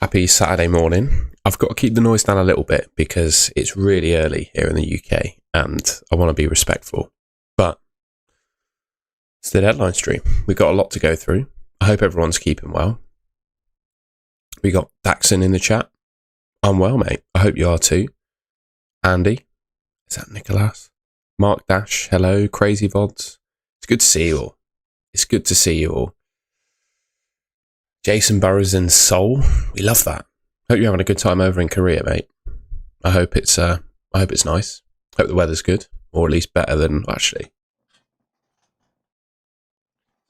Happy Saturday morning. I've got to keep the noise down a little bit because it's really early here in the UK and I want to be respectful. But it's the deadline stream. We've got a lot to go through. I hope everyone's keeping well. We got Daxon in the chat. I'm well, mate. I hope you are too. Andy. Is that Nicholas? Mark Dash. Hello. Crazy Vods. It's good to see you all. It's good to see you all. Jason Burrows in Seoul. We love that. Hope you're having a good time over in Korea, mate. I hope it's nice. Hope the weather's good, or at least better than actually.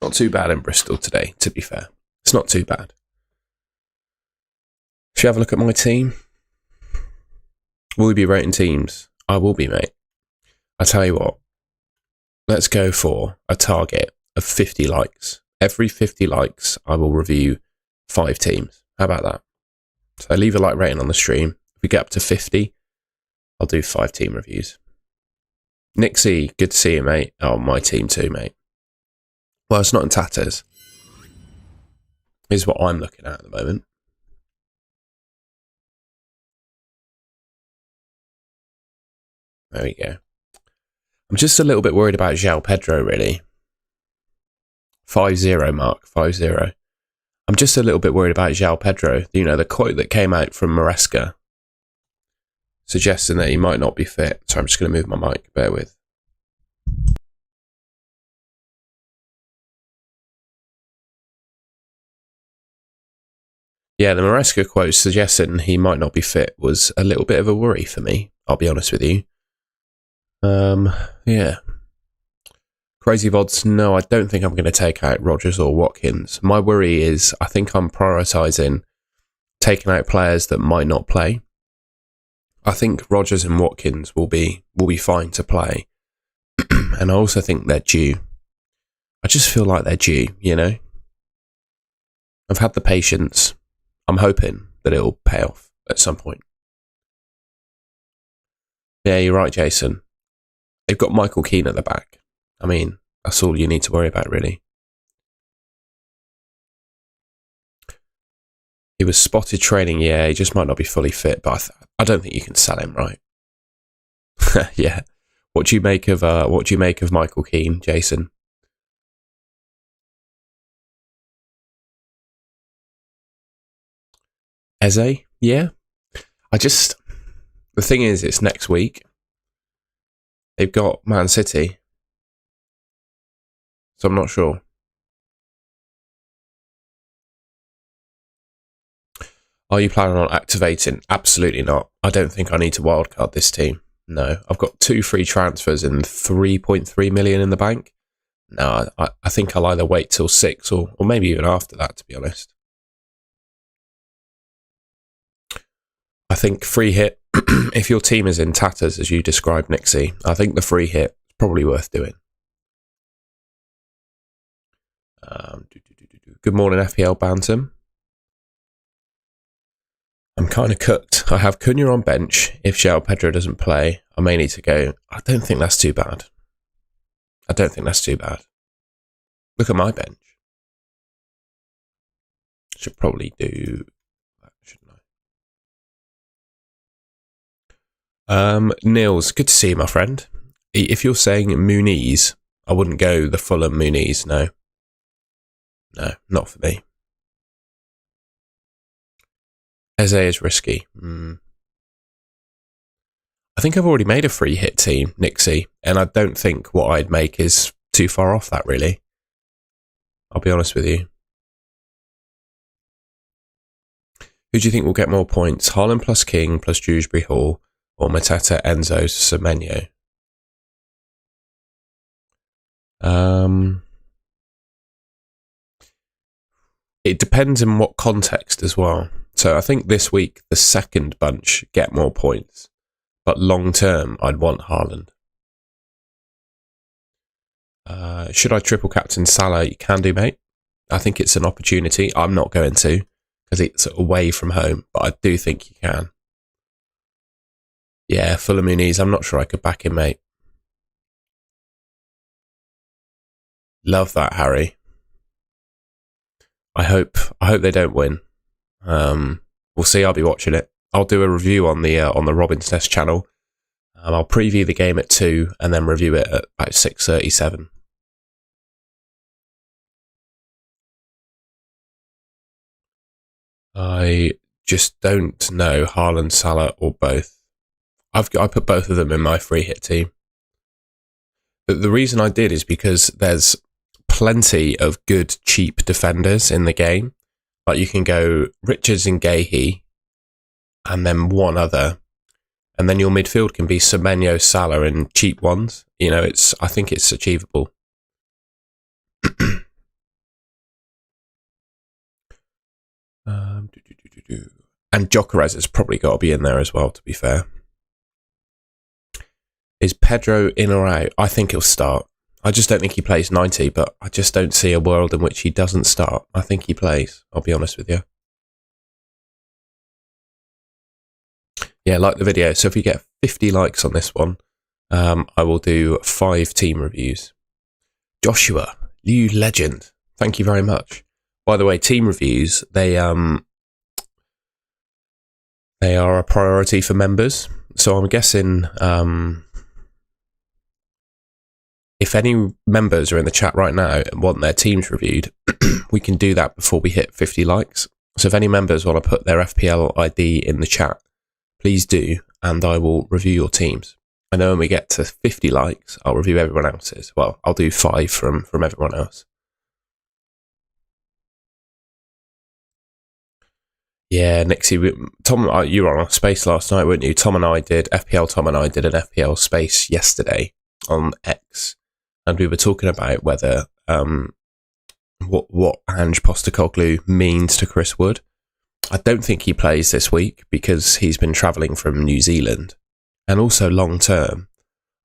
Not too bad in Bristol today, to be fair. It's not too bad. Should we have a look at my team? Will we be rating teams? I will be, mate. I tell you what. Let's go for a target of 50 likes. Every 50 likes, I will review 5 teams. How about that? So leave a like rating on the stream. If we get up to 50, I'll do 5 team reviews. Nixie, good to see you, mate. Oh, my team too, mate. Well, it's not in tatters. Here's what I'm looking at the moment. There we go. I'm just a little bit worried about JOAO PEDRO, really. 5-0, Mark. 5-0. I'm just a little bit worried about JOAO PEDRO. You know, the quote that came out from Maresca suggesting that he might not be fit. So I'm just going to move my mic. Bear with. Yeah, the Maresca quote suggesting he might not be fit was a little bit of a worry for me. I'll be honest with you. Yeah. Crazy Vods, no, I don't think I'm going to take out Rodgers or Watkins. My worry is I think I'm prioritising taking out players that might not play. I think Rodgers and Watkins will be fine to play. And I also think they're due. I just feel like they're due, you know? I've had the patience. I'm hoping that it'll pay off at some point. Yeah, you're right, Jason. They've got Michael Keane at the back. I mean, that's all you need to worry about, really. He was spotted training, yeah, he just might not be fully fit, but I don't think you can sell him, right? Yeah. What do you make of Michael Keane, Jason? Eze? Yeah. The thing is, it's next week. They've got Man City. So I'm not sure. Are you planning on activating? Absolutely not. I don't think I need to wildcard this team. No. I've got 2 free transfers and 3.3 million in the bank. No, I think I'll either wait till 6 or maybe even after that, to be honest. I think free hit, if your team is in tatters, as you described, Nixie, I think the free hit is probably worth doing. Good morning, FPL Bantam. I'm kind of cooked. I have Cunha on bench. If JOAO PEDRO doesn't play, I may need to go. I don't think that's too bad. Look at my bench. Should probably do that, shouldn't I? Nils, good to see you, my friend. If you're saying Muniz, I wouldn't go the Fulham Muniz, no. No, not for me. Eze is risky. I think I've already made a free hit team, Nixie, and I don't think what I'd make is too far off that, really. I'll be honest with you. Who do you think will get more points? Haaland plus King plus Dewsbury Hall or Mateta, Enzo, Semenyo? It depends in what context as well. So I think this week the second bunch get more points, but long term I'd want Haaland. Should I triple captain Salah? You can do, mate. I think it's an opportunity. I'm not going to because it's away from home, but I do think you can. Yeah, Fulham Muniz, I'm not sure I could back him, mate. Love that, Harry. I hope they don't win. We'll see. I'll be watching it. I'll do a review on the Robin's Nest channel. I'll preview the game at 2 and then review it at about 6:37. I just don't know Haaland, Salah, or both. I put both of them in my free hit team. But the reason I did is because there's plenty of good, cheap defenders in the game. Like you can go Richards and JOAO, and then one other. And then your midfield can be Semenyo, Salah, and cheap ones. You know, I think it's achievable. And Gyökeres has probably got to be in there as well, to be fair. Is PEDRO in or out? I think he'll start. I just don't think he plays 90, but I just don't see a world in which he doesn't start. I think he plays, I'll be honest with you. Yeah, like the video. So if we get 50 likes on this one, I will do 5 team reviews. Joshua, you legend. Thank you very much. By the way, team reviews, they are a priority for members. So I'm guessing if any members are in the chat right now and want their teams reviewed, we can do that before we hit 50 likes. So if any members want to put their FPL ID in the chat, please do, and I will review your teams. I know when we get to 50 likes, I'll review everyone else's. Well, I'll do 5 from everyone else. Yeah, Nixie, Tom, you were on a space last night, weren't you? Tom and I did an FPL space yesterday on X, and we were talking about whether what Ange Postecoglou means to Chris Wood. I don't think he plays this week because he's been travelling from New Zealand, and also long term,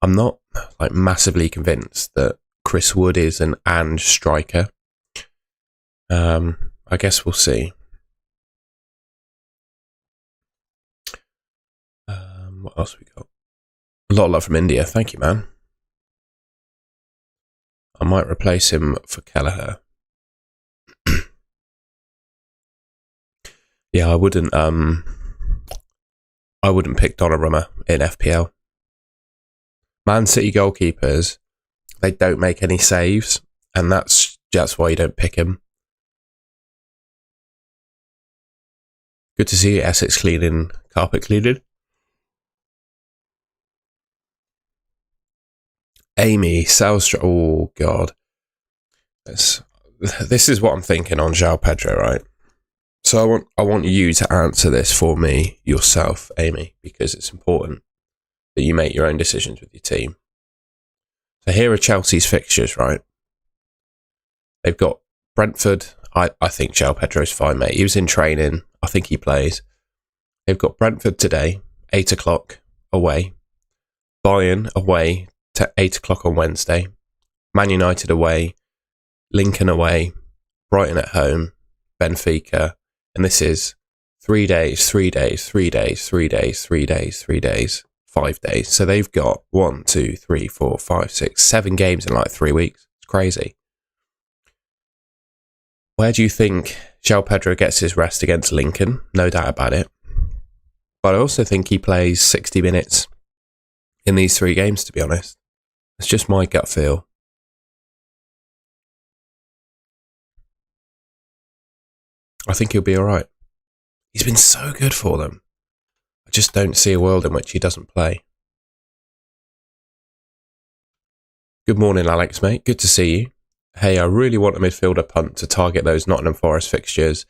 I'm not like massively convinced that Chris Wood is an Ange striker. I guess we'll see. What else we got? A lot of love from India. Thank you, man. I might replace him for Kelleher. Yeah, I wouldn't pick Donnarumma in FPL. Man City goalkeepers, they don't make any saves, and that's why you don't pick him. Good to see Essex cleaning, carpet cleaning. Amy, Salstra. Oh God, this is what I'm thinking on JOAO PEDRO, right? So I want you to answer this for me yourself, Amy, because it's important that you make your own decisions with your team. So here are Chelsea's fixtures, right? They've got Brentford. I think JOAO PEDRO's fine, mate. He was in training. I think he plays. They've got Brentford today, 8 o'clock away. Bayern away to 8 o'clock on Wednesday. Man United away. Lincoln away. Brighton at home. Benfica. And this is 3 days, 3 days, 3 days, 3 days, 3 days, 3 days, 5 days. So they've got 1, 2, 3, 4, 5, 6, 7 games in like 3 weeks. It's crazy. Where do you think JOAO PEDRO gets his rest against Lincoln? No doubt about it. But I also think he plays 60 minutes in these 3 games, to be honest. It's just my gut feel. I think he'll be all right. He's been so good for them. I just don't see a world in which he doesn't play. Good morning, Alex, mate. Good to see you. Hey, I really want a midfielder punt to target those Nottingham Forest fixtures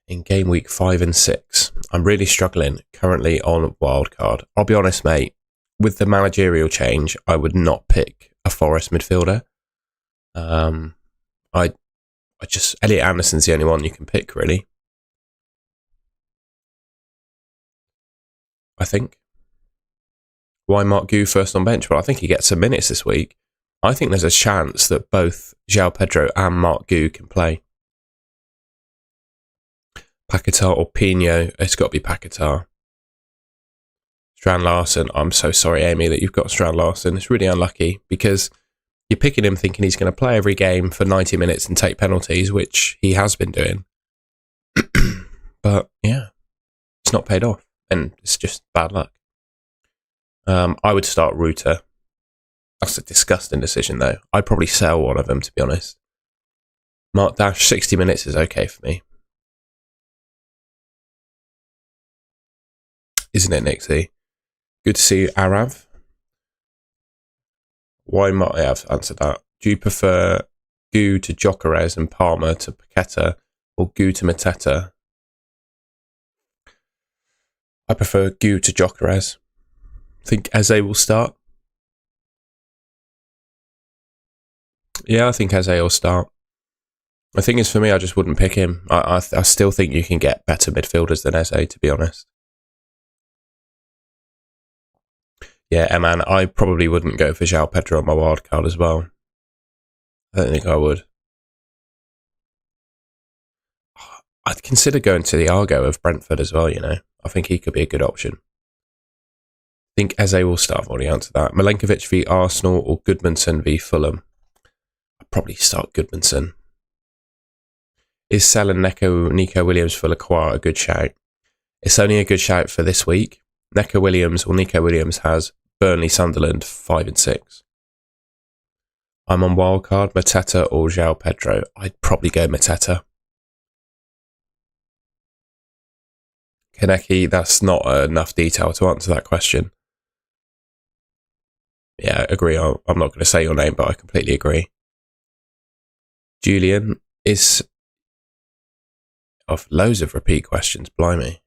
in game week 5 and 6. I'm really struggling currently on wildcard. I'll be honest, mate. With the managerial change, I would not pick a Forest midfielder. Elliot Anderson's the only one you can pick, really. I think. Why Mark Gu first on bench? Well, I think he gets some minutes this week. I think there's a chance that both JOAO PEDRO and Mark Gu can play. Paquetá or Pino. It's got to be Paquetá. Strand Larsen. I'm so sorry, Amy, that you've got Strand Larsen. It's really unlucky because you're picking him thinking he's going to play every game for 90 minutes and take penalties, which he has been doing. But, yeah. just not paid off, and it's just bad luck. I would start Router. That's a disgusting decision, though. I'd probably sell one of them, to be honest. Mark Dash, 60 minutes is okay for me. Isn't it, Nixie? Good to see you, Arav. Why might I have answered that? Do you prefer Gu to Gyökeres and Palmer to Paqueta, or Gu to Mateta? I prefer Gu to Gyökeres. I think Eze will start. Yeah, I think Eze will start. The thing is, for me, I just wouldn't pick him. I still think you can get better midfielders than Eze, to be honest. Yeah, man, I probably wouldn't go for JOAO Pedro on my wildcard as well. I don't think I would. I'd consider going to the Argo of Brentford as well, you know. I think he could be a good option. I think Eze will start. I've already answered that. Milenkovic v Arsenal or Goodmanson v Fulham? I'd probably start Goodmanson. Is selling Nico Williams for Lacroix a good shout? It's only a good shout for this week. Nico Williams has Burnley, Sunderland, 5 and 6. I'm on wildcard, Mateta or JOAO Pedro. I'd probably go Mateta. Kaneki, that's not enough detail to answer that question. Yeah, I agree. I'm not going to say your name, but I completely agree. Julian is... Of loads of repeat questions, blimey.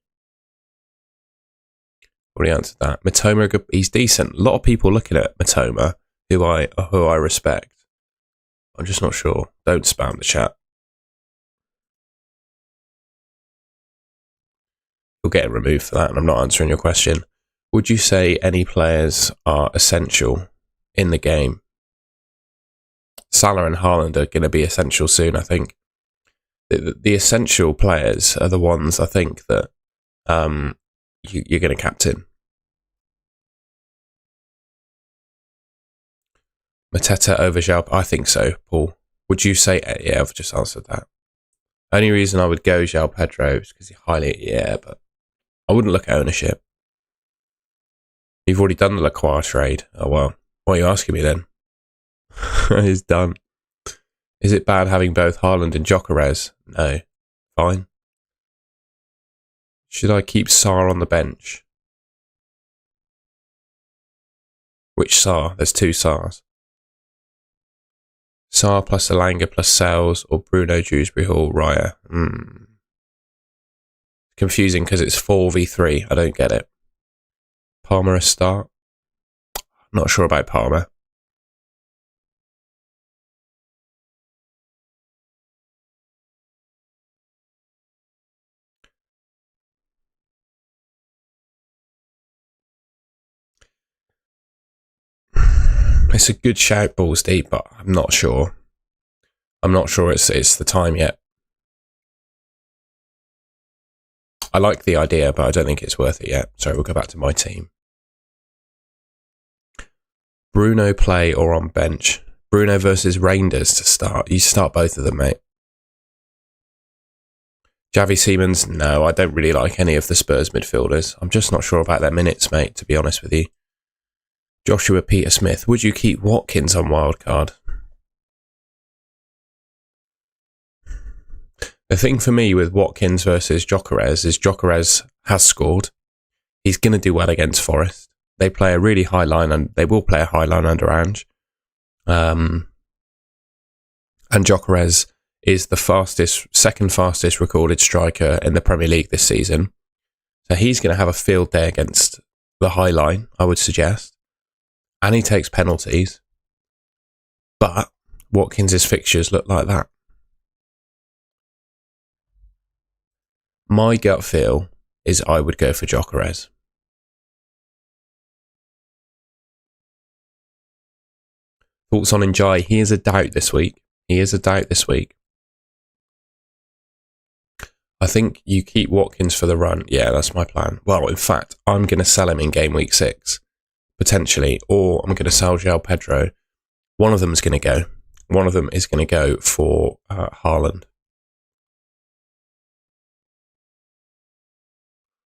Already answered that. Matoma, he's decent. A lot of people looking at Matoma who I respect. I'm just not sure. Don't spam the chat. You'll get removed for that, and I'm not answering your question. Would you say any players are essential in the game? Salah and Haaland are going to be essential soon, I think. The essential players are the ones I think that you're going to captain. Mateta over JOAO? I think so, Paul. Would you say... Yeah, I've just answered that. Only reason I would go JOAO Pedro is because he highly... Yeah, but I wouldn't look at ownership. You've already done the Lacroix trade. Oh, well. Why are you asking me then? It's done. Is it bad having both Haaland and Gyökeres? No. Fine. Should I keep Sarr on the bench? Which Sarr? There's two Sarrs. Sarr plus Elanga plus Sales or Bruno, Dewsbury Hall, Raya. Confusing because it's 4v3. I don't get it. Palmer a start? Not sure about Palmer. It's a good shout, balls deep, but I'm not sure. I'm not sure it's the time yet. I like the idea, but I don't think it's worth it yet. Sorry, we'll go back to my team. Bruno play or on bench? Bruno versus Reinders to start. You start both of them, mate. Javi Siemens? No, I don't really like any of the Spurs midfielders. I'm just not sure about their minutes, mate, to be honest with you. Joshua Peter Smith. Would you keep Watkins on wildcard? The thing for me with Watkins versus Gyökeres is Gyökeres has scored. He's going to do well against Forest. They play a really high line, and they will play a high line under Ange. And Gyökeres is the second fastest recorded striker in the Premier League this season. So he's going to have a field day against the high line, I would suggest. And he takes penalties. But Watkins' fixtures look like that. My gut feel is I would go for Gyökeres. Thoughts on NDIAYE? He is a doubt this week. I think you keep Watkins for the run. Yeah, that's my plan. Well, in fact, I'm going to sell him in game week 6. Potentially, or I'm going to sell JOAO Pedro. One of them is going to go. One of them is going to go for Haaland.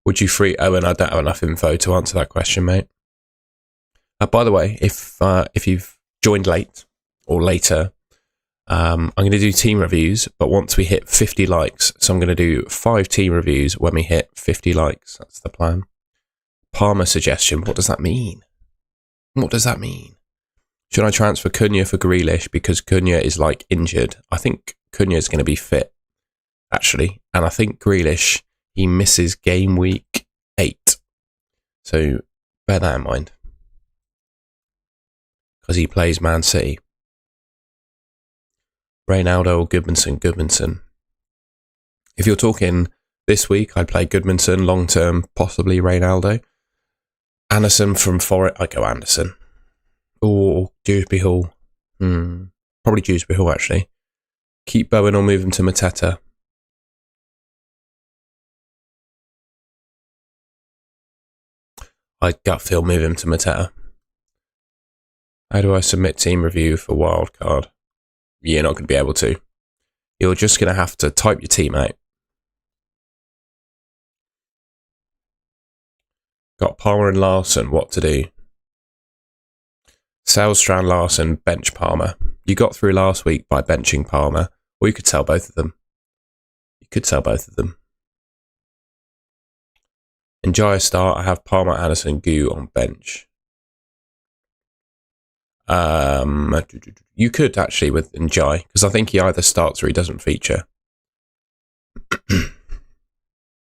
Would you free Owen? I don't have enough info to answer that question, mate. By the way, if you've joined late or later, I'm going to do team reviews, but once we hit 50 likes, so I'm going to do 5 team reviews when we hit 50 likes. That's the plan. Palmer suggestion. What does that mean? What does that mean? Should I transfer Cunha for Grealish because Cunha is like injured? I think Cunha is going to be fit, actually. And I think Grealish, he misses game week 8. So bear that in mind. Because he plays Man City. Reynaldo or Goodmanson. If you're talking this week, I'd play Goodmanson. Long term, possibly Reynaldo. Anderson from Forest. I'd go Anderson. Or Dewsbury Hall. Probably Dewsbury Hall, actually. Keep Bowen or move him to Mateta. I'd gut feel move him to Mateta. How do I submit team review for wildcard? You're not going to be able to. You're just going to have to type your team out. Got Palmer and Larson. What to do? Sell Strand Larson, bench Palmer. You got through last week by benching Palmer, or you could sell both of them. NDIAYE start. I have Palmer, Anderson, Goo on bench. You could actually with NDIAYE, because I think he either starts or he doesn't feature.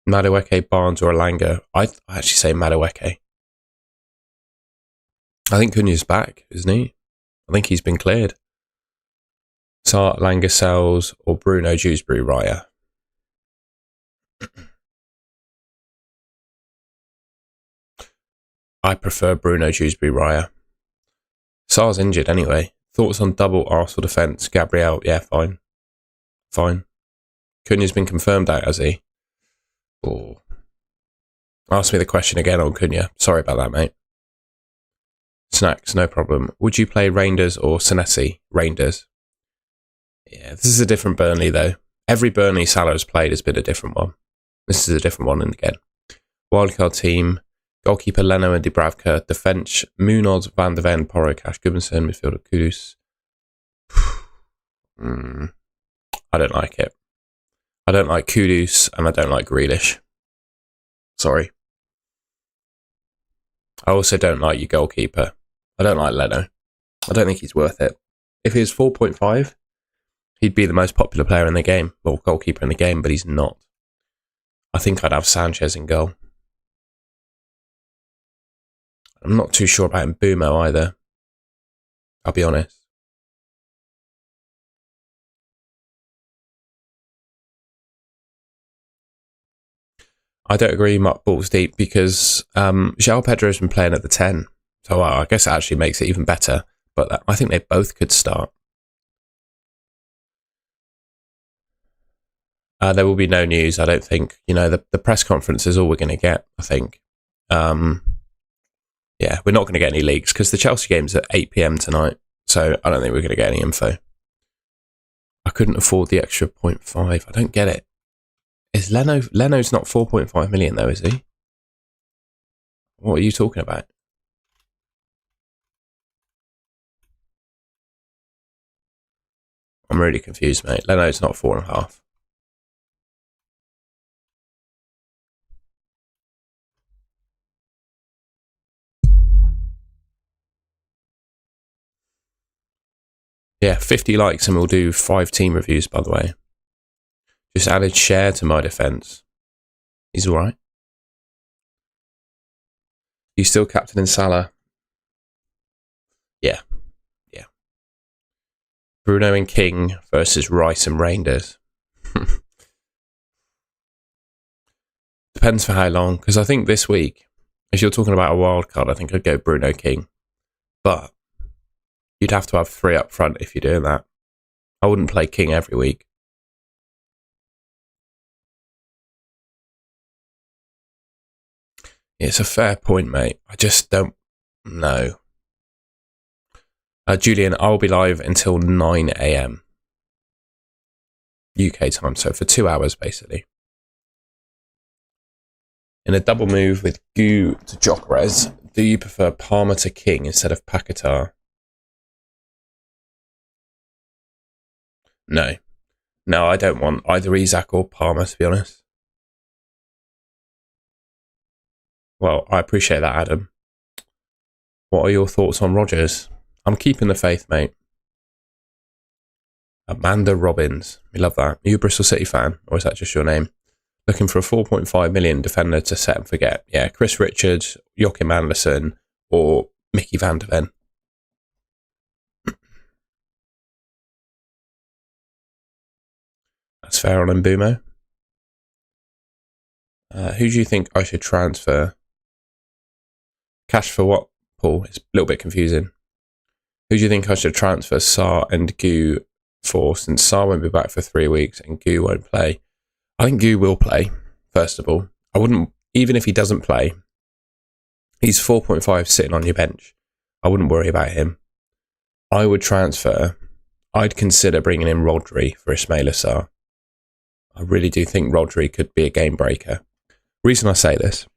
Madueke, Barnes, or Alanga. I actually say Madueke. I think Cunha's back, isn't he? I think he's been cleared. Sart, Alanga, Sells, or Bruno, Dewsbury, Raya. I prefer Bruno, Dewsbury, Raya. Sar's injured anyway. Thoughts on double Arsenal defence? Gabriel, yeah, fine. Cunha's been confirmed out, has he? Oh. Ask me the question again on Cunha. Sorry about that, mate. Snacks, no problem. Would you play Reinders or Senesi? Reinders. Yeah, this is a different Burnley, though. Every Burnley Salah has played has been a different one. This is a different one again. Wildcard team. Goalkeeper Leno and Dubravka. Defence Munoz, Van der Ven, Porro, Cash, Goodmanson. Midfielder Kudus. I don't like it. I don't like Kudus and I don't like Grealish. Sorry. I also don't like your goalkeeper. I don't like Leno. I don't think he's worth it. If he was 4.5, he'd be the most popular player in the game, or goalkeeper in the game, but he's not. I think I'd have Sanchez in goal. I'm not too sure about Mbumo either. I'll be honest. I don't agree, Mark Balls Deep, because JOAO Pedro's been playing at the 10. So I guess it actually makes it even better. But I think they both could start. There will be no news, I don't think. You know, the press conference is all we're going to get, I think. Yeah, we're not going to get any leaks because the Chelsea game's at 8 PM tonight. So I don't think we're going to get any info. I couldn't afford the extra 0.5. I don't get it. Is Leno's not 4.5 million though, is he? What are you talking about? I'm really confused, mate. Leno's not 4.5. Yeah, 50 likes and we'll do 5 team reviews, by the way. Just added Share to my defence. He's alright. You still captain in Salah? Yeah. Yeah. Bruno and King versus Rice and Reinders. Depends for how long, because I think this week, if you're talking about a wild card, I think I'd go Bruno King. But you'd have to have 3 up front if you're doing that. I wouldn't play King every week. It's a fair point, mate. I just don't know. Julian, I'll be live until 9 AM UK time, so for 2 hours basically. In a double move with Goo to Jokeres, do you prefer Palmer to King instead of Paquetá? No. No, I don't want either Isak or Palmer, to be honest. Well, I appreciate that, Adam. What are your thoughts on Rodgers? I'm keeping the faith, mate. Amanda Robbins. We love that. Are you a Bristol City fan, or is that just your name? Looking for a 4.5 million defender to set and forget. Yeah, Chris Richards, Joachim Anderson, or Mickey van der Ven. That's fair on Mbumo. Who do you think I should transfer? Cash for what, Paul? It's a little bit confusing. Who do you think I should transfer Sarr and Goo for, since Sarr won't be back for 3 weeks and Goo won't play? I think Goo will play, first of all. I wouldn't, even if he doesn't play, he's 4.5 sitting on your bench. I wouldn't worry about him. I would transfer. I'd consider bringing in Rodri for Ismaila Sarr. I really do think Rodri could be a game breaker. Reason I say this,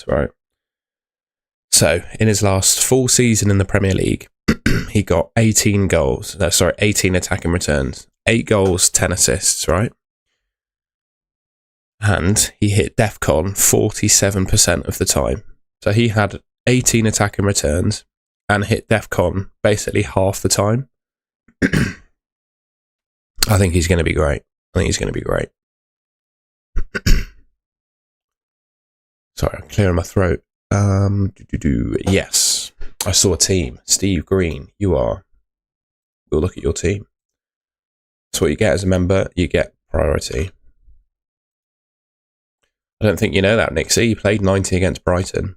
right? So, in his last full season in the Premier League, he got 18 attacking returns, 8 goals, 10 assists, right? And he hit DEFCON 47% of the time. So he had 18 attacking returns and hit DEFCON basically half the time. I think he's going to be great. Sorry, I'm clearing my throat. Yes, I saw a team. Steve Green, we'll look at your team. That's what you get as a member. You get priority. I don't think you know that, Nick. See, he played 90 against Brighton.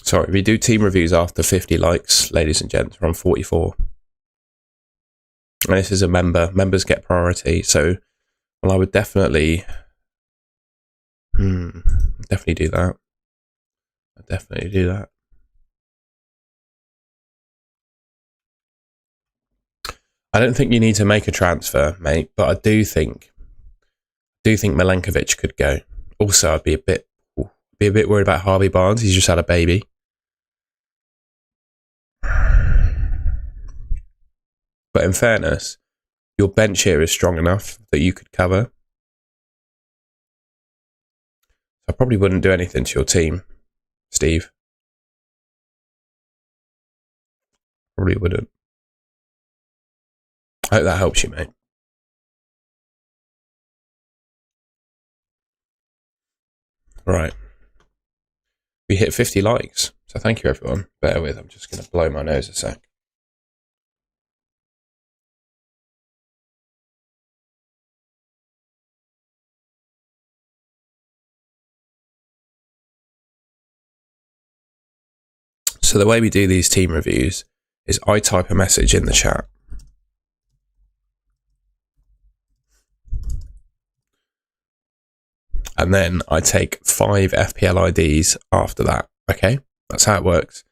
Sorry, we do team reviews after 50 likes, ladies and gents. We're on 44. And this is a member. Members get priority. So, well, I would definitely do that. I'd definitely do that. I don't think you need to make a transfer, mate, but I do think Milenkovic could go. Also, I'd be a bit worried about Harvey Barnes. He's just had a baby. But in fairness, your bench here is strong enough that you could cover. I probably wouldn't do anything to your team, Steve. Probably wouldn't. I hope that helps you, mate. Right. We hit 50 likes. So thank you, everyone. Bear with. I'm just going to blow my nose a sec. So the way we do these team reviews is I type a message in the chat. And then I take 5 FPL IDs after that. Okay? That's how it works.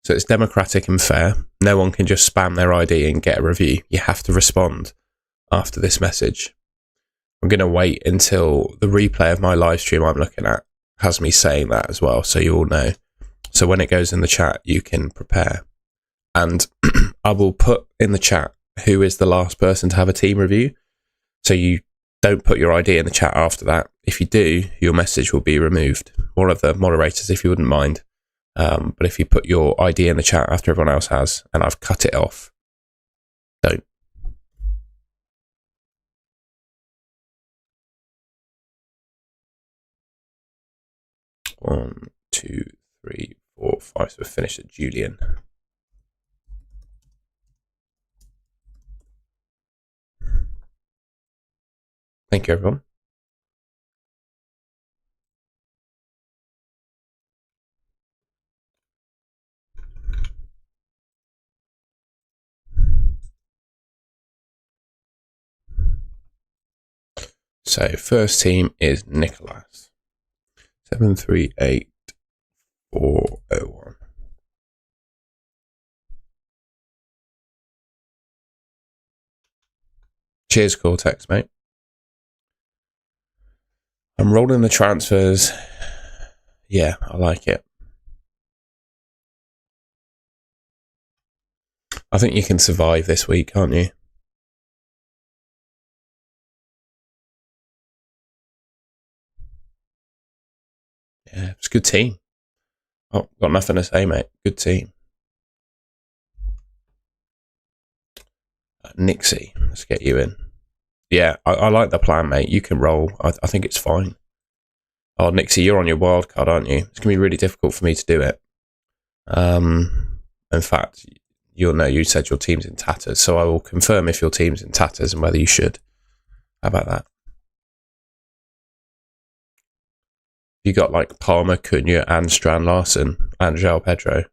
So it's democratic and fair. No one can just spam their ID and get a review. You have to respond after this message. I'm going to wait until the replay of my live stream I'm looking at has me saying that as well, so you all know. So when it goes in the chat, you can prepare. And I will put in the chat who is the last person to have a team review. So you don't put your ID in the chat after that. If you do, your message will be removed. One of the moderators, if you wouldn't mind. But if you put your ID in the chat after everyone else has, and I've cut it off, don't. One, two, 3, 4, 5. So we're finished at Julian. Thank you, everyone. So first team is Nicholas. 738401. Cheers, Cortex, mate. I'm rolling the transfers. Yeah, I like it. I think you can survive this week, can't you? Yeah, it's a good team. Oh, got nothing to say, mate. Good team. Nixie, let's get you in. Yeah, I like the plan, mate. You can roll. I think it's fine. Oh, Nixie, you're on your wild card, aren't you? It's going to be really difficult for me to do it. In fact, you'll know you said your team's in tatters, so I will confirm if your team's in tatters and whether you should. How about that? You got like Palmer, Cunha, and Strand Larson, and JOAO PEDRO.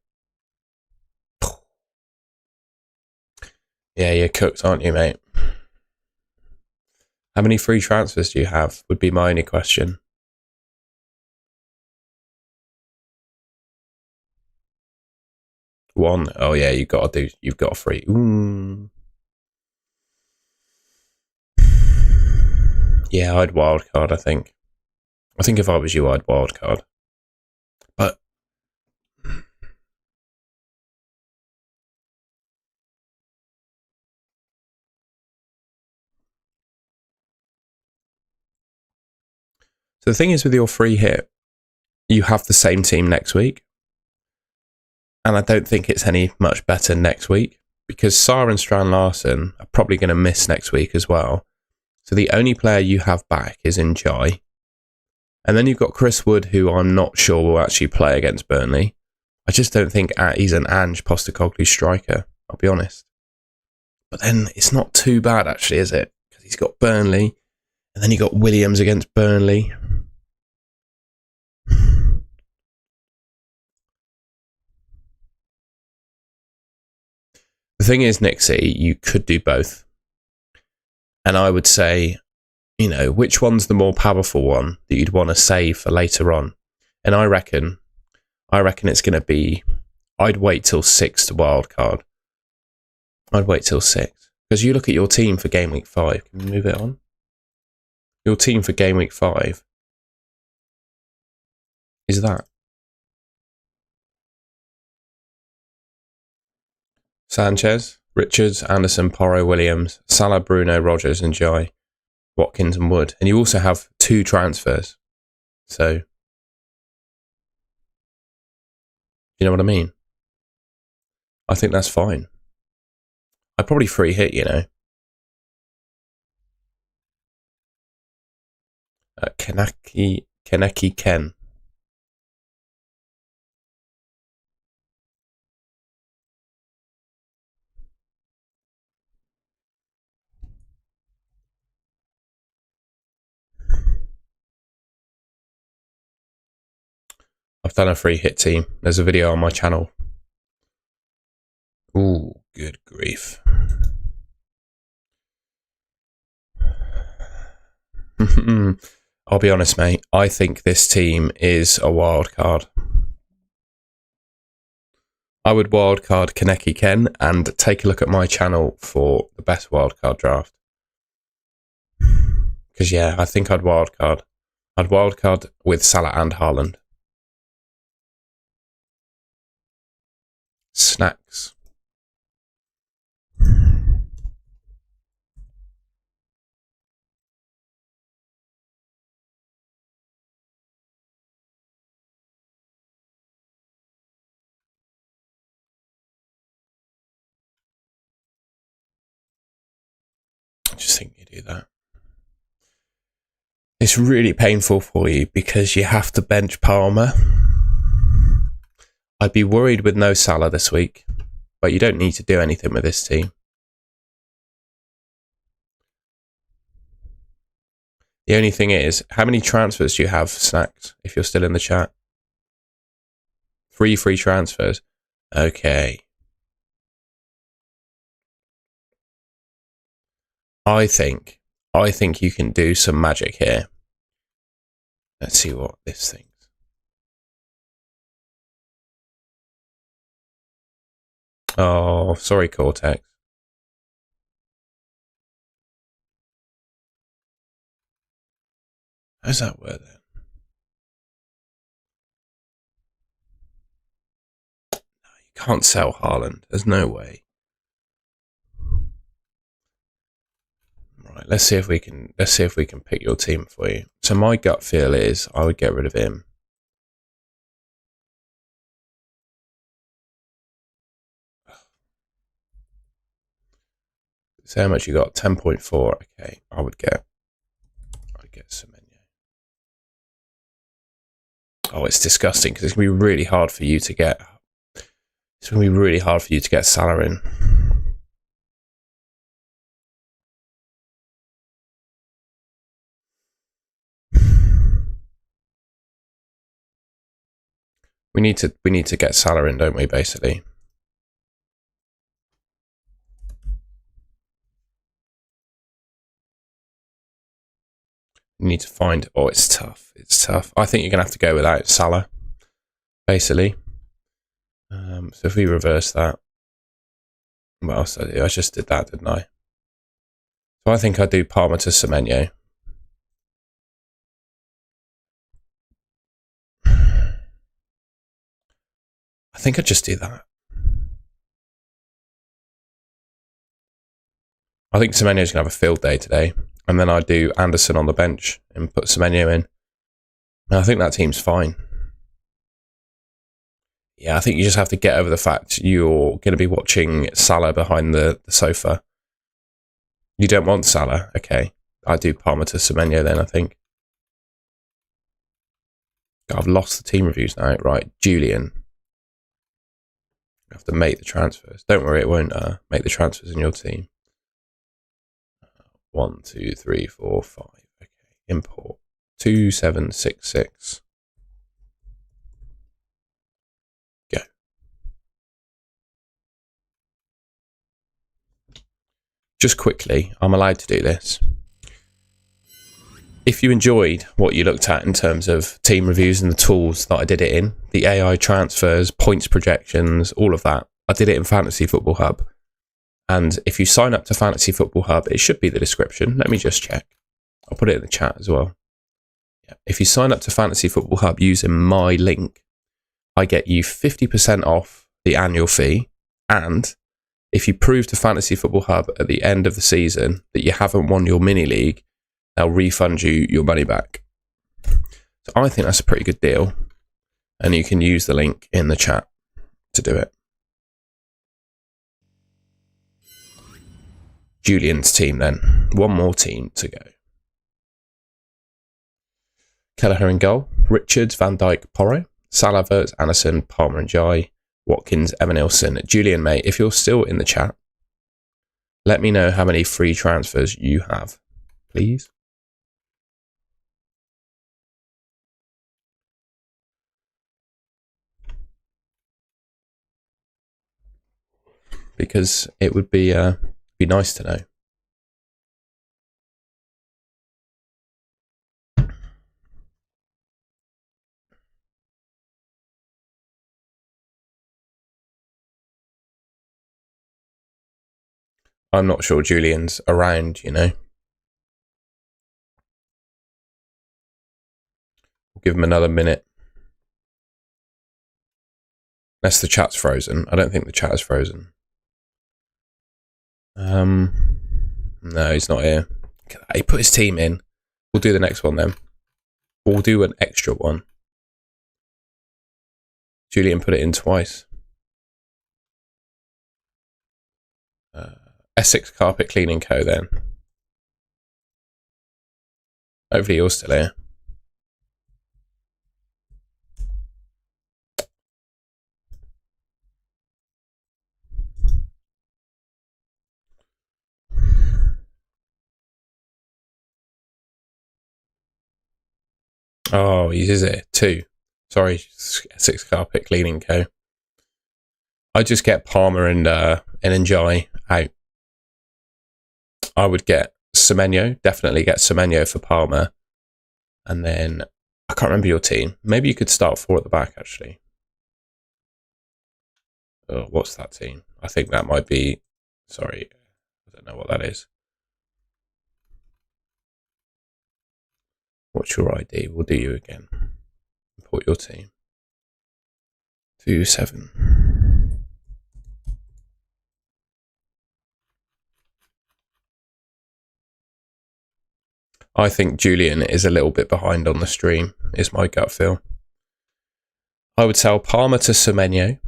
Yeah, you're cooked, aren't you, mate? How many free transfers do you have? Would be my only question. One. Oh yeah, you've got a free. Ooh. Yeah, I'd wildcard, I think. I think if I was you, I'd wildcard. But so the thing is with your free hit, you have the same team next week. And I don't think it's any much better next week because Sarr and Strand Larson are probably going to miss next week as well. So the only player you have back is NDIAYE. And then you've got Chris Wood, who I'm not sure will actually play against Burnley. I just don't think he's an Ange Postecoglou striker, I'll be honest. But then it's not too bad, actually, is it? Because he's got Burnley, and then you got Williams against Burnley. The thing is, Nixie, you could do both. And I would say, you know, which one's the more powerful one that you'd want to save for later on? And I reckon it's going to be, I'd wait till 6 to wildcard. I'd wait till 6. Because you look at your team for game week 5. Can you move it on? Your team for game week 5 is that. Sanchez, Richards, Anderson, Porro, Williams, Salah, Bruno, Rogers, and NDIAYE, Watkins, and Wood. And you also have 2 transfers. So, you know what I mean? I think that's fine. I'd probably free hit, you know. Kaneki Ken. I've done a free hit team. There's a video on my channel. Ooh, good grief. I'll be honest, mate. I think this team is a wild card. I would wildcard Kaneki Ken and take a look at my channel for the best wildcard draft. Because, yeah, I think I'd wildcard. I'd wildcard with Salah and Haaland. Snacks. I just think you do that. It's really painful for you because you have to bench Palmer. I'd be worried with no Salah this week, but you don't need to do anything with this team. The only thing is, how many transfers do you have, Snacks, if you're still in the chat? 3 free transfers. Okay. I think I think you can do some magic here. Let's see what this thinks. Oh, sorry, Cortex. How's that work then? No, you can't sell Haaland. There's no way. Right, let's see if we can pick your team for you. So my gut feel is I would get rid of him. So how much you got? 10.4. Okay, I would get Semenyo. Oh, it's disgusting because it's gonna be really hard for you to get. It's gonna be really hard for you to get Salah in. We need to get Salah in, don't we? Basically. You need to find. Oh, it's tough. It's tough. I think you're gonna have to go without Salah, basically. So if we reverse that, what else did I do? I just did that, didn't I? So I think I do Palmer to Semenyo. I think I'd just do that. I think Semenyo's gonna have a field day today, and then I do Anderson on the bench and put Semenyo in. And I think that team's fine. Yeah, I think you just have to get over the fact you're going to be watching Salah behind the sofa. You don't want Salah? Okay. I do Palmer to Semenyo then, I think. I've lost the team reviews now. Right, Julian. You have to make the transfers. Don't worry, it won't make the transfers in your team. 1, 2, 3, 4, 5. Okay, import. 2766. Go. Just quickly, I'm allowed to do this. If you enjoyed what you looked at in terms of team reviews and the tools that I did it in, the AI transfers, points projections, all of that, I did it in Fantasy Football Hub. And if you sign up to Fantasy Football Hub, it should be the description. Let me just check. I'll put it in the chat as well. Yeah. If you sign up to Fantasy Football Hub using my link, I get you 50% off the annual fee. And if you prove to Fantasy Football Hub at the end of the season that you haven't won your mini league, they'll refund you your money back. So I think that's a pretty good deal. And you can use the link in the chat to do it. Julian's team then. One more team to go. Kelleher in goal. Richards, Van Dijk, Porro. Salah, Verts, Anderson, Palmer and Jai. Watkins, Evanilson. Julian, mate, if you're still in the chat, let me know how many free transfers you have, please. Because it would be nice to know. I'm not sure Julian's around, you know. We'll give him another minute. Unless the chat's frozen. I don't think the chat is frozen. No, he's not here. He put his team in. We'll do the next one then. We'll do an extra one. Julian put it in twice. Essex Carpet Cleaning Co. then. Hopefully you're still here. Oh, he is it. 2. Sorry, Essex Carpet Cleaning Co. I just get Palmer and Njai out. I would get Semenyo. Definitely get Semenyo for Palmer. And then, I can't remember your team. Maybe you could start 4 at the back, actually. Oh, what's that team? I think that might be... Sorry, I don't know what that is. What's your ID? We'll do you again. Import your team. 2-7. I think Julian is a little bit behind on the stream, is my gut feel. I would sell Palmer to Semenyo.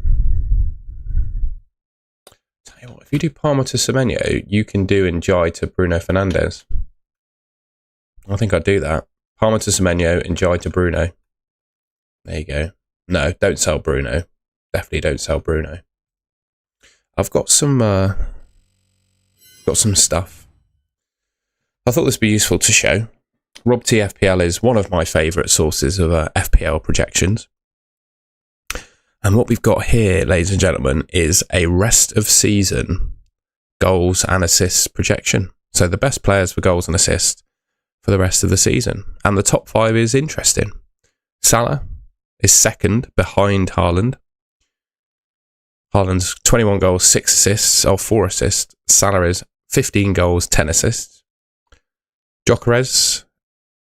Tell you what, if you do Palmer to Semenyo, you can do NDIAYE to Bruno Fernandes. I think I'd do that. Palmer to Semenyo, NDIAYE to Bruno. There you go. No, don't sell Bruno. Definitely don't sell Bruno. I've got some stuff. I thought this would be useful to show. Rob T FPL is one of my favourite sources of FPL projections. And what we've got here, ladies and gentlemen, is a rest of season goals and assists projection. So the best players for goals and assists for the rest of the season. And the top 5 is interesting. Salah is second behind Haaland. Haaland's 21 goals, 6 assists, or 4 assists. Salah is 15 goals, 10 assists. Gyökeres,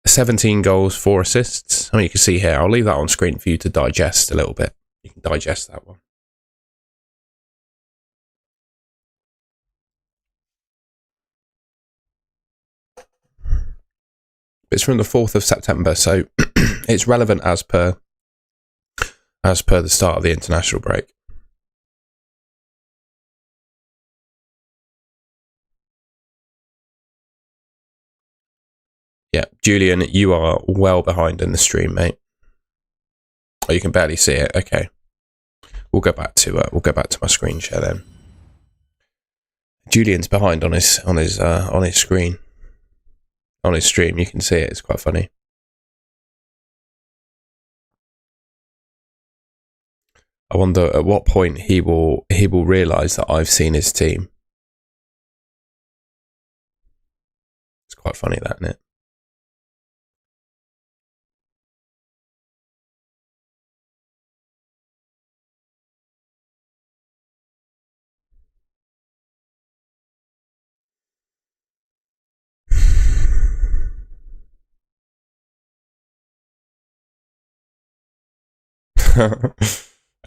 17 goals, 4 assists. I mean, you can see here, I'll leave that on screen for you to digest a little bit. You can digest that one. It's from the 4th of September, so it's relevant as per the start of the international break. Yeah, Julian, you are well behind in the stream, mate. Oh, you can barely see it. Okay, we'll go back to my screen share then. Julian's behind on his screen, on his stream. You can see it. It's quite funny. I wonder at what point he will realise that I've seen his team. It's quite funny, that, isn't it?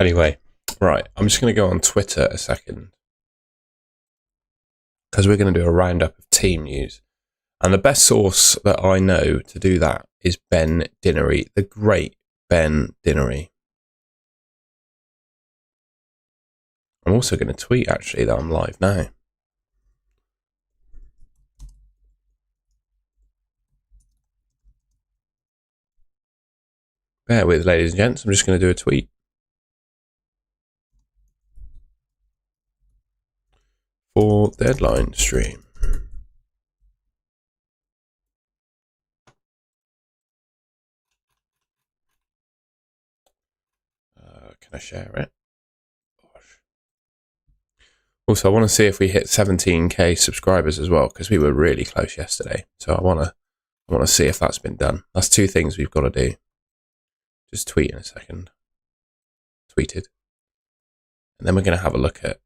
Anyway, right, I'm just going to go on Twitter a second because we're going to do a roundup of team news. And the best source that I know to do that is Ben Dinnery, the great Ben Dinnery. I'm also going to tweet, actually, that I'm live now. Bear with, ladies and gents, I'm just going to do a tweet. For deadline stream. Can I share it? Gosh. Also, I want to see if we hit 17k subscribers as well, because we were really close yesterday. So I want to see if that's been done. That's 2 things we've got to do. Just tweet in a second. Tweeted. And then we're going to have a look at...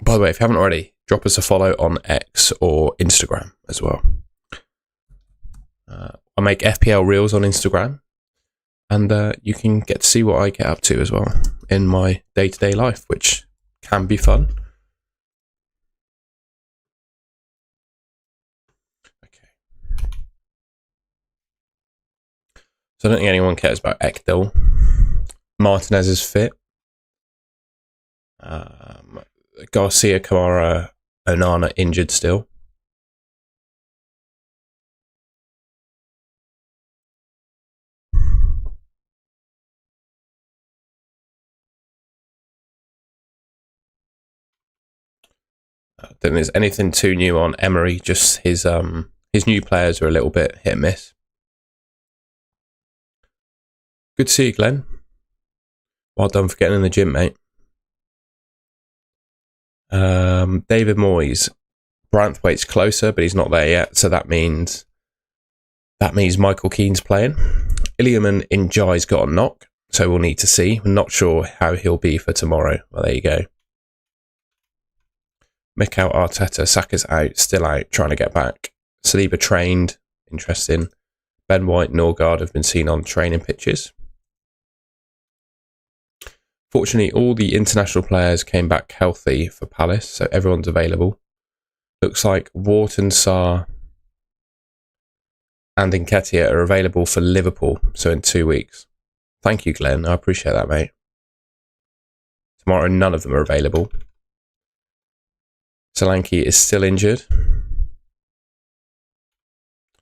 By the way, if you haven't already, drop us a follow on X or Instagram as well. I make FPL Reels on Instagram. And you can get to see what I get up to as well in my day-to-day life, which can be fun. Okay. So I don't think anyone cares about Ekdal. Martinez is fit. Garcia, Kamara, Onana injured still. I don't think there's anything too new on Emery. Just his new players are a little bit hit and miss. Good to see you, Glenn. Well done for getting in the gym, mate. David Moyes. Branthwaite's closer, but he's not there yet, so that means Michael Keane's playing. Iliam and NDIAYE's got a knock, so we'll need to see. We're not sure how he'll be for tomorrow. Well, there you go. Mikel Arteta, Saka's out, still out, trying to get back. Saliba trained, interesting. Ben White, Norgard have been seen on training pitches. Fortunately, all the international players came back healthy for Palace, so everyone's available. Looks like Wharton, Sarr and Nketiah are available for Liverpool, so in 2 weeks. Thank you, Glenn. I appreciate that, mate. Tomorrow, none of them are available. Solanke is still injured.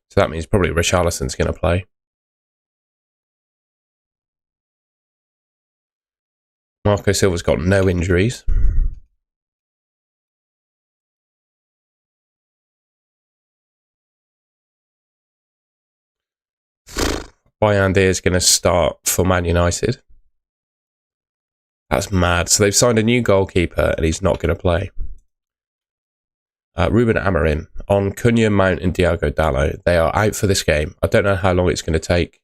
So that means probably Richarlison's going to play. Marco Silva's got no injuries. Bayande is going to start for Man United. That's mad. So they've signed a new goalkeeper and he's not going to play. Ruben Amorim on Cunha, Mount and Diogo Dalot. They are out for this game. I don't know how long it's going to take.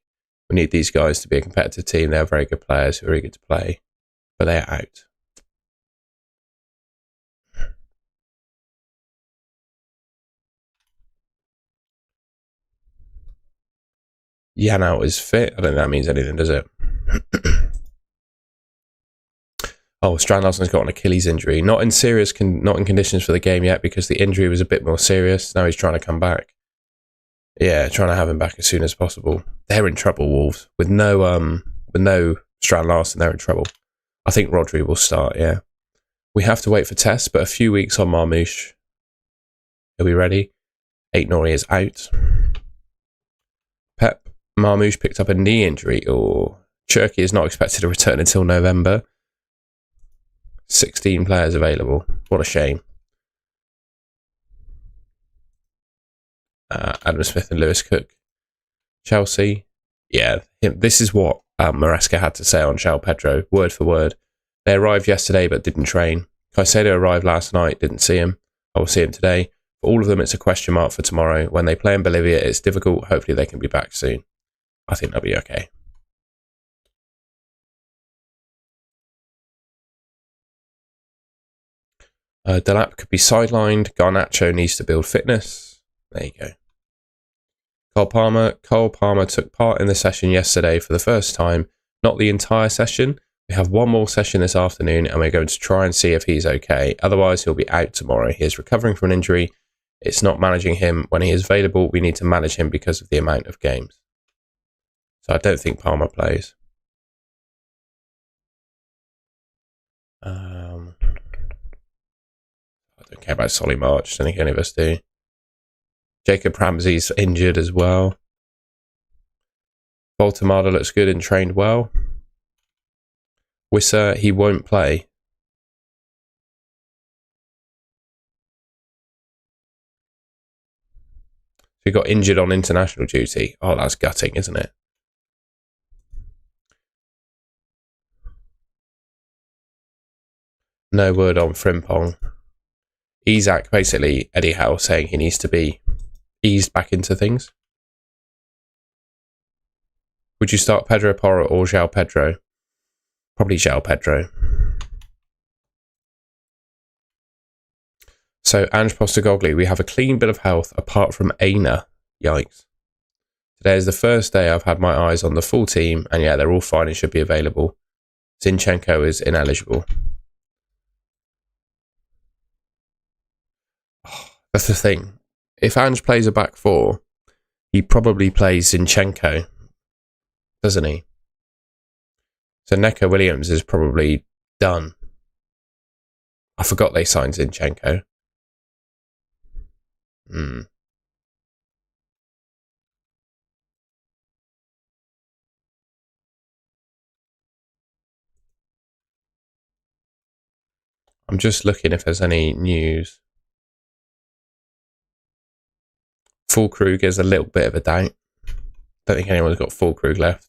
We need these guys to be a competitive team. They're very good players who are eager to play, but they're out. Janelt is fit. I don't think that means anything, does it? Oh, Strand-Larsen's got an Achilles injury. Not in conditions for the game yet because the injury was a bit more serious. Now he's trying to come back. Yeah, trying to have him back as soon as possible. They're in trouble, Wolves. With no Strand-Larsen, they're in trouble. I think Rodri will start, yeah. We have to wait for tests, but a few weeks on Marmoush. Are we ready? Aït-Nouri is out. Pep Marmoush picked up a knee injury. Or Cherki is not expected to return until November. 16 players available. What a shame. Adam Smith and Lewis Cook. Chelsea. Yeah, this is what Maresca had to say on João Pedro, word for word. They arrived yesterday but didn't train. Caicedo arrived last night, didn't see him. I will see him today. For all of them, it's a question mark for tomorrow. When they play in Bolivia, it's difficult. Hopefully they can be back soon. I think they'll be okay. Delap could be sidelined. Garnacho needs to build fitness. There you go. Cole Palmer took part in the session yesterday for the first time. Not the entire session. We have one more session this afternoon and we're going to try and see if he's okay. Otherwise, he'll be out tomorrow. He is recovering from an injury. It's not managing him. When he is available, we need to manage him because of the amount of games. So I don't think Palmer plays. I don't care about Solly March. I don't think any of us do. Jacob Ramsey's injured as well. Voltemada looks good and trained well. Wissa, he won't play. So he got injured on international duty. Oh, that's gutting, isn't it? No word on Frimpong. Isak, basically, Eddie Howe saying he needs to be eased back into things. Would you start Pedro Porro or João Pedro? Probably João Pedro. So, Ange Postecoglou, we have a clean bill of health apart from Aina. Yikes. Today is the first day I've had my eyes on the full team, and yeah, they're all fine and should be available. Zinchenko is ineligible. Oh, that's the thing. If Ange plays a back four, he probably plays Zinchenko, doesn't he? So Neco Williams is probably done. I forgot they signed Zinchenko. I'm just looking if there's any news. Füllkrug is a little bit of a doubt. Don't think anyone's got Füllkrug left.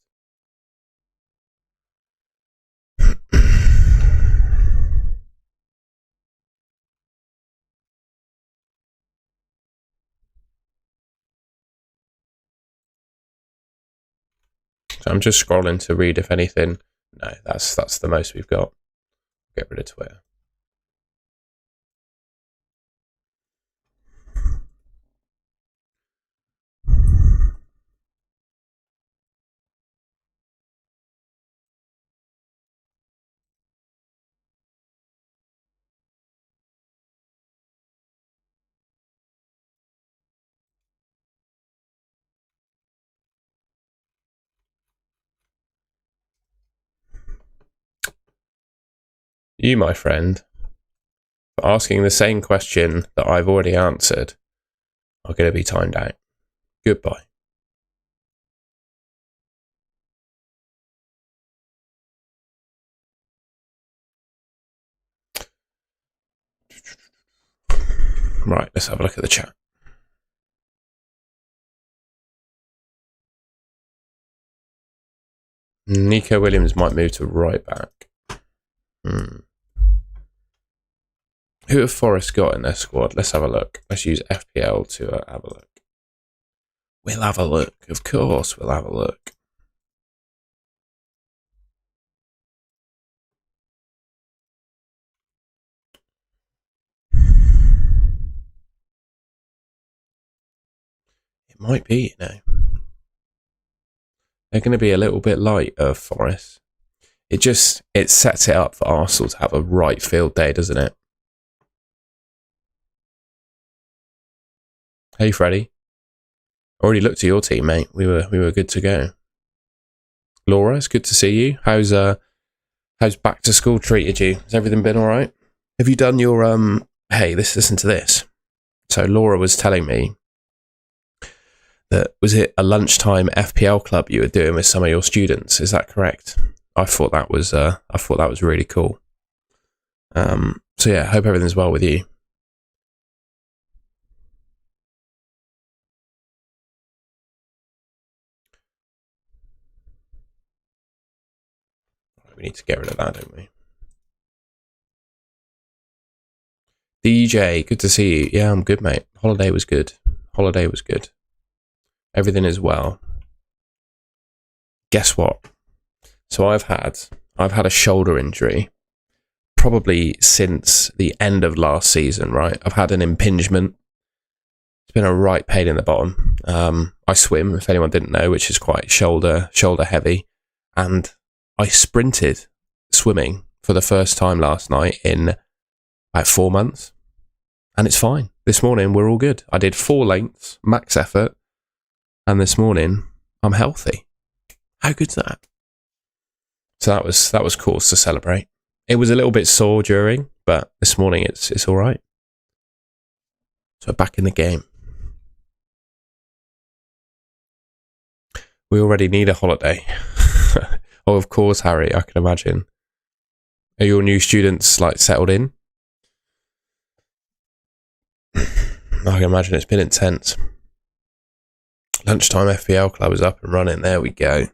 So I'm just scrolling to read if anything. No, that's the most we've got. Get rid of Twitter. You, my friend, for asking the same question that I've already answered, are going to be timed out. Goodbye. Right, let's have a look at the chat. Nico Williams might move to right back. Who have Forest got in their squad? Let's have a look. Let's use FPL to have a look. We'll have a look. Of course, we'll have a look. It might be, you know. They're going to be a little bit light of Forest. It sets it up for Arsenal to have a right field day, doesn't it? Hey, Freddie. Already looked at your team, mate. We were good to go. Laura, it's good to see you. How's back to school treated you? Has everything been all right? Have you done your Hey, listen to this. So Laura was telling me that was it a lunchtime FPL club you were doing with some of your students? Is that correct? I thought that was really cool. So yeah, hope everything's well with you. We need to get rid of that, don't we? DJ, good to see you. Yeah, I'm good, mate. Holiday was good. Everything is well. Guess what? So I've had a shoulder injury probably since the end of last season, right? I've had an impingement. It's been a right pain in the bottom. I swim, if anyone didn't know, which is quite shoulder heavy. And I sprinted swimming for the first time last night in about 4 months. And it's fine. This morning, we're all good. I did 4 lengths, max effort. And this morning, I'm healthy. How good's that? So that was cause to celebrate. It was a little bit sore during, but this morning it's all right. So back in the game. We already need a holiday. Oh, of course, Harry, I can imagine. Are your new students like settled in? I can imagine it's been intense. Lunchtime FPL club is up and running. There we go.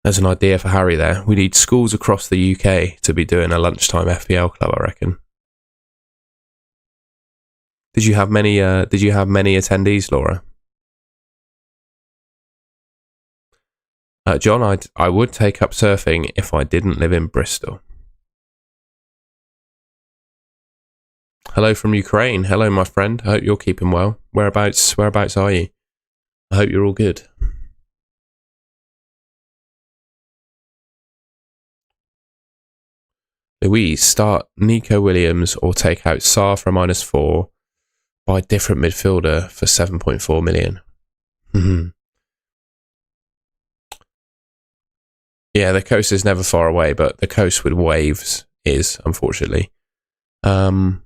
There's an idea for Harry there. We need schools across the UK to be doing a lunchtime FPL club, I reckon. Did you have many attendees, Laura? John, I would take up surfing if I didn't live in Bristol. Hello from Ukraine. Hello, my friend. I hope you're keeping well. Whereabouts are you? I hope you're all good. Louise, start Nico Williams or take out Sarr for -4, buy different midfielder for 7.4 million. Yeah, the coast is never far away, but the coast with waves is, unfortunately. I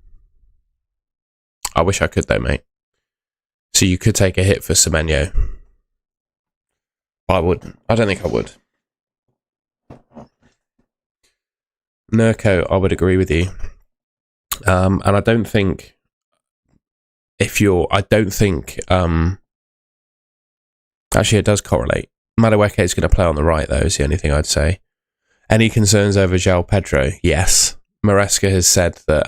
wish I could though, mate. So you could take a hit for Semenyo. I wouldn't. I don't think I would. Nurko, I would agree with you. And I don't think actually it does correlate. Madueke is going to play on the right, though, is the only thing I'd say. Any concerns over JOAO PEDRO? Yes. Maresca has said that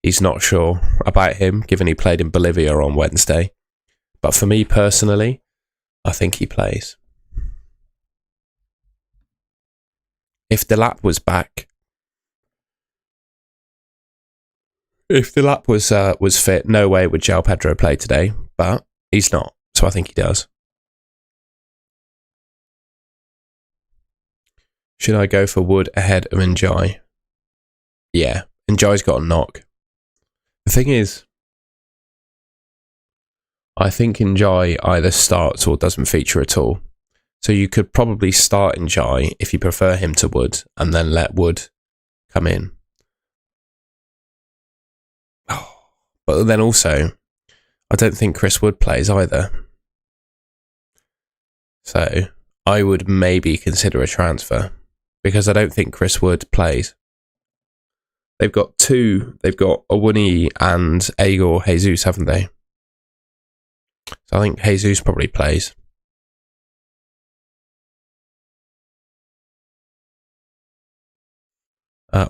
he's not sure about him, given he played in Bolivia on Wednesday. But for me personally, I think he plays. If Delap was back, if Delap was fit, no way would JOAO PEDRO play today, but he's not, so I think he does. Should I go for Wood ahead of NDIAYE? Yeah, NDIAYE's got a knock. The thing is, I think NDIAYE either starts or doesn't feature at all. So you could probably start NDIAYE if you prefer him to Wood, and then let Wood come in. But then also, I don't think Chris Wood plays either. So I would maybe consider a transfer, because I don't think Chris Wood plays. They've got Awuni and Igor Jesus, haven't they? So I think Jesus probably plays.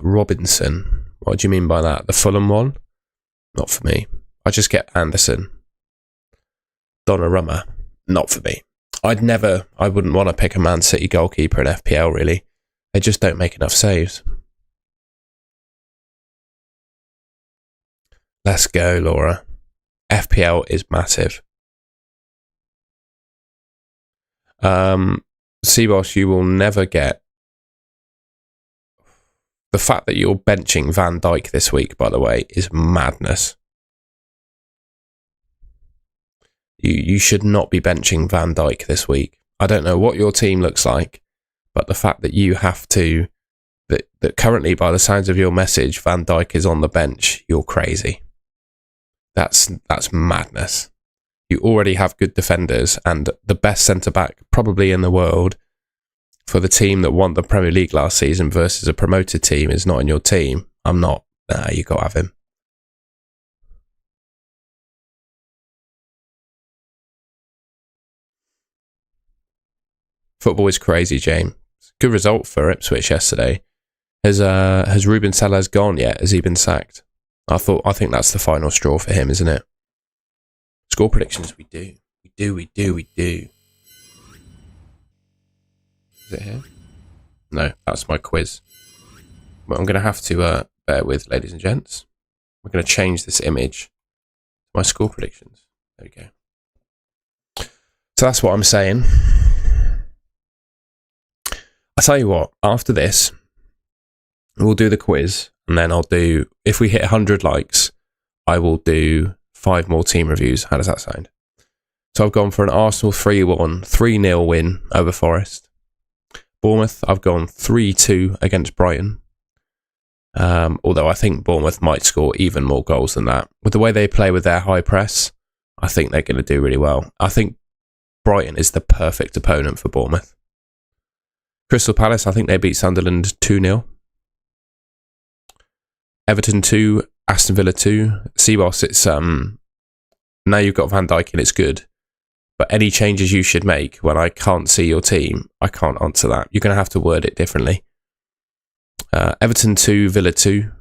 Robinson. What do you mean by that? The Fulham one? Not for me. I just get Anderson. Donnarumma. Not for me. I wouldn't want to pick a Man City goalkeeper in FPL, really. They just don't make enough saves. Let's go, Laura. FPL is massive. Seaboss, you will never get the fact that you're benching Van Dijk this week, by the way, is madness. You should not be benching Van Dijk this week. I don't know what your team looks like, but the fact that you have to, that currently, by the sounds of your message, Van Dijk is on the bench, you're crazy. That's madness. You already have good defenders and the best centre-back probably in the world for the team that won the Premier League last season versus a promoted team is not in your team. I'm not. Nah, you got to have him. Football is crazy, James. Good result for Ipswich yesterday. Has Ruben Sellers gone yet? Has he been sacked? I think that's the final straw for him, isn't it? Score predictions, we do. We do. Is it here? No, that's my quiz. Well, I'm going to have to bear with, ladies and gents. I'm going to change this image. My score predictions. There we go. So that's what I'm saying. I'll tell you what, after this, we'll do the quiz, and then I'll do, if we hit 100 likes, I will do 5 more team reviews. How does that sound? So I've gone for an Arsenal 3-1, 3-0 win over Forest. Bournemouth, I've gone 3-2 against Brighton. Although I think Bournemouth might score even more goals than that. With the way they play with their high press, I think they're going to do really well. I think Brighton is the perfect opponent for Bournemouth. Crystal Palace, I think they beat Sunderland 2-0. Everton 2, Aston Villa 2. Seaboss, it's now you've got Van Dijk and it's good. But any changes you should make when I can't see your team, I can't answer that. You're going to have to word it differently. Everton 2, Villa 2.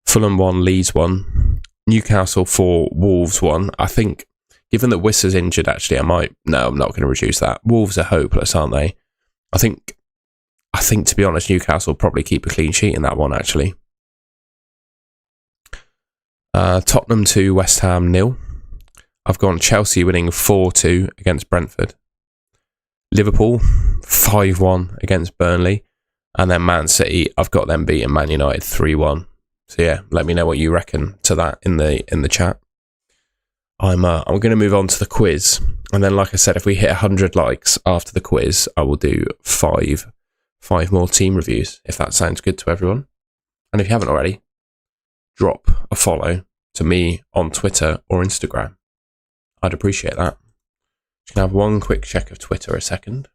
Fulham 1, Leeds 1. Newcastle 4, Wolves 1. I think, given that Wissa's injured, actually, I'm not going to reduce that. Wolves are hopeless, aren't they? I think, to be honest, Newcastle will probably keep a clean sheet in that one, actually. Tottenham 2, West Ham 0. I've gone Chelsea winning 4-2 against Brentford. Liverpool 5-1 against Burnley. And then Man City, I've got them beating Man United 3-1. So yeah, let me know what you reckon to that in the chat. I'm going to move on to the quiz. And then, like I said, if we hit 100 likes after the quiz, I will do 5 more team reviews, if that sounds good to everyone. And if you haven't already, drop a follow to me on Twitter or Instagram. I'd appreciate that. Just going to have one quick check of Twitter a second.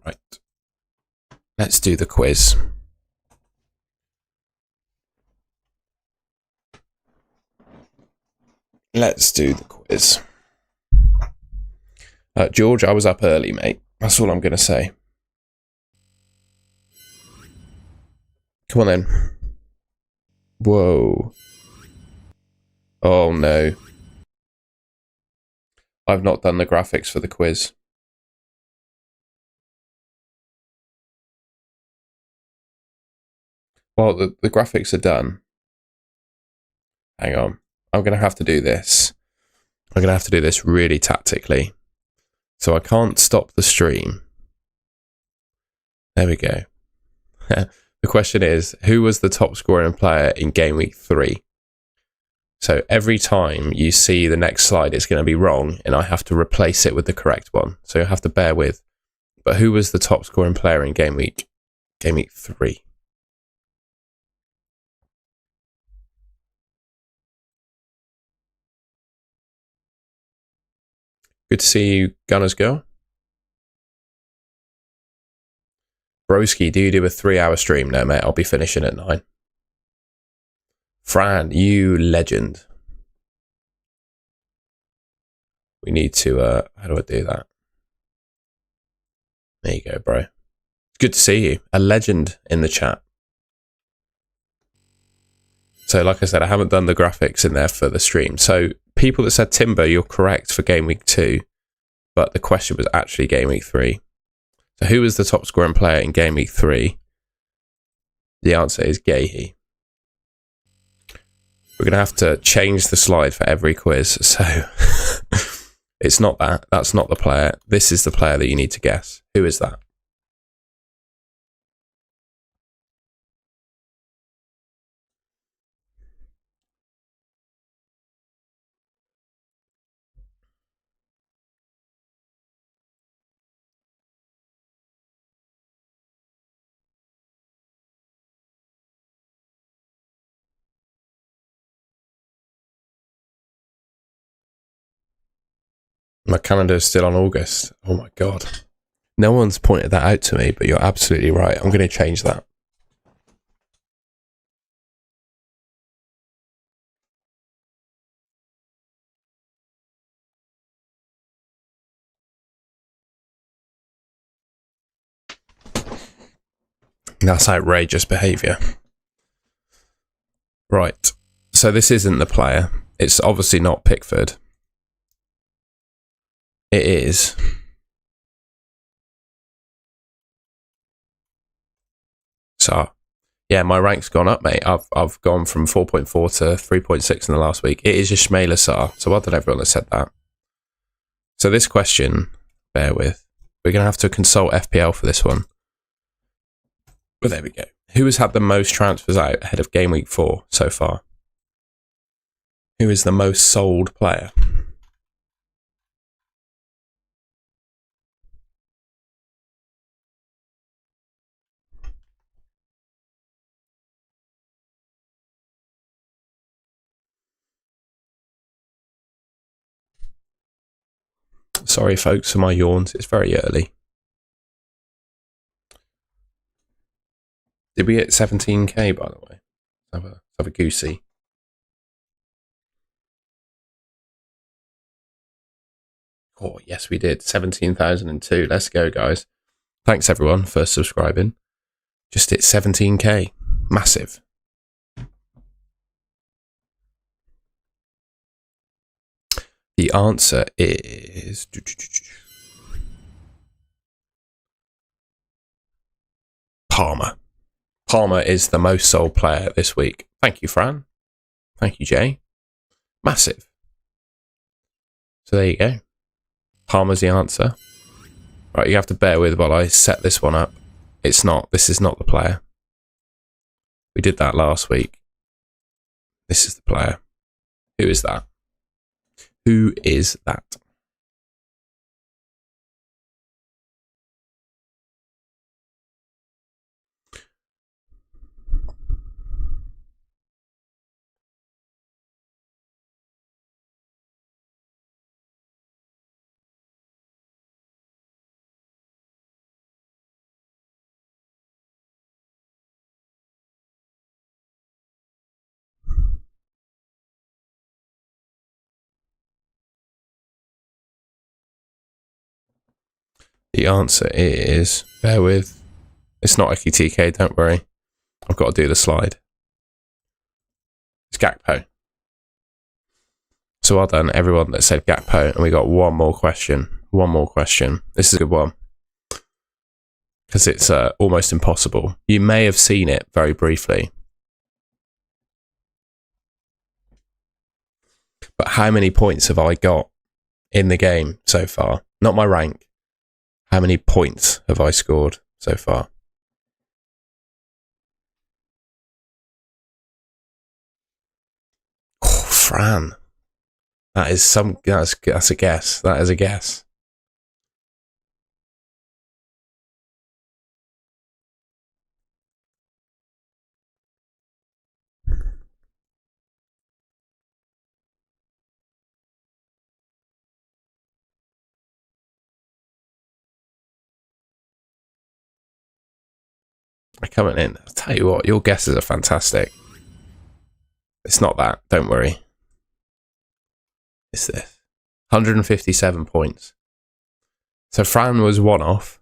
Right. Let's do the quiz. Let's do the quiz. George, I was up early, mate. That's all I'm going to say. Come on then. Whoa. Oh no. I've not done the graphics for the quiz. Well, the graphics are done. Hang on. I'm going to have to do this. I'm going to have to do this really tactically. So I can't stop the stream. There we go. The question is, who was the top scoring player in Game Week 3? So every time you see the next slide, it's going to be wrong, and I have to replace it with the correct one. So you'll have to bear with. But who was the top scoring player in Game Week 3? Good to see you, Gunners Girl. Broski, do you do a 3-hour stream? No, mate, I'll be finishing at 9. Fran, you legend. We need to, how do I do that? There you go, bro. It's good to see you. A legend in the chat. So, like I said, I haven't done the graphics in there for the stream. So, people that said Timber, you're correct for Game Week 2, but the question was actually Game Week 3. So, who was the top scoring player in Game Week 3? The answer is Gahe. We're going to have to change the slide for every quiz. So, it's not that. That's not the player. This is the player that you need to guess. Who is that? My calendar is still on August. Oh my God. No one's pointed that out to me, but you're absolutely right. I'm going to change that. That's outrageous behaviour. Right. So this isn't the player. It's obviously not Pickford. It is. So, yeah, my rank's gone up, mate. I've gone from 4.4 to 3.6 in the last week. It is Ismaila Sarr. So well done everyone that said that. So this question, bear with. We're going to have to consult FPL for this one. But there we go. Who has had the most transfers out ahead of Game Week 4 so far? Who is the most sold player? Sorry, folks, for my yawns. It's very early. Did we hit 17k, by the way? Have a goosey. Oh, yes, we did. 17,002. Let's go, guys. Thanks, everyone, for subscribing. Just hit 17k. Massive. The answer is... Palmer. Palmer is the most sold player this week. Thank you, Fran. Thank you, Jay. Massive. So there you go. Palmer's the answer. Right, you have to bear with while I set this one up. It's not. This is not the player. We did that last week. This is the player. Who is that? Who is that? The answer is, bear with, it's not IKTK, don't worry. I've got to do the slide. It's Gakpo. So well done, everyone that said Gakpo, and we got one more question. One more question. This is a good one. Because it's almost impossible. You may have seen it very briefly. But how many points have I got in the game so far? Not my rank. How many points have I scored so far? Oh, Fran. That is that's a guess. That is a guess. Coming in. I'll tell you what, your guesses are fantastic. It's not that, don't worry. It's this. 157 points. So Fran was one off.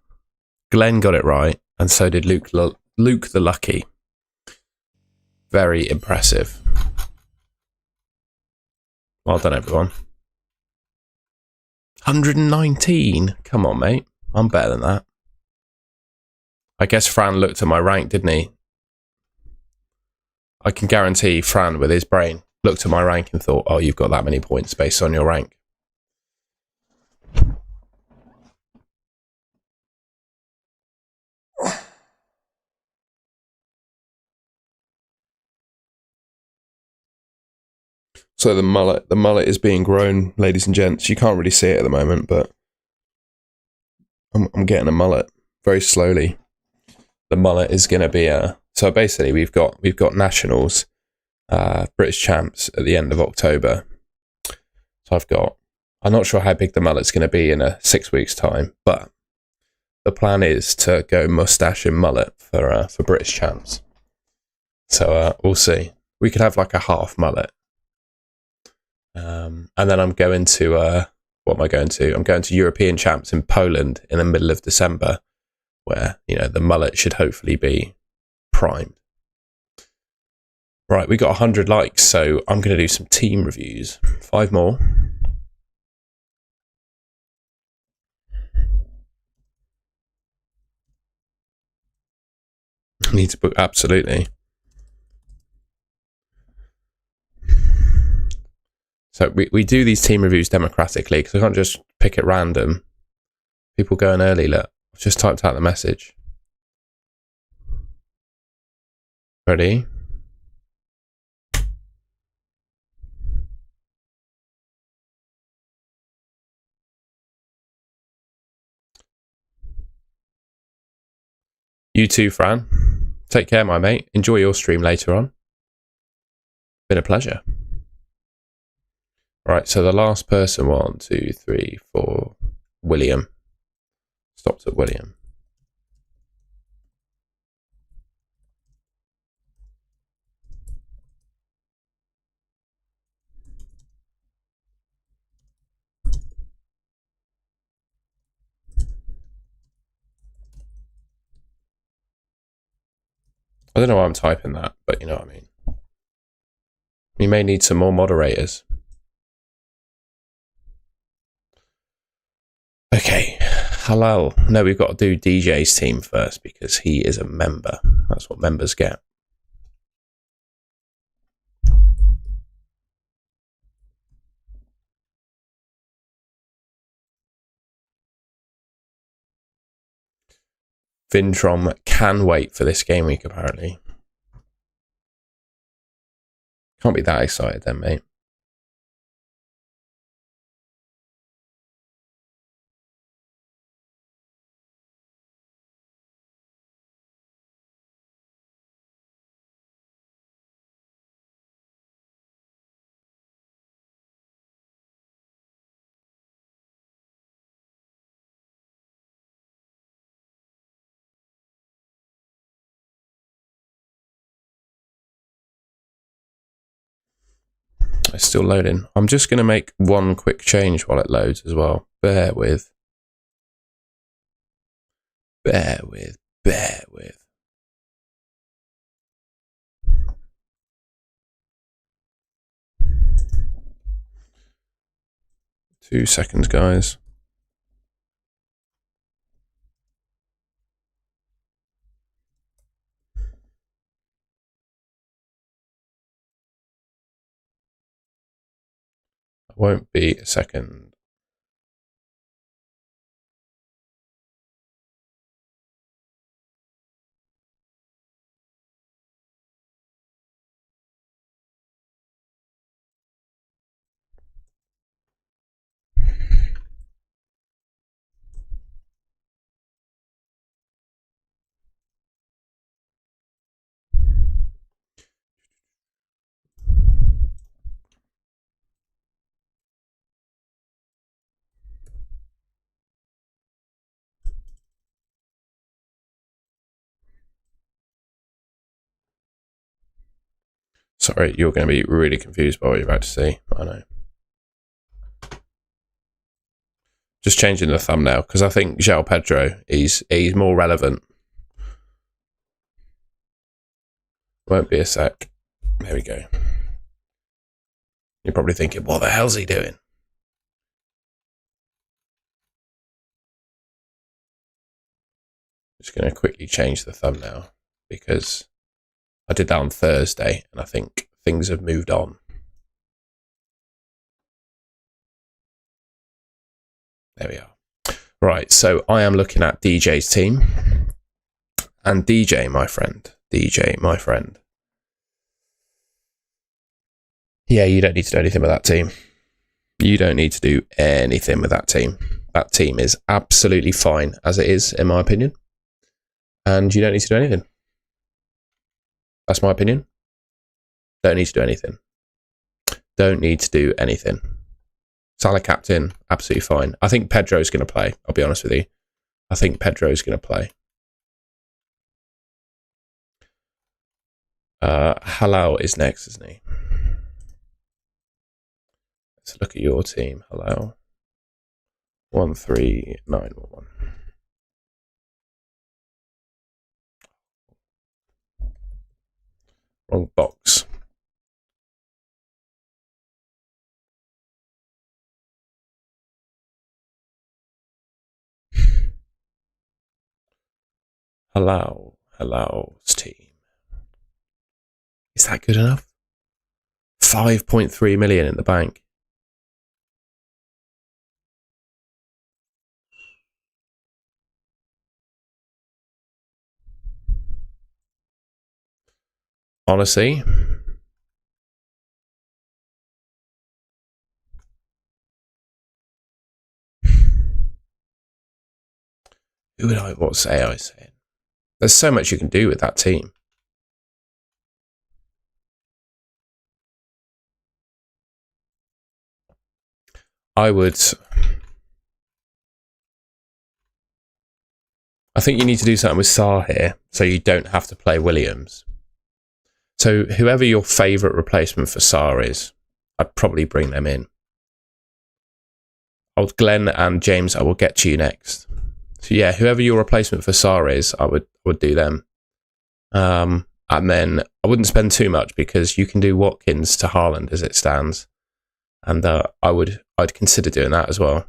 Glenn got it right, and so did Luke the Lucky. Very impressive. Well done, everyone. 119. Come on, mate. I'm better than that. I guess Fran looked at my rank, didn't he? I can guarantee Fran, with his brain, looked at my rank and thought, oh, you've got that many points based on your rank. So the mullet is being grown, ladies and gents. You can't really see it at the moment, but I'm getting a mullet very slowly. The mullet is going to be so basically we've got nationals, British champs at the end of October. So I'm not sure how big the mullet's going to be in 6 weeks' time, but the plan is to go mustache and mullet for British champs. So we'll see. We could have like a half mullet. And then I'm going to what am I going to? I'm going to European champs in Poland in the middle of December, where the mullet should hopefully be primed. Right, we got 100 likes, so I'm going to do some team reviews. 5 more. Need to book, absolutely. So we do these team reviews democratically, because I can't just pick at random. People going early, look. I've just typed out the message. Ready? You too, Fran. Take care, my mate. Enjoy your stream later on. Been a pleasure. Right, so the last person, 1, 2, 3, 4, William. Stopped at William. I don't know why I'm typing that, but you know what I mean. We may need some more moderators. Okay, Halal. No, we've got to do DJ's team first because he is a member. That's what members get. Vintrom can wait for this game week, apparently. Can't be that excited then, mate. It's still loading. I'm just going to make one quick change while it loads as well. Bear with. Bear with. 2 seconds, guys. Won't be a second. Sorry, you're going to be really confused by what you're about to see. I know. Just changing the thumbnail because I think JOAO PEDRO he's more relevant. Won't be a sec. There we go. You're probably thinking, what the hell's he doing? Just going to quickly change the thumbnail because I did that on Thursday and I think things have moved on. There we are. Right, so I am looking at DJ's team. And DJ, my friend. Yeah, you don't need to do anything with that team. You don't need to do anything with that team. That team is absolutely fine as it is, in my opinion. And you don't need to do anything. That's my opinion. Don't need to do anything. Don't need to do anything. Salah captain, absolutely fine. I think Pedro's going to play. I'll be honest with you. I think Pedro's going to play. Halal is next, isn't he? Let's look at your team. Halal. 13911. Wrong box. Halal's team. Is that good enough? 5.3 million in the bank. Honestly, what's AI saying? There's so much you can do with that team. I think you need to do something with Sarr here so you don't have to play Williams. So whoever your favourite replacement for Sarr is, I'd probably bring them in. Old Glenn and James, I will get to you next. So yeah, whoever your replacement for Sarr is, I would do them. And then I wouldn't spend too much because you can do Watkins to Haaland as it stands. And I'd consider doing that as well.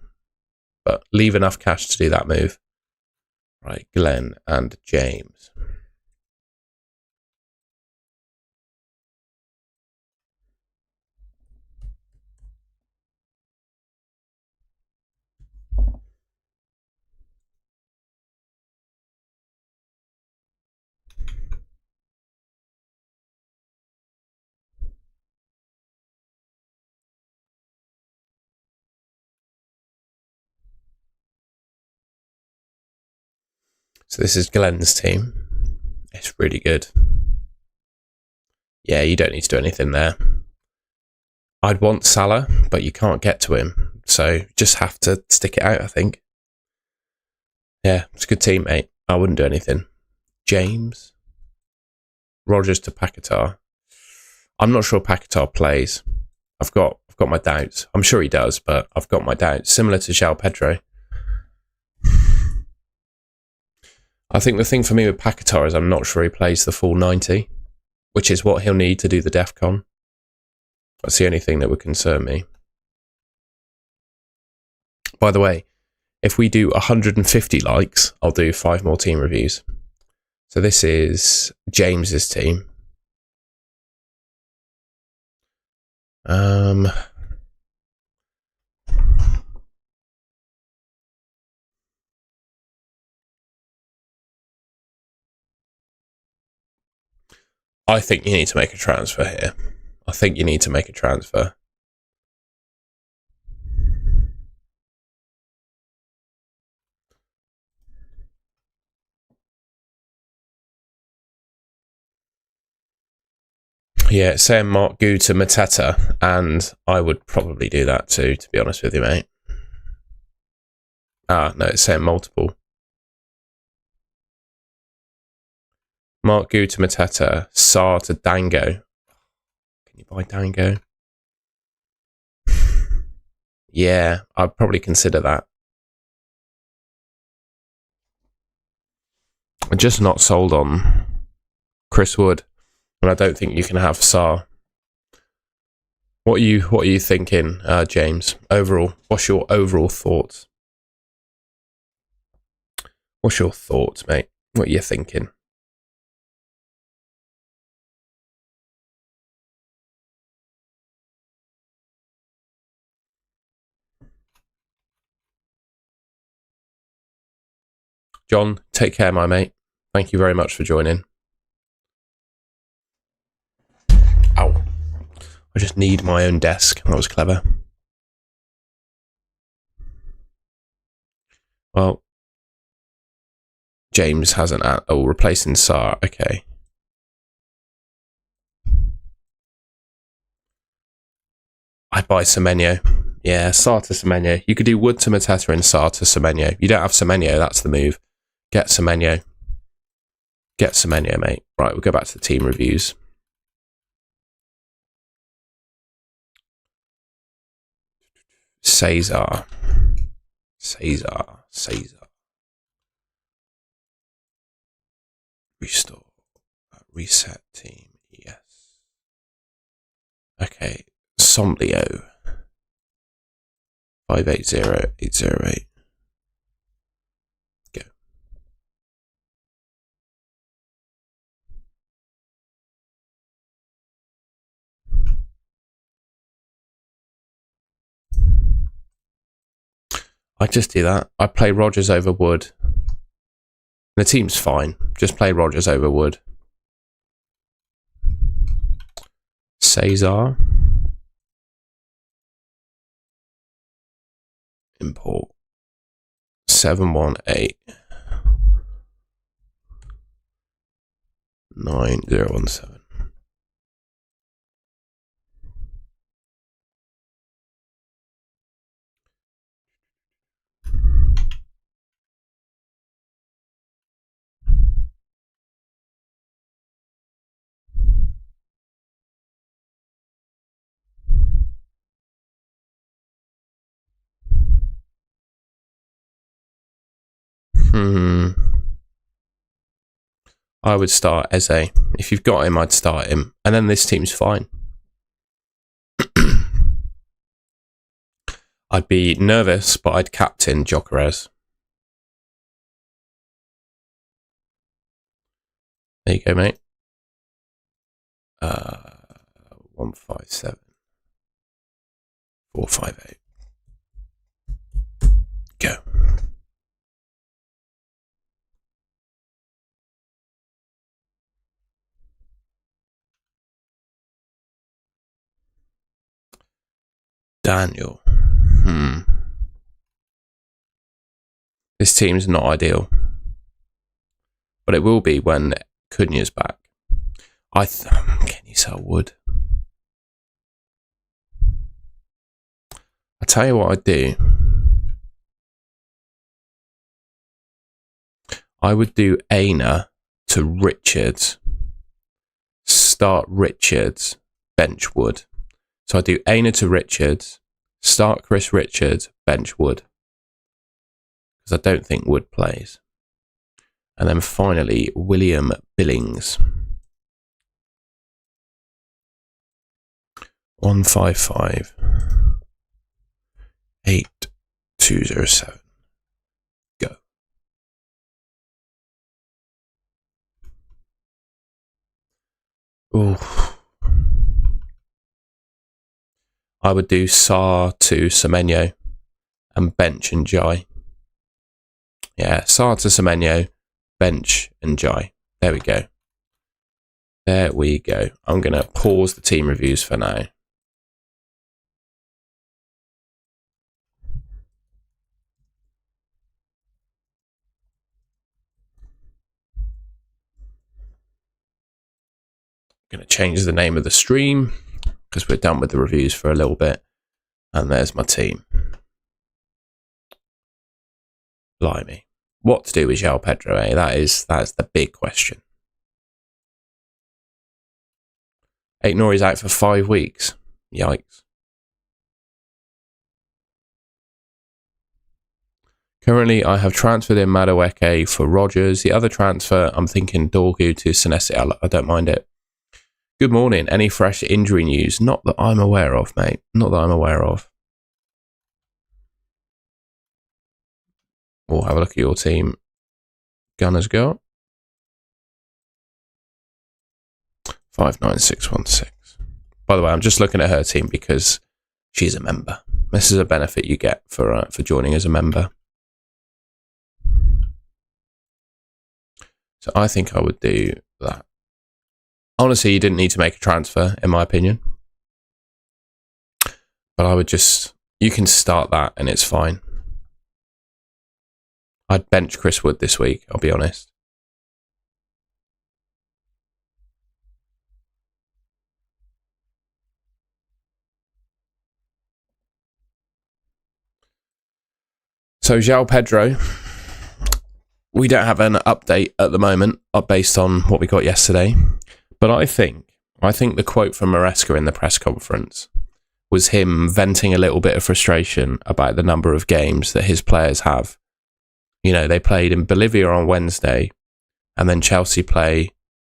But leave enough cash to do that move. Right, Glenn and James. So this is Glenn's team. It's really good. Yeah, you don't need to do anything there. I'd want Salah, but you can't get to him. So just have to stick it out, I think. Yeah, it's a good team, mate. I wouldn't do anything. James. Rogers to Paquetá. I'm not sure Paquetá plays. I've got my doubts. I'm sure he does, but I've got my doubts. Similar to JOAO PEDRO. I think the thing for me with Paquetá is I'm not sure he plays the full 90, which is what he'll need to do the DEFCON. That's the only thing that would concern me. By the way, if we do 150 likes, I'll do 5 more team reviews. So this is James's team. I think you need to make a transfer here. I think you need to make a transfer. Yeah, it's saying Mark Gu to Mateta, and I would probably do that too, to be honest with you, mate. Ah, no, it's saying multiple. Mark Gu to Mateta, Sarr to Dango. Can you buy Dango? Yeah, I'd probably consider that. I'm just not sold on Chris Wood, and I don't think you can have Sarr. What are you thinking, James? Overall, what's your overall thoughts? What's your thoughts, mate? What are you thinking? John, take care, my mate. Thank you very much for joining. Ow. I just need my own desk. That was clever. Well, James hasn't... Oh, replacing Sarr. Okay. I'd buy Semenyo. Yeah, Sarr to Semenyo. You could do Wood to Mateta and Sarr to Semenyo. You don't have Semenyo, that's the move. Get Semenyo. Get Semenyo, mate. Right, we'll go back to the team reviews. Cesar. Restore. Reset team. Yes. Okay. Somblio. 580808. Go. I just do that. I play Rodgers over Wood. The team's fine. Just play Rodgers over Wood. Cesar. Import. 718 9017. I would start Eze. If you've got him, I'd start him. And then this team's fine. I'd be nervous, but I'd captain Gyökeres. There you go, mate. 157 458. Go. Daniel. This team's not ideal. But it will be when Cunha's back. Can you sell Wood? I'll tell you what I'd do. I would do Aina to Richards. Start Richards, bench Wood. So I do Aina to Richards, start Chris Richards, bench Wood. Because I don't think Wood plays. And then finally, William Billings. 155 8207. Go. Ooh. I would do Sarr to Semenyo and bench and Jai. Yeah, Sarr to Semenyo, bench and Jai. There we go. There we go. I'm going to pause the team reviews for now. Going to change the name of the stream because we're done with the reviews for a little bit. And there's my team. Blimey. What to do with JOAO PEDRO, eh? That's the big question. Nori's out for 5 weeks. Yikes. Currently, I have transferred in Madueke for Rogers. The other transfer, I'm thinking Dorgu to Senesi. I don't mind it. Good morning. Any fresh injury news? Not that I'm aware of, mate. Not that I'm aware of. We'll have a look at your team. Gunners go. 59616. By the way, I'm just looking at her team because she's a member. This is a benefit you get for joining as a member. So I think I would do that. Honestly, you didn't need to make a transfer, in my opinion. But I would just... You can start that and it's fine. I'd bench Chris Wood this week, I'll be honest. So JOAO PEDRO, we don't have an update at the moment based on what we got yesterday. But I think the quote from Maresca in the press conference was him venting a little bit of frustration about the number of games that his players have. You know, they played in Bolivia on Wednesday, and then Chelsea play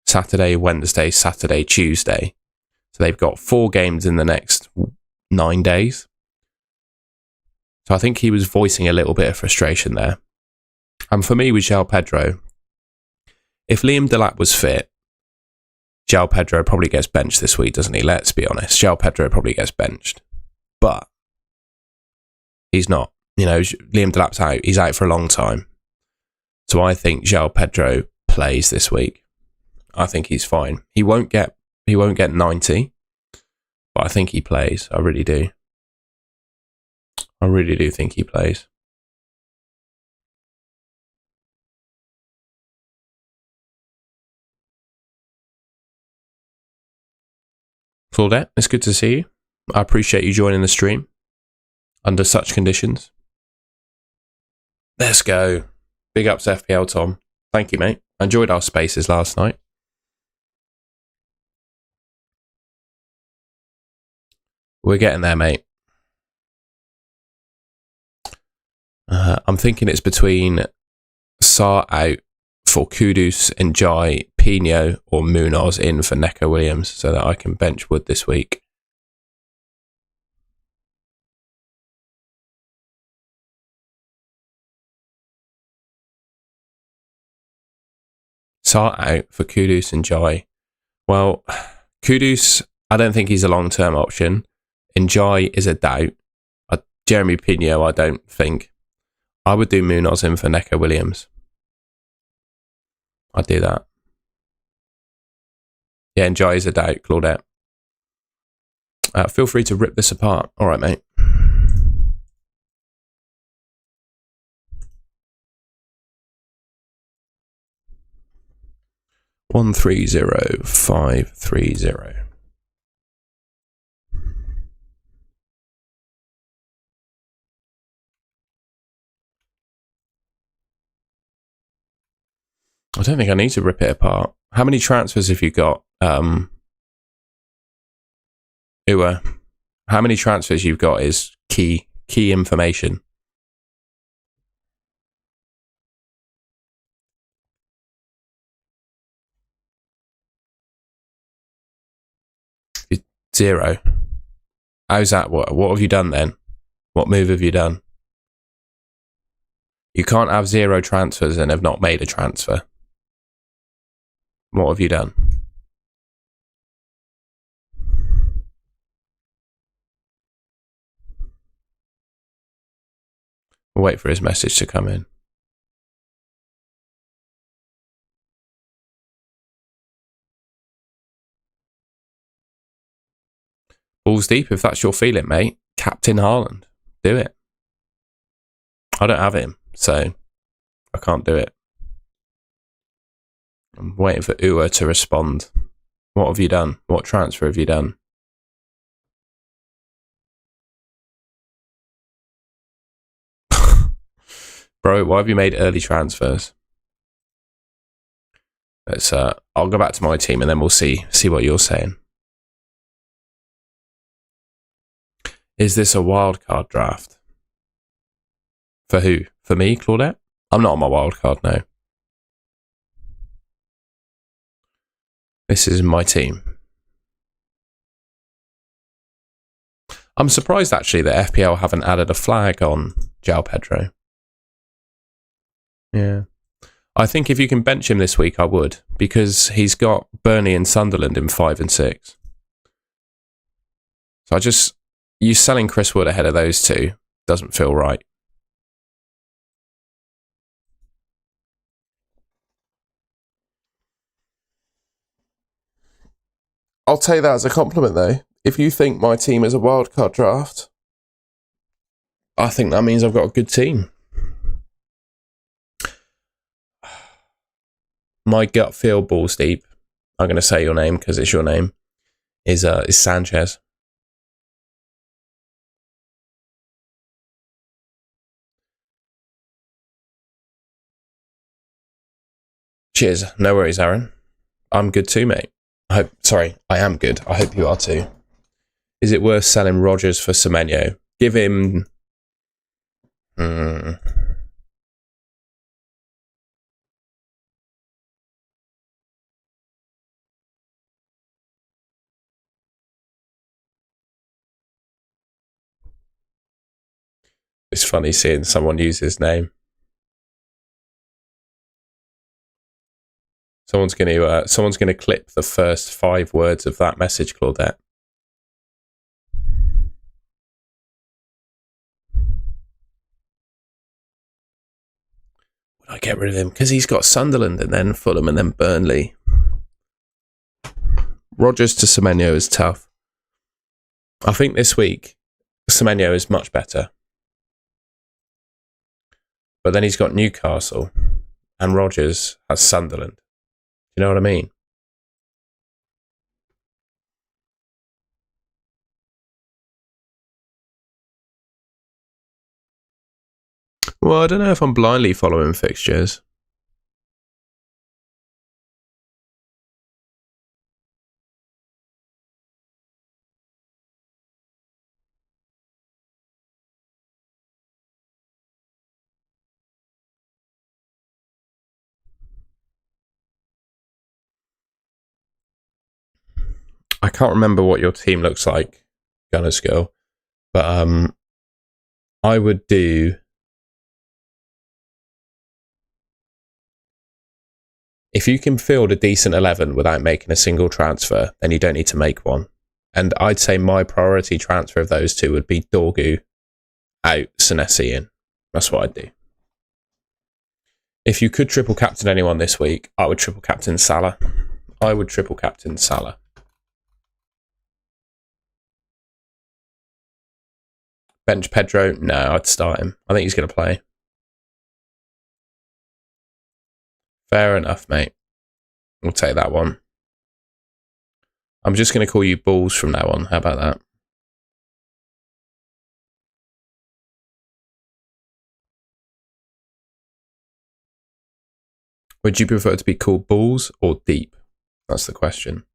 Saturday, Wednesday, Saturday, Tuesday. So they've got 4 games in the next 9 days. So I think he was voicing a little bit of frustration there. And for me with JOAO PEDRO, if Liam Delap was fit, JOAO PEDRO probably gets benched this week, doesn't he? Let's be honest. JOAO PEDRO probably gets benched. But he's not. You know, Liam Delap's out. He's out for a long time. So I think JOAO PEDRO plays this week. I think he's fine. He won't get 90, but I think he plays. I really do. I really do think he plays. Claudette, it's good to see you. I appreciate you joining the stream under such conditions. Let's go. Big ups FPL, Tom. Thank you, mate. I enjoyed our spaces last night. We're getting there, mate. I'm thinking it's between Sarr out for Kudus and Jai, Pino or Munoz in for Neco Williams so that I can bench Wood this week. Sarr out for Kudus and Jai. Well, Kudus, I don't think he's a long-term option. And Jai is a doubt. Jeremy Pino, I don't think. I would do Munoz in for Neco Williams. I'd do that. Yeah, and Jai is a doubt, Claudette. Feel free to rip this apart. All right, mate. One 130-530. I don't think I need to rip it apart. How many transfers have you got? Uwe, how many transfers you've got is key information. 0. How's that? What have you done then? What move have you done? You can't have 0 transfers and have not made a transfer. What have you done? We'll wait for his message to come in. Balls deep, if that's your feeling, mate. Captain Haaland. Do it. I don't have him, so I can't do it. I'm waiting for JOAO to respond. What have you done? What transfer have you done? Bro, why have you made early transfers? Let's I'll go back to my team and then we'll see what you're saying. Is this a wildcard draft? For who? For me, Claudette? I'm not on my wildcard, no. This is my team. I'm surprised actually that FPL haven't added a flag on JOAO PEDRO. Yeah. I think if you can bench him this week, I would, because he's got Burnley and Sunderland in 5 and 6. So you selling Chris Wood ahead of those two doesn't feel right. I'll take that as a compliment, though. If you think my team is a wildcard draft, I think that means I've got a good team. My gut feel, balls deep, I'm going to say your name because it's your name, is Sanchez. Cheers. No worries, Aaron. I'm good too, mate. I am good. I hope you are too. Is it worth selling Rodgers for Semenyo? Give him... It's funny seeing someone use his name. Someone's going to clip the first 5 words of that message, Claudette. Would I get rid of him? Because he's got Sunderland and then Fulham and then Burnley. Rodgers to Semenyo is tough. I think this week, Semenyo is much better. But then he's got Newcastle and Rodgers has Sunderland. You know what I mean? Well, I don't know if I'm blindly following fixtures. I can't remember what your team looks like, Gunners Girl, but I would do... If you can field a decent 11 without making a single transfer, then you don't need to make one. And I'd say my priority transfer of those two would be Dorgu out, Senesi in. That's what I'd do. If you could triple captain anyone this week, I would triple captain Salah. I would triple captain Salah. Bench Pedro? No, I'd start him. I think he's going to play. Fair enough, mate. We'll take that one. I'm just going to call you Balls from now on. How about that? Would you prefer to be called Balls or Deep? That's the question.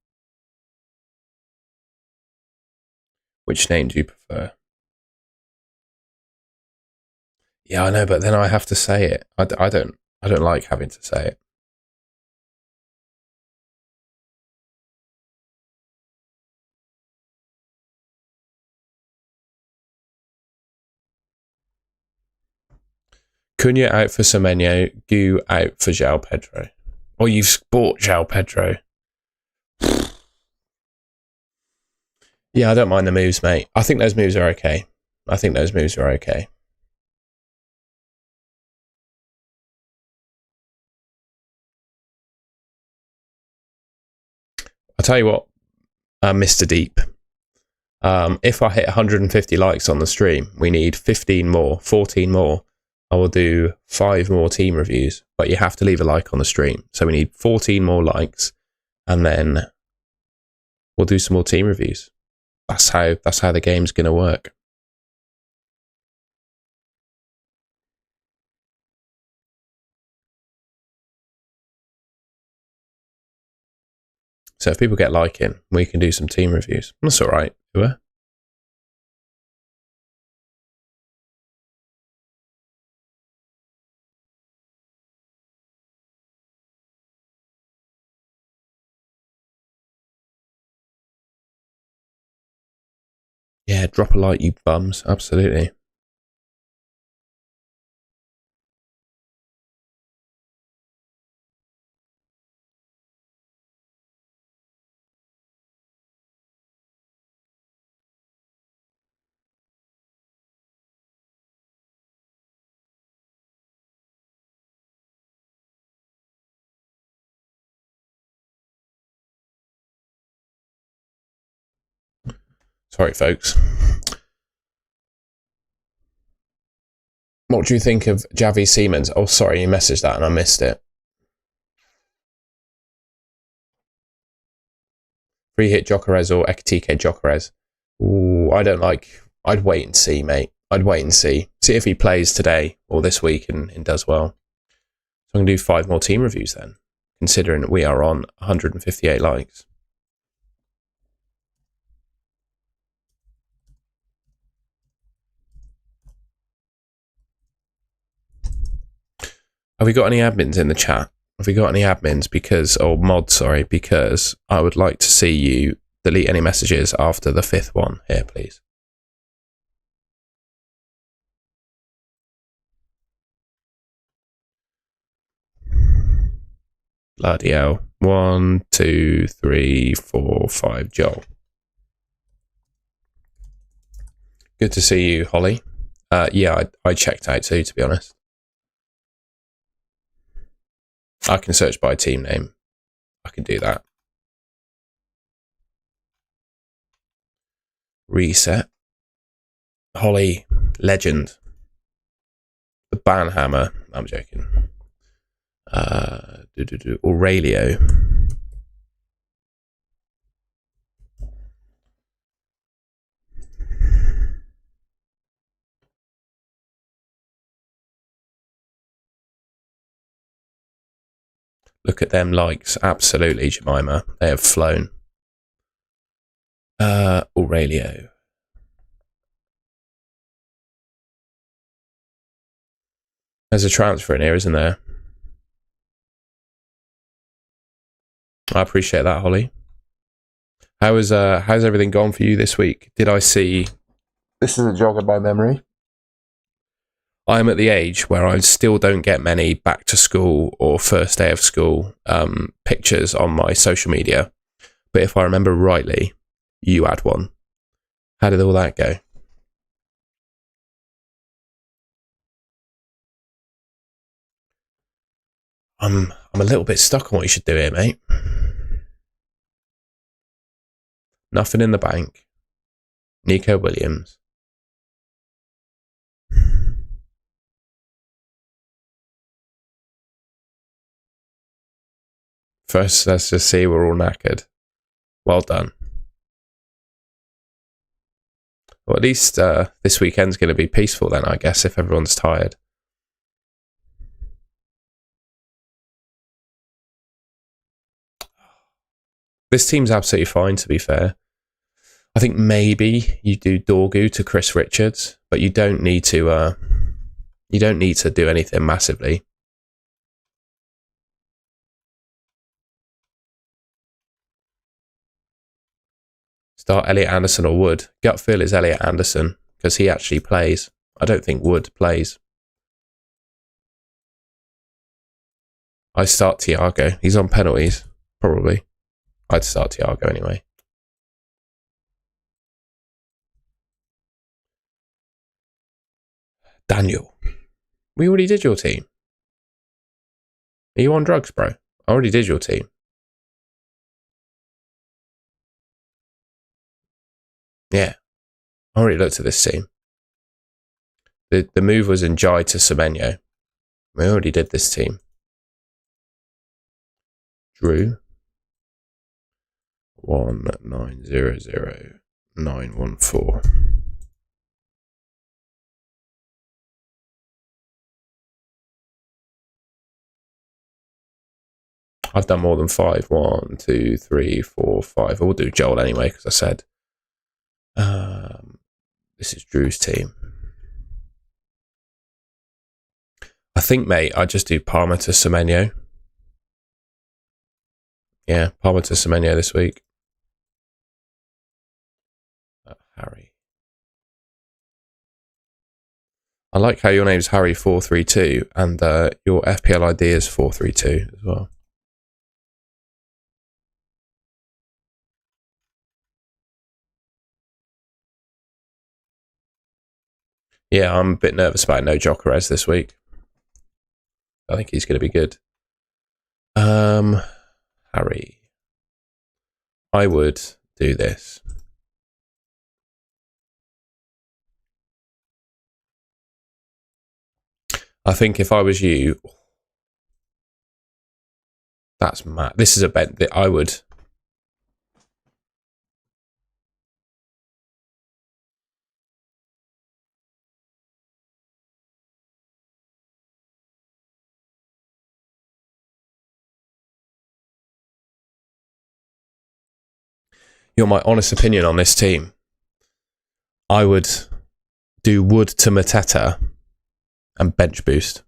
Which name do you prefer? Yeah, I know, but then I have to say it. I don't like having to say it. Cunha out for Semenyo, Gu out for JOAO Pedro. Oh, you've bought JOAO Pedro. Yeah, I don't mind the moves, mate. I think those moves are okay. I'll tell you what, Mr. Deep. If I hit 150 likes on the stream, we need 15 more, 14 more. I will do 5 more team reviews, but you have to leave a like on the stream. So we need 14 more likes, and then we'll do some more team reviews. That's how the game's going to work. So if people get liking, we can do some team reviews. That's all right. Yeah, drop a like, you bums. Absolutely. Sorry, folks. What do you think of Javi Siemens? Oh, sorry, you messaged that and I missed it. Free hit Jokeres or Ekitike Jokeres? Ooh, I don't like... I'd wait and see, mate. I'd wait and see. See if he plays today or this week and does well. So I'm going to do 5 more team reviews then, considering that we are on 158 likes. Have we got any admins in the chat? Have we got any admins? Because, or mods, sorry, because I would like to see you delete any messages after the 5th one here, please. Bloody hell. 1, 2, 3, 4, 5. Joel. Good to see you, Holly. Yeah, I checked out too, to be honest. I can search by team name. I can do that. Reset. Holly, legend. The Banhammer. I'm joking. Aurelio. Look at them likes. Absolutely, Jemima. They have flown. Aurelio. There's a transfer in here, isn't there? I appreciate that, Holly. How's everything gone for you this week? Did I see... This is a jog of my memory. I'm at the age where I still don't get many back to school or first day of school pictures on my social media. But if I remember rightly, you had one. How did all that go? I'm a little bit stuck on what you should do here, mate. Nothing in the bank. Nico Williams. First, let's just see we're all knackered. Well done. Well, at least this weekend's going to be peaceful then, I guess, if everyone's tired. This team's absolutely fine, to be fair. I think maybe you do Dorgu to Chris Richards, but you don't need to. You don't need to do anything massively. Start Elliot Anderson or Wood. Gut feel is Elliot Anderson because he actually plays. I don't think Wood plays. I start Thiago. He's on penalties, probably. I'd start Thiago anyway. Daniel. We already did your team. Are you on drugs, bro? I already did your team. Yeah. I already looked at this team. The move was NDIAYE to Semenyo. We already did this team. Drew. 1900914. I've done more than 5. 1, 2, 3, 4, 5. I will do Joel anyway, because I said this is Drew's team. I think, mate, I just do Palmer to Semenyo. Yeah, Palmer to Semenyo this week. Harry. I like how your name's Harry432 and your FPL ID is 432 as well. Yeah, I'm a bit nervous about no Jokeres this week. I think he's going to be good. Harry. I would do this. I think if I was you, that's mad. This is a bet that I would. You're my honest opinion on this team. I would do Wood to Mateta and bench boost.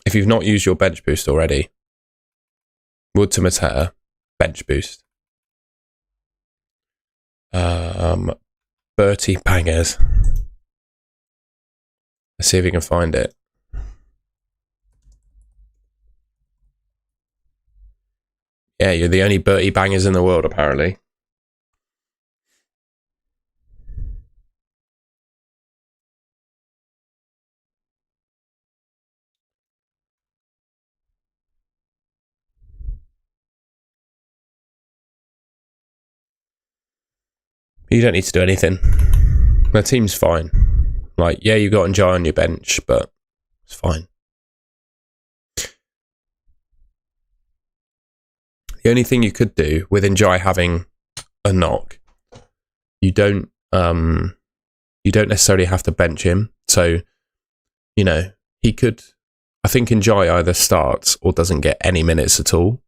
If you've not used your bench boost already, Wood to Mateta, bench boost. Bertie Bangers. Let's see if we can find it. Yeah, you're the only Bertie Bangers in the world, apparently. You don't need to do anything. My team's fine. Like, yeah, you got NDIAYE on your bench, but it's fine. The only thing you could do with NDIAYE having a knock, you don't necessarily have to bench him. So, you know, he could. I think NDIAYE either starts or doesn't get any minutes at all.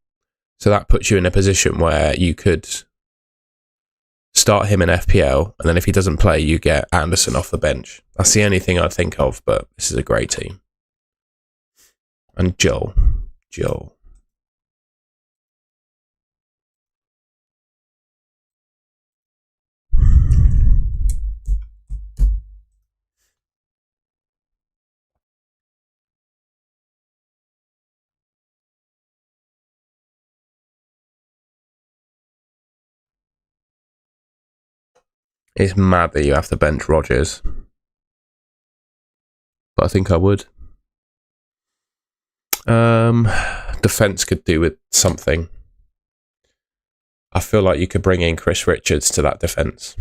So that puts you in a position where you could start him in FPL, and then if he doesn't play, you get Anderson off the bench. That's the only thing I'd think of, but this is a great team. And Joel. It's mad that you have to bench Rodgers. But I think I would. Defense could do with something. I feel like you could bring in Chris Richards to that defense,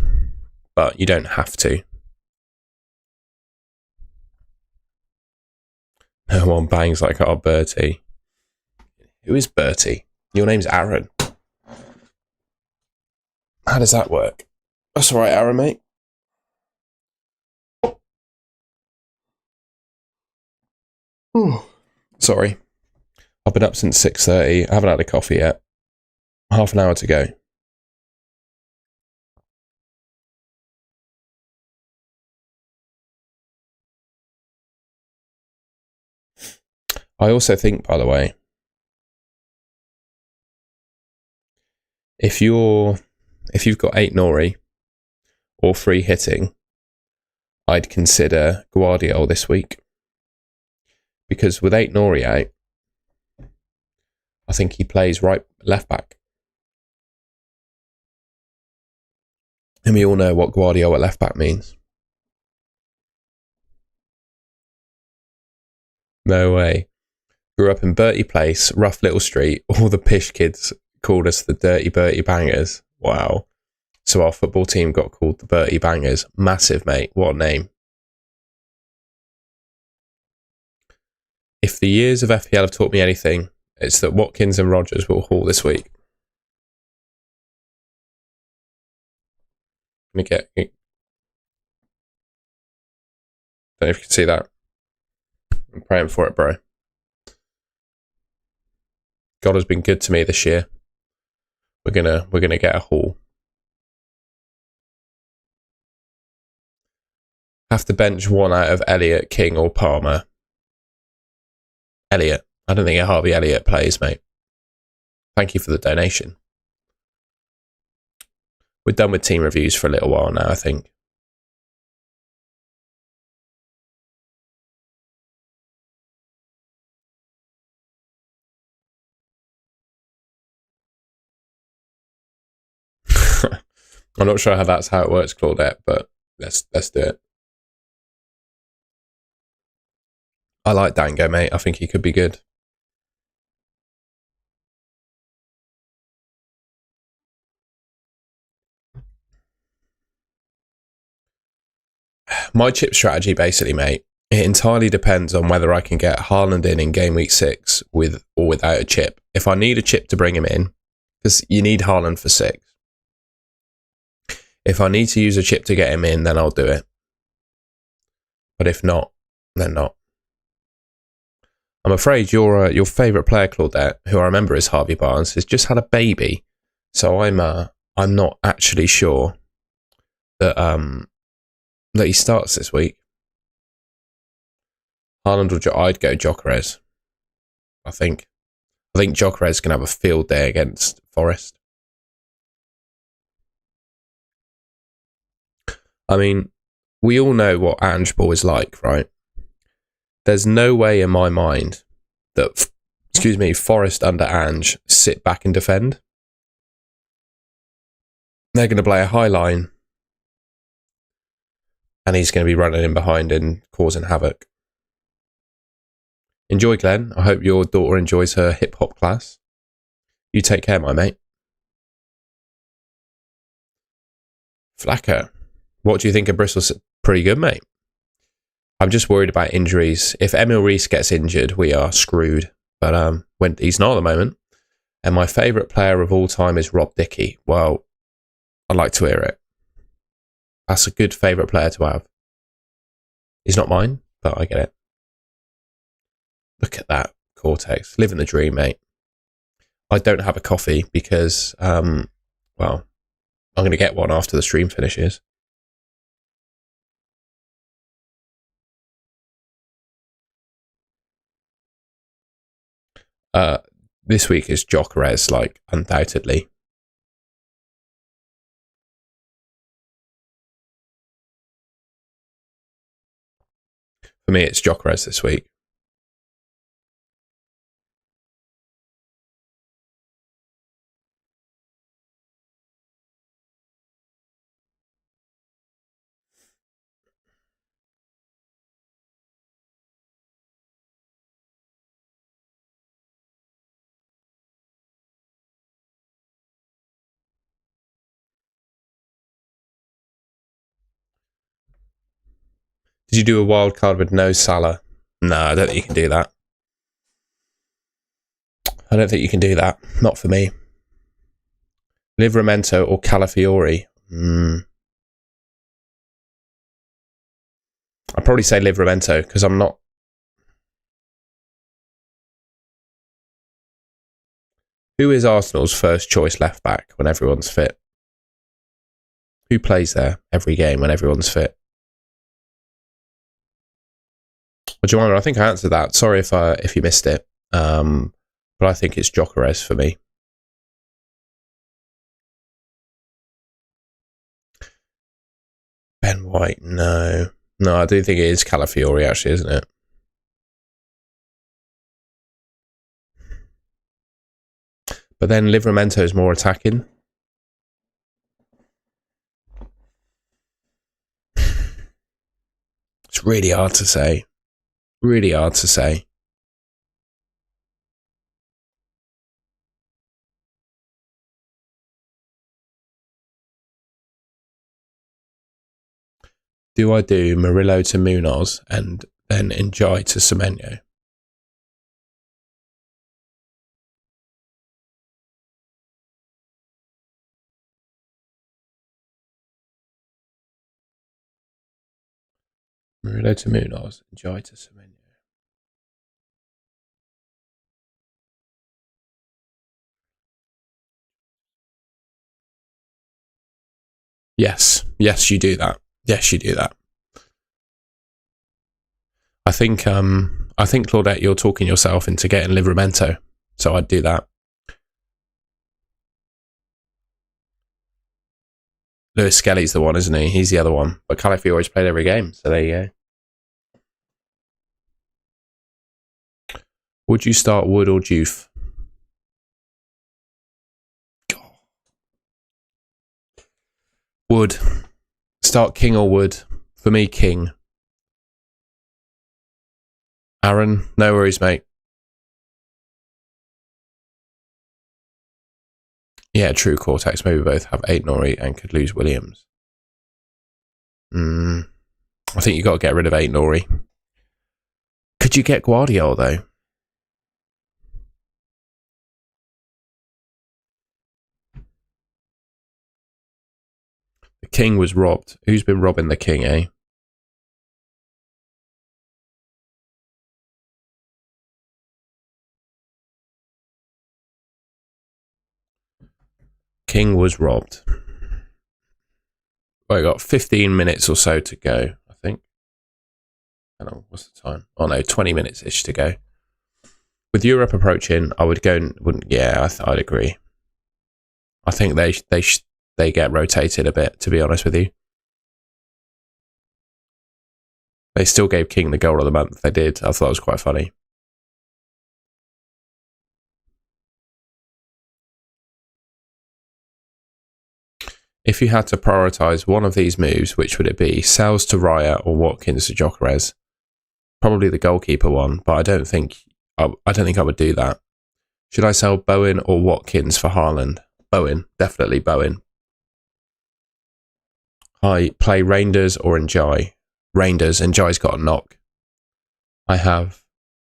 but you don't have to. No one bangs like our Bertie. Who is Bertie? Your name's Aaron. How does that work? That's all right, Aaron, mate. Ooh. Sorry. I've been up since 6:30. I haven't had a coffee yet. Half an hour to go. I also think, by the way, if you've got 8 Nori or free hitting, I'd consider Guardiola this week. Because with Aït-Nouri, I think he plays left back. And we all know what Guardiola left back means. No way. Grew up in Bertie Place, rough little street. All the pish kids called us the Dirty Bertie Bangers. Wow. So our football team got called the Bertie Bangers. Massive, mate. What a name. If the years of FPL have taught me anything, it's that Watkins and Rogers will haul this week. Don't know if you can see that. I'm praying for it, bro. God has been good to me this year. We're gonna get a haul. Have to bench one out of Elliott, King, or Palmer. Elliott. I don't think Harvey Elliott plays, mate. Thank you for the donation. We're done with team reviews for a little while now, I think. I'm not sure that's how it works, Claudette, but let's do it. I like Dango, mate. I think he could be good. My chip strategy, basically, mate, it entirely depends on whether I can get Haaland in game week 6 with or without a chip. If I need a chip to bring him in, because you need Haaland for 6. If I need to use a chip to get him in, then I'll do it. But if not, then not. I'm afraid your favourite player, Claudette, who I remember is Harvey Barnes, has just had a baby. So I'm not actually sure that he starts this week. Haaland or I'd go Gyökeres. I think Gyökeres can have a field day against Forest. I mean, we all know what Ange Ball is like, right? There's no way in my mind that, Forest under Ange sit back and defend. They're going to play a high line, and he's going to be running in behind and causing havoc. Enjoy, Glenn. I hope your daughter enjoys her hip-hop class. You take care, my mate. Flacker. What do you think of Bristol's? Pretty good, mate. I'm just worried about injuries. If Emil Reese gets injured, we are screwed. But when he's not at the moment. And my favourite player of all time is Rob Dickey. Well, I'd like to hear it. That's a good favourite player to have. He's not mine, but I get it. Look at that, Cortex. Living the dream, mate. I don't have a coffee because, well, I'm going to get one after the stream finishes. This week is Gyökeres, like, undoubtedly. For me, it's Gyökeres this week. Did you do a wild card with no Salah? No, I don't think you can do that. I don't think you can do that. Not for me. Livramento or Calafiori? I'd probably say Livramento because I'm not. Who is Arsenal's first choice left back when everyone's fit? Who plays there every game when everyone's fit? Well, Joanna, I think I answered that. Sorry if you missed it. But I think it's Gyökeres for me. Ben White, no. No, I do think it is Calafiori, actually, isn't it? But then Livramento is more attacking. It's really hard to say. Really hard to say. Do I do Murillo to Munoz and then Enjoy to Semenyo? Murillo to Munoz, Enjoy to Semenyo. Yes, you do that. Yes, you do that. I think Claudette, you're talking yourself into getting Livramento, so I'd do that. Lewis Skelly's the one, isn't he? He's the other one. But Calafiori's played every game, so there you go. Would you start Wood or Juve? Wood. Start King or Wood? For me, King. Aaron, no worries, mate. Yeah, true, Cortex. Maybe both have 8 Nori and could lose Williams. I think you got to get rid of 8 Nori. Could you get Guardiola, though? The King was robbed. Who's been robbing the King, eh? King was robbed. Well, I got 15 minutes or so to go, I think. Hang on, what's the time? Oh no, 20 minutes-ish to go. With Europe approaching, I would go and wouldn't. Yeah, I'd agree. I think they get rotated a bit, to be honest with you. They still gave King the goal of the month. They did. I thought it was quite funny. If you had to prioritise one of these moves, which would it be? Sales to Raya or Watkins to Gyökeres? Probably the goalkeeper one, but I don't think I would do that. Should I sell Bowen or Watkins for Haaland? Bowen, definitely Bowen. I play Reinders or Njai. Reinders, Njai's got a knock. I have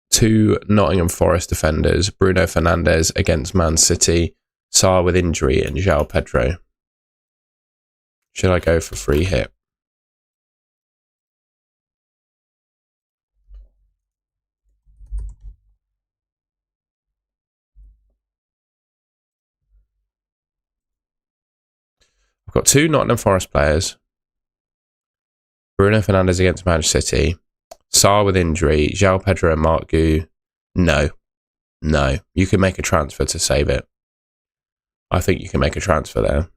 2 Nottingham Forest defenders, Bruno Fernandes against Man City, Sarr with injury, and JOAO Pedro. Should I go for free hit? I've got 2 Nottingham Forest players. Bruno Fernandes against Manchester City. Sarr with injury. JOAO Pedro and Mark Gu. No. You can make a transfer to save it. I think you can make a transfer there.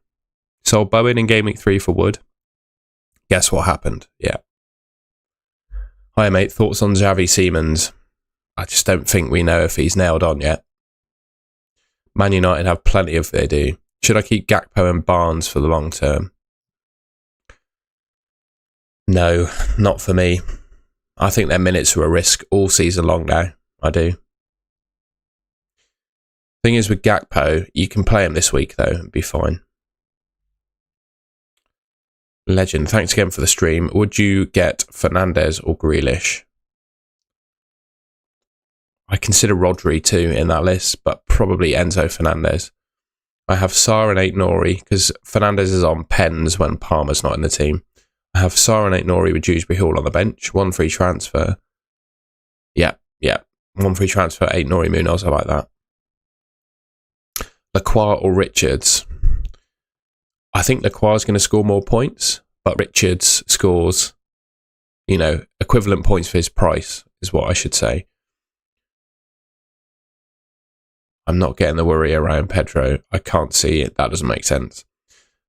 Sold Bowen in Gameweek 3 for Wood. Guess what happened? Yeah. Hi, mate. Thoughts on Xavi Simons? I just don't think we know if he's nailed on yet. Man United have plenty of they do. Should I keep Gakpo and Barnes for the long term? No, not for me. I think their minutes are a risk all season long now. I do. Thing is with Gakpo, you can play him this week though and be fine. Legend, thanks again for the stream. Would you get Fernandes or Grealish? I consider Rodri too in that list, but probably Enzo Fernandez. I have Sarr and 8 Nori because Fernandes is on pens when Palmer's not in the team. I have Sarr and 8 Nori with Dewsbury Hall on the bench. 1 free transfer. Yeah. 1 free transfer, 8 Nori Munoz. I like that. Lacroix or Richards? I think Lacroix is going to score more points, but Richards scores, equivalent points for his price, is what I should say. I'm not getting the worry around Pedro. I can't see it. That doesn't make sense.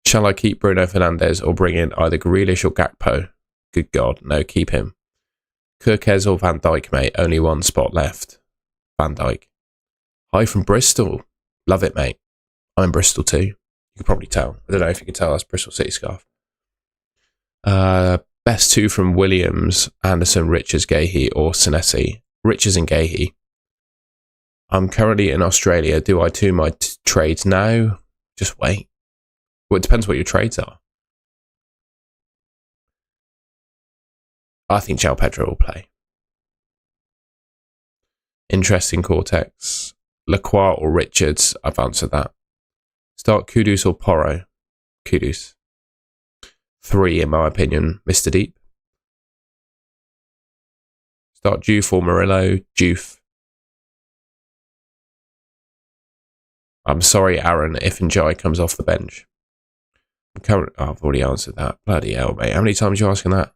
Shall I keep Bruno Fernandes or bring in either Grealish or Gakpo? Good God, no, keep him. Kirkez or Van Dijk, mate? Only 1 spot left. Van Dijk. Hi from Bristol. Love it, mate. I'm in Bristol too. You can probably tell. I don't know if you can tell, that's Bristol City scarf. Best two from Williams, Anderson, Richards, Gahey, or Senesi. Richards and Gahey. I'm currently in Australia. Do I do my trades now? Just wait. Well, it depends what your trades are. I think JOAO PEDRO will play. Interesting Cortex. Lacroix or Richards? I've answered that. Start Kudus or Porro? Kudus. 3 in my opinion. Mr. Deep. Start Juve or Murillo? Juve. I'm sorry, Aaron, if NDIAYE comes off the bench. I've already answered that. Bloody hell, mate. How many times are you asking that?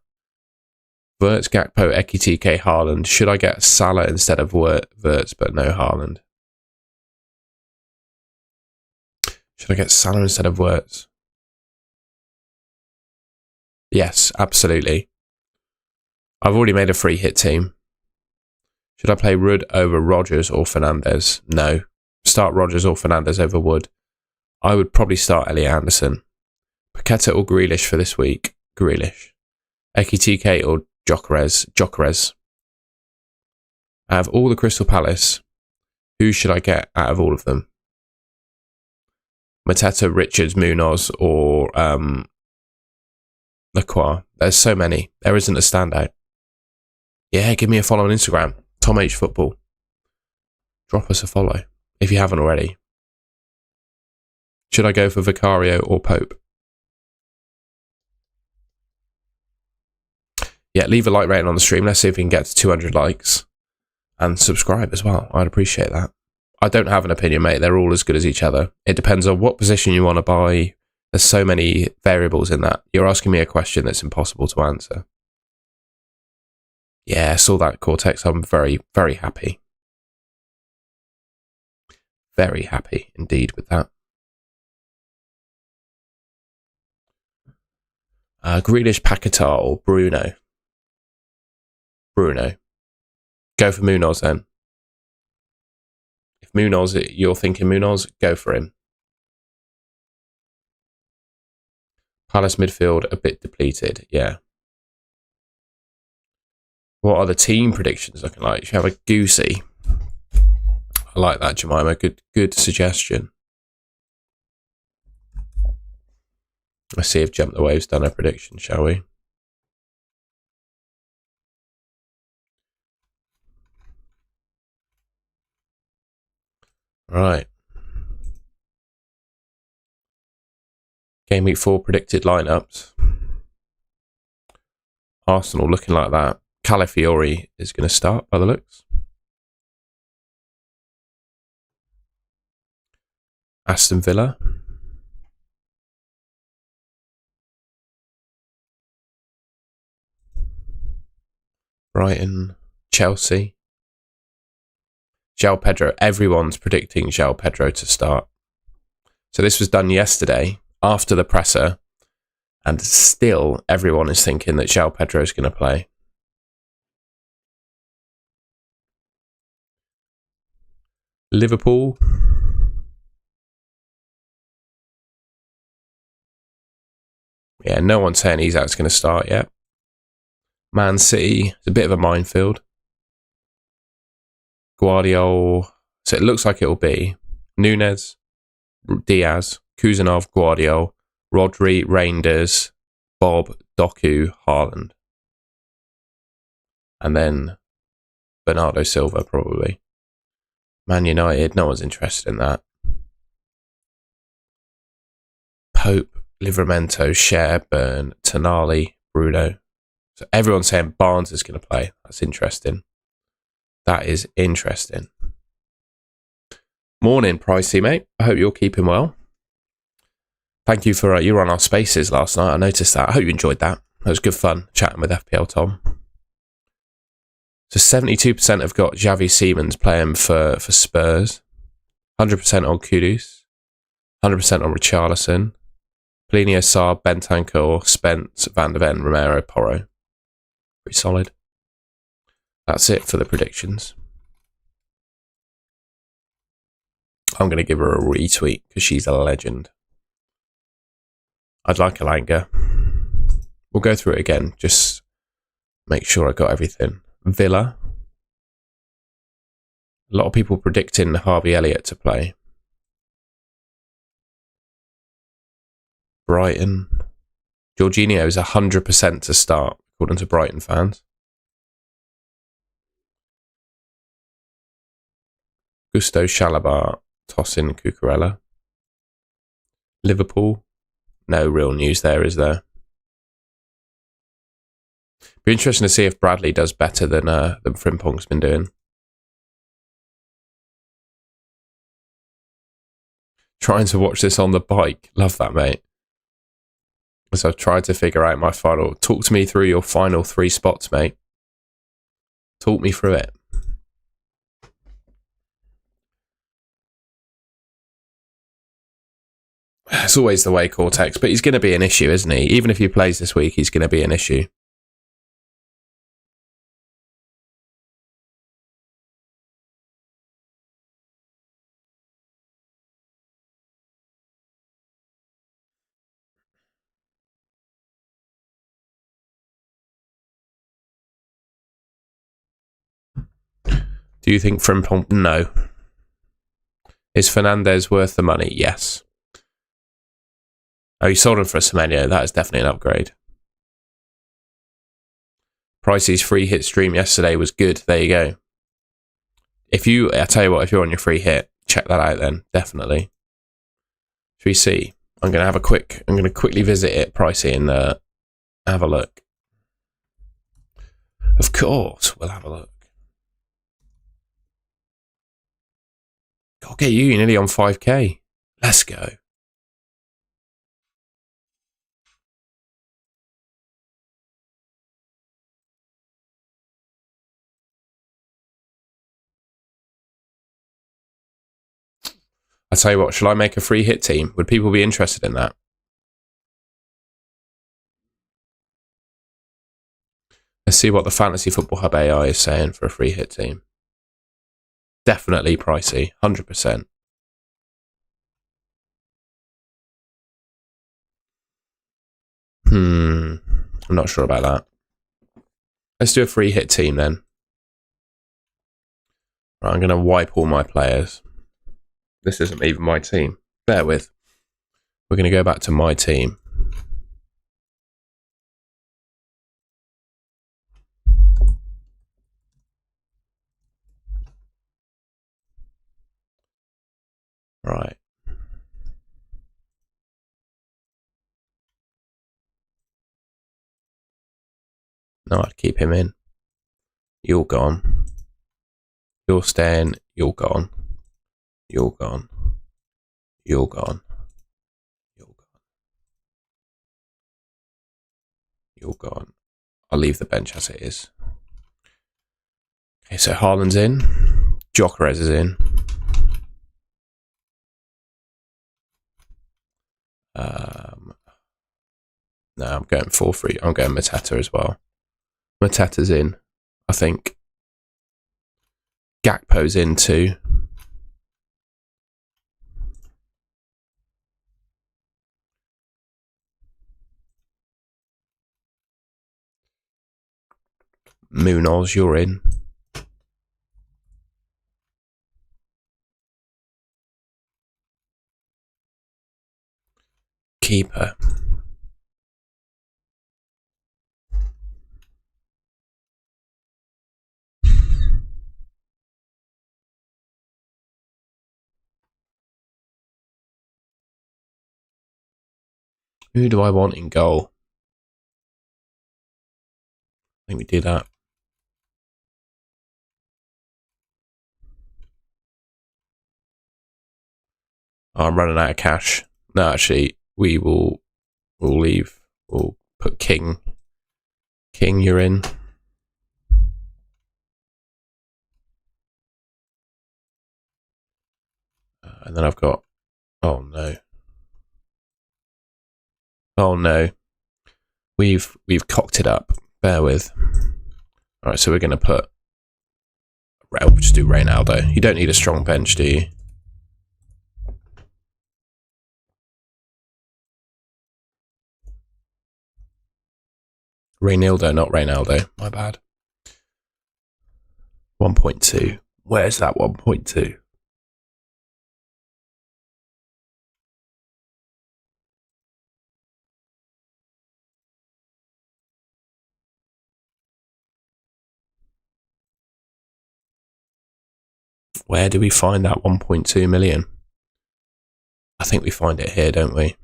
Wirtz, Gakpo, Ekitike, Haaland. Should I get Salah instead of Wirtz, but no Haaland? Should I get Salah instead of Wirtz? Yes, absolutely. I've already made a free hit team. Should I play Rudd over Rodgers or Fernandes? No. Start Rodgers or Fernandes over Wood. I would probably start Elliot Anderson. Paqueta or Grealish for this week? Grealish. Ekitike or Gyökeres. Out of all the Crystal Palace, who should I get out of all of them? Mateta, Richards, Munoz, or Lacroix. There's so many. There isn't a standout. Yeah, give me a follow on Instagram. Tom H Football. Drop us a follow if you haven't already. Should I go for Vicario or Pope? Yeah, leave a like rating on the stream. Let's see if we can get to 200 likes. And subscribe as well. I'd appreciate that. I don't have an opinion, mate. They're all as good as each other. It depends on what position you want to buy. There's so many variables in that. You're asking me a question that's impossible to answer. Yeah, I saw that, Cortex. I'm very, very happy. Very happy indeed with that. Grealish, Paqueta, or Bruno? Bruno. Go for Munoz then. If Munoz, you're thinking Munoz, go for him. Palace midfield, a bit depleted, yeah. What are the team predictions looking like? You have a goosey. I like that, Jemima. Good suggestion. Let's see if Jump the Wave's done a prediction, shall we? Right. Game week 4 predicted lineups. Arsenal looking like that. Calafiori is going to start by the looks. Aston Villa. Brighton. Chelsea. JOAO PEDRO. Everyone's predicting JOAO PEDRO to start. So this was done yesterday after the presser. And still everyone is thinking that JOAO PEDRO is going to play. Liverpool. Yeah, no one's saying Isak's going to start yet. Man City, it's a bit of a minefield. Guardiola, so it looks like it will be Nunez, Diaz, Kuzanov, Guardiola, Rodri, Reinders, Bob, Doku, Haaland. And then Bernardo Silva, probably. Man United, no one's interested in that. Pope, Livramento, Cher, Burn, Tonali, Bruno. So everyone's saying Barnes is going to play. That's interesting. That is interesting. Morning, Pricey, mate. I hope you're keeping well. Thank you for you were on our spaces last night. I noticed that. I hope you enjoyed that. It was good fun chatting with FPL Tom. So 72% have got Xavi Simons playing for Spurs. 100% on Kudus. 100% on Richarlison. Plinio, Saab, Bentancur, Spence, Van der Ven, Romero, Porro. Pretty solid. That's it for the predictions. I'm going to give her a retweet because she's a legend. I'd like Alanga. We'll go through it again. Just make sure I got everything. Villa. A lot of people predicting Harvey Elliott to play. Brighton. Jorginho is 100% to start, according to Brighton fans. Gusto Chalobah, tossing Cucurella. Liverpool. No real news there, is there? Be interesting to see if Bradley does better than Frimpong's been doing. Trying to watch this on the bike. Love that, mate. As I've tried to figure out my final. Talk to me through your final 3 spots, mate. Talk me through it. It's always the way, Cortex, but he's going to be an issue, isn't he? Even if he plays this week, he's going to be an issue. Do you think Frimpong? No. Is Fernandez worth the money? Yes. Oh, you sold him for a Semenyo. That is definitely an upgrade. Pricey's free hit stream yesterday was good. There you go. I tell you what, if you're on your free hit, check that out then. Definitely. Should we see? I'm going to quickly visit it, Pricey, and have a look. Of course, we'll have a look. God, get you nearly on 5k. Let's go. I tell you what, shall I make a free hit team? Would people be interested in that? Let's see what the Fantasy Football Hub AI is saying for a free hit team. Definitely Pricey, 100%. I'm not sure about that. Let's do a free hit team then. Right, I'm going to wipe all my players. This isn't even my team. Bear with. We're going to go back to my team. Right. No, I'd keep him in. You're gone. You're staying. You're gone. You're gone. You're gone. You're gone. You're gone. I'll leave the bench as it is. Okay, so Haaland's in. Gyökeres is in. No, I'm going 4-3. I'm going Mateta as well. Mateta's in, I think. Gakpo's in too. Munoz, you're in. Keeper. Who do I want in goal? I think we do that. Oh, I'm running out of cash. No, actually, we'll leave. We'll put King. King, you're in. And then I've got... Oh, no. Oh, no. We've cocked it up. Bear with. All right, so we're going to put... We'll just do Reynaldo. You don't need a strong bench, do you? Reynaldo, not Reynaldo. My bad. 1.2. Where's that 1.2? Where do we find that 1.2 million? I think we find it here, don't we?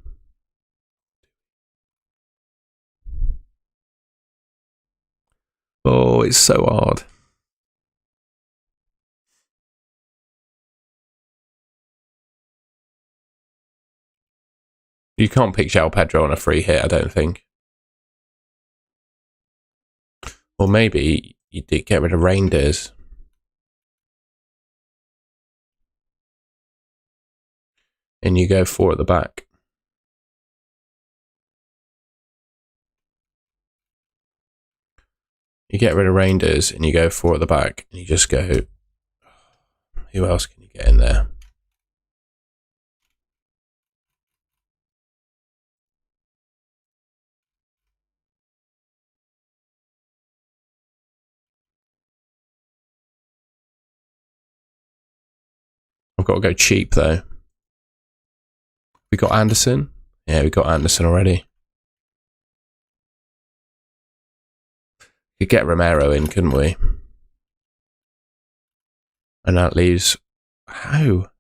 Oh, it's so hard. You can't pick JOAO PEDRO on a free hit, I don't think. Or maybe you did get rid of Reindeers. And you go 4 at the back. You get rid of Reindeers and you go 4 at the back. And you just go... Who else can you get in there? I've got to go cheap, though. We got Anderson? Yeah, we got Anderson already. Could get Romero in, couldn't we? And that leaves... How?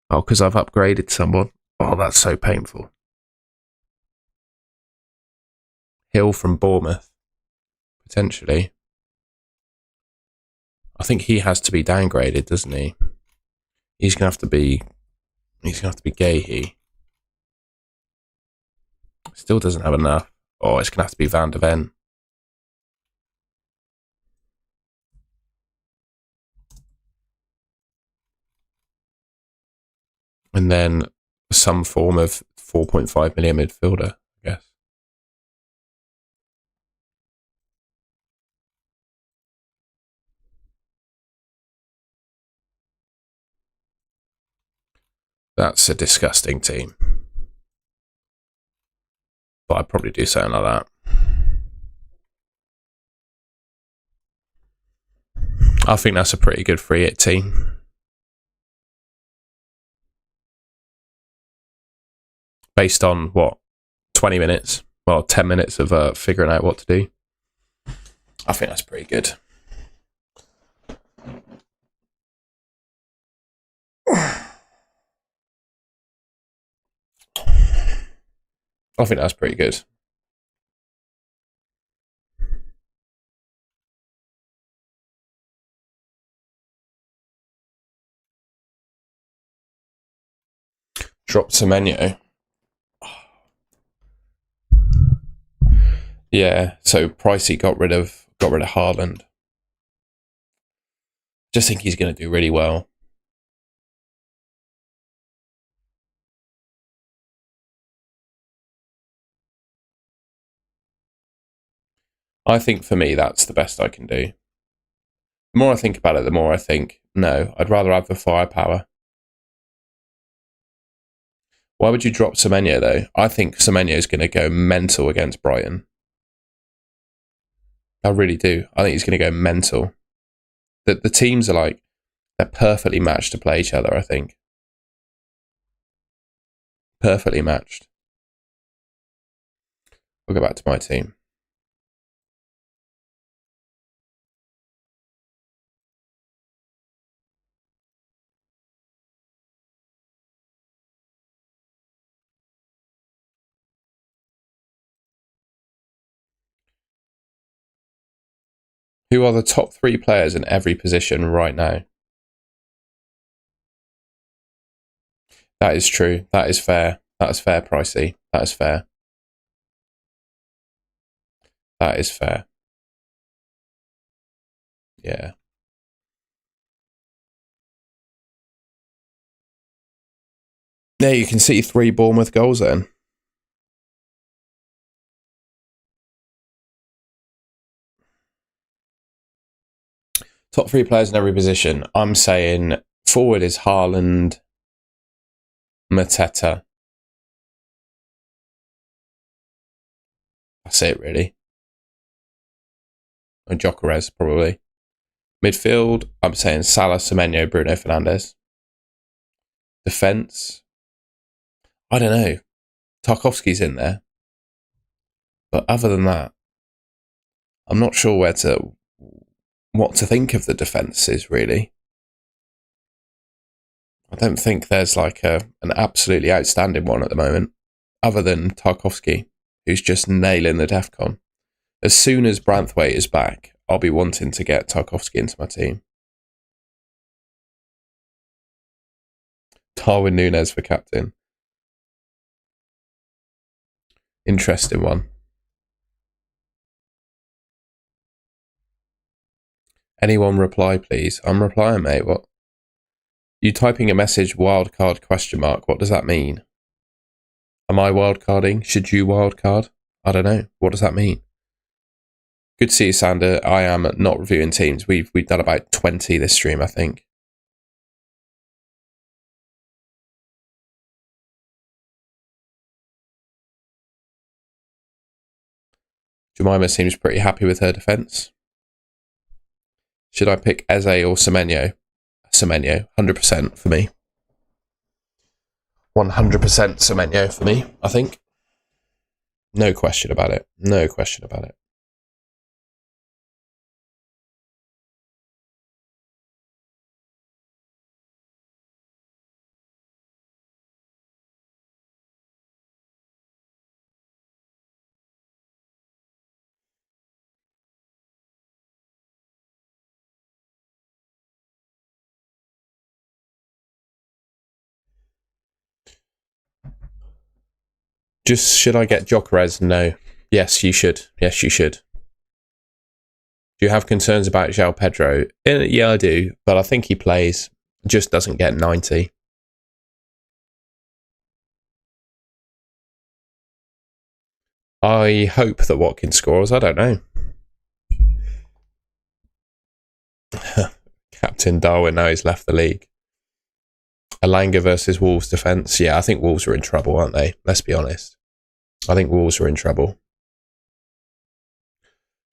Oh, because I've upgraded someone. Oh, that's so painful. Hill from Bournemouth. Potentially. I think he has to be downgraded, doesn't he? He's gonna have to be Gahe. Still doesn't have enough. Oh, it's gonna have to be Van de Ven. And then some form of 4.5 million midfielder, I guess. That's a disgusting team. But I'd probably do something like that. I think that's a pretty good free hit team. Based on what? 20 minutes? Well, 10 minutes of figuring out what to do. I think that's pretty good. I think that's pretty good. Dropped Semenyo. Yeah, so Pricey got rid of Haaland. Just think he's going to do really well. I think for me, that's the best I can do. The more I think about it, the more I think, no, I'd rather have the firepower. Why would you drop Semenyo, though? I think Semenyo is going to go mental against Brighton. I really do. I think he's going to go mental. The teams are like, they're perfectly matched to play each other, I think. Perfectly matched. We'll go back to my team. Who are the top 3 players in every position right now? That is true. That is fair. That is fair, Pricey. That is fair. That is fair. Yeah. There you can see 3 Bournemouth goals then. Top 3 players in every position. I'm saying forward is Haaland, Mateta. That's it, really. Or Gyökeres, probably. Midfield, I'm saying Salah, Semenyo, Bruno Fernandes. Defence, I don't know. Tarkowski's in there. But other than that, I'm not sure what to think of the defences, really. I don't think there's like an absolutely outstanding one at the moment, other than Tarkowski, who's just nailing the DEFCON. As soon as Branthwaite is back, I'll be wanting to get Tarkowski into my team. Darwin Núñez for captain. Interesting one. Anyone reply, please? I'm replying, mate. What? You typing a message, wildcard question mark. What does that mean? Am I wildcarding? Should you wildcard? I don't know. What does that mean? Good to see you, Sander. I am not reviewing teams. We've done about 20 this stream, I think. Jemima seems pretty happy with her defence. Should I pick Eze or Semenyo? Semenyo, 100% for me. 100% Semenyo for me, I think. No question about it. No question about it. Just, should I get Gyökeres? No. Yes, you should. Yes, you should. Do you have concerns about JOAO PEDRO? Yeah, I do, but I think he plays. Just doesn't get 90. I hope that Watkins scores. I don't know. Captain Darwin, now he's left the league. Alanga versus Wolves defence. Yeah, I think Wolves are in trouble, aren't they? Let's be honest. I think Wolves are in trouble.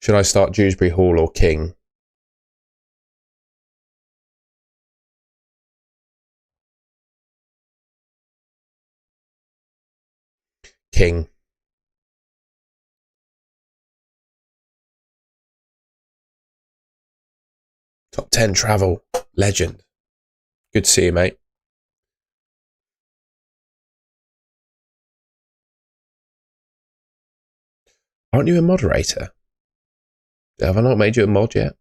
Should I start Dewsbury Hall or King? King. Top 10 travel. Legend. Good to see you, mate. Aren't you a moderator? Have I not made you a mod yet?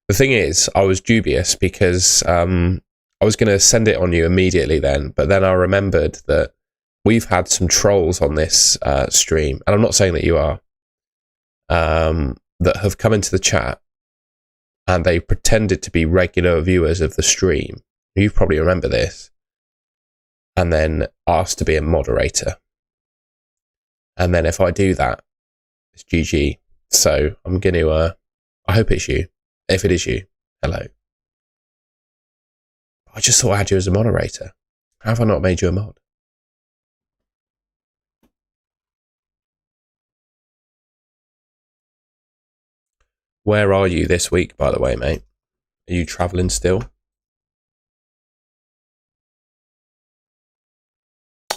The thing is, I was dubious because I was going to send it on you immediately then, but then I remembered that we've had some trolls on this stream, and I'm not saying that you are, that have come into the chat and they pretended to be regular viewers of the stream. You probably remember this. And then asked to be a moderator. And then if I do that, it's GG. So I'm going to, I hope it's you. If it is you, hello. I just thought I had you as a moderator. How have I not made you a mod? Where are you this week, by the way, mate? Are you travelling still?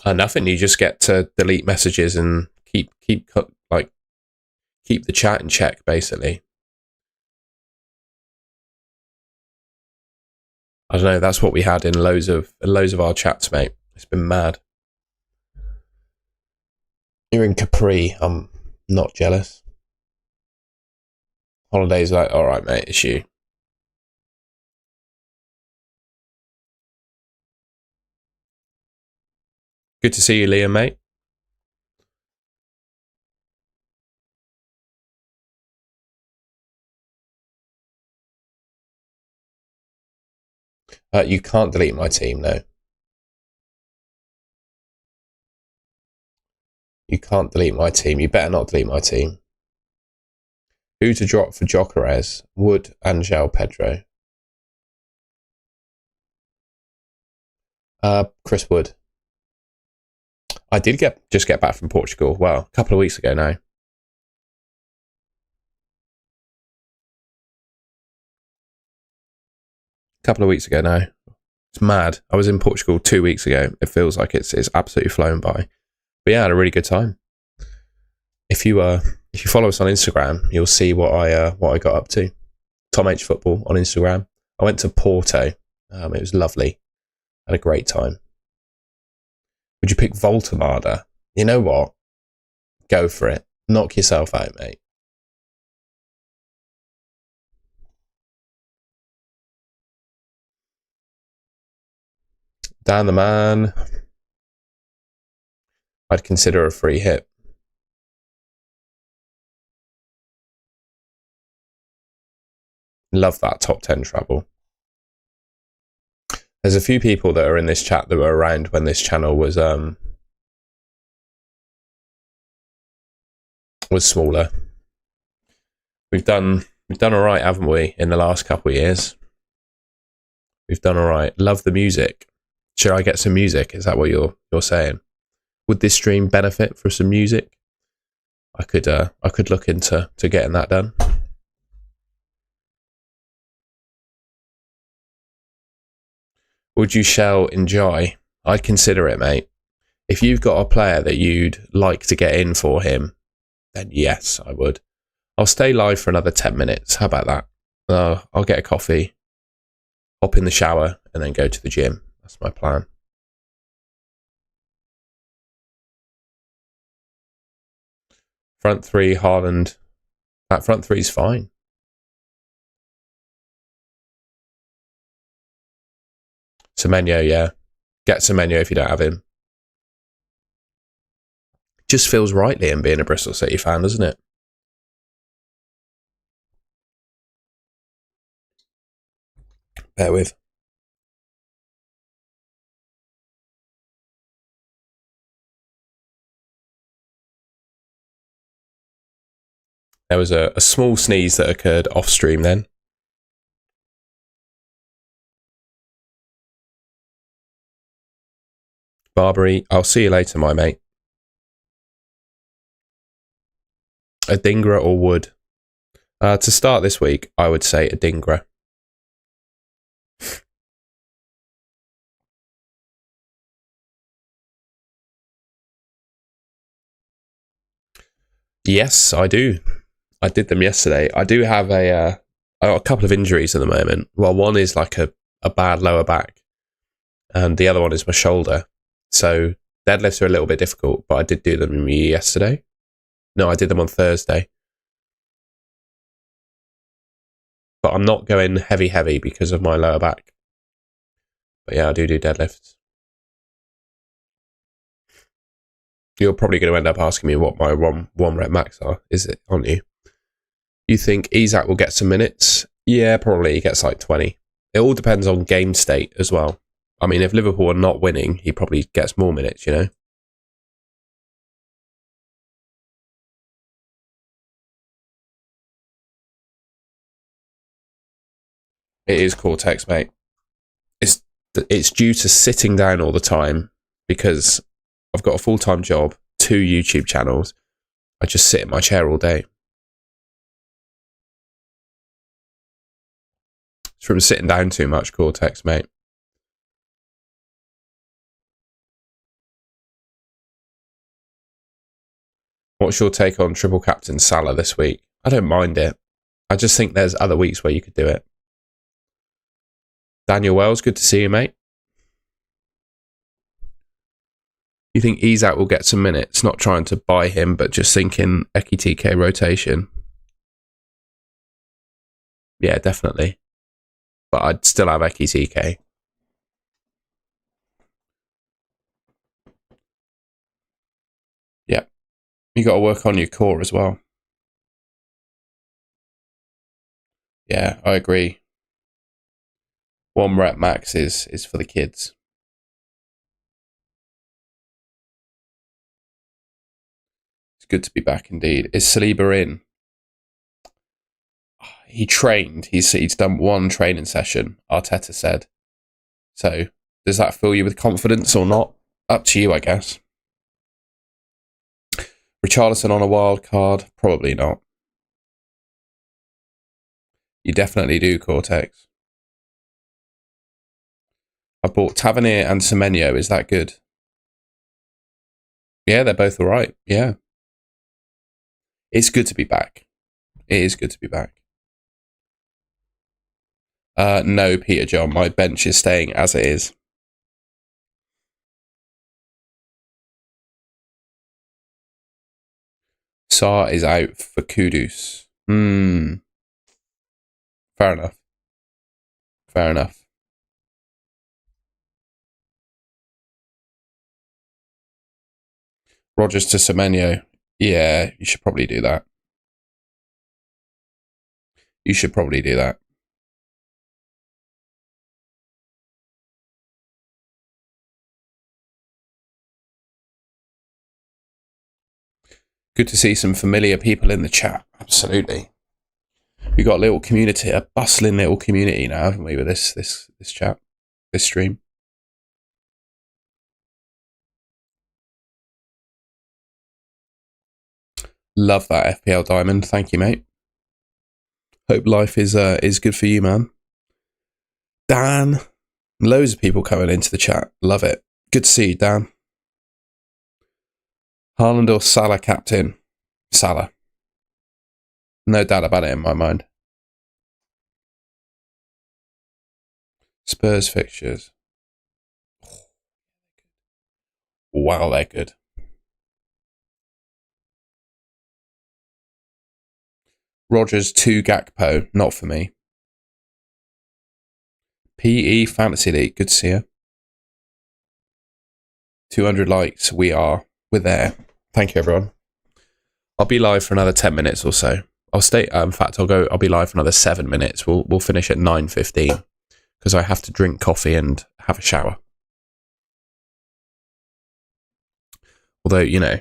Nothing. You just get to delete messages and keep the chat in check, basically. I don't know. That's what we had in loads of our chats, mate. It's been mad. You're in Capri. I'm not jealous. Holidays, like, all right, mate. It's you. Good to see you, Liam, mate. You can't delete my team, no. You can't delete my team. You better not delete my team. Who to drop for Gyökeres? Wood and JOAO PEDRO. Chris Wood. I did just get back from Portugal. Well, a couple of weeks ago now. couple of weeks ago now. It's mad. I was in Portugal 2 weeks ago. It feels like it's absolutely flown by. But yeah, I had a really good time. If you follow us on Instagram, you'll see what I got up to. Tom H Football on Instagram. I went to Porto. It was lovely. Had a great time. Would you pick Voltemada? You know what? Go for it. Knock yourself out, mate. Dan the man. I'd consider a free hit. Love that top 10 treble. There's a few people that are in this chat that were around when this channel was smaller. We've done all right, haven't we, in the last couple of years? We've done all right. Love the music. Should I get some music? Is that what you're saying? Would this stream benefit from some music? I could look into getting that done. Would you shell enjoy? I'd consider it, mate. If you've got a player that you'd like to get in for him, then yes, I would. I'll stay live for another 10 minutes. How about that? I'll get a coffee, hop in the shower, and then go to the gym. That's my plan. Front three, Haaland. That front three's fine. Semenyo, yeah. Get Semenyo if you don't have him. Just feels right, Liam, being a Bristol City fan, doesn't it? Bear with. There was a small sneeze that occurred off stream then. Barbary, I'll see you later, my mate. Adingra or Wood? To start this week, I would say Adingra. Yes, I do. I did them yesterday. I do have I got a couple of injuries at the moment. Well, one is like a bad lower back, and the other one is my shoulder. So deadlifts are a little bit difficult, but I did do them yesterday. No, I did them on Thursday. But I'm not going heavy because of my lower back. But yeah, I do deadlifts. You're probably going to end up asking me what my one rep max are, is it, aren't you? You think Isak will get some minutes? Yeah, probably he gets like 20. It all depends on game state as well. I mean, if Liverpool are not winning, he probably gets more minutes, you know? It is Cortex, mate. It's due to sitting down all the time because I've got a full-time job, 2 YouTube channels. I just sit in my chair all day. It's from sitting down too much, Cortex, mate. What's your take on triple captain Salah this week? I don't mind it. I just think there's other weeks where you could do it. Daniel Wells, good to see you, mate. You think Isak will get some minutes? Not trying to buy him, but just thinking Ekitike rotation. Yeah, definitely. But I'd still have Ekitike. Yeah. You got to work on your core as well. Yeah, I agree. 1 rep max is for the kids. It's good to be back indeed. Is Saliba in? He trained. He's done 1 training session, Arteta said. So, does that fill you with confidence or not? Up to you, I guess. Richarlison on a wild card? Probably not. You definitely do, Cortex. I bought Tavernier and Semenyo. Is that good? Yeah, they're both all right. Yeah. It's good to be back. It is good to be back. No, Peter John. My bench is staying as it is. Saar is out for Kudus. Fair enough. Fair enough. Rogers to Semenyo. Yeah, you should probably do that. You should probably do that. Good to see some familiar people in the chat. Absolutely. We've got a little community, a bustling little community now, haven't we, with this chat, this stream. Love that FPL diamond. Thank you, mate. Hope life is good for you, man. Dan. Loads of people coming into the chat. Love it. Good to see you, Dan. Haaland or Salah captain? Salah. No doubt about it in my mind. Spurs fixtures. Wow, they're good. Rogers 2 Gakpo. Not for me. PE Fantasy League. Good to see you. 200 likes. We're there. Thank you, everyone. I'll be live for another 10 minutes or so. I'll stay. In fact, I'll be live for another 7 minutes. We'll finish at 9:15 because I have to drink coffee and have a shower. Although, you know,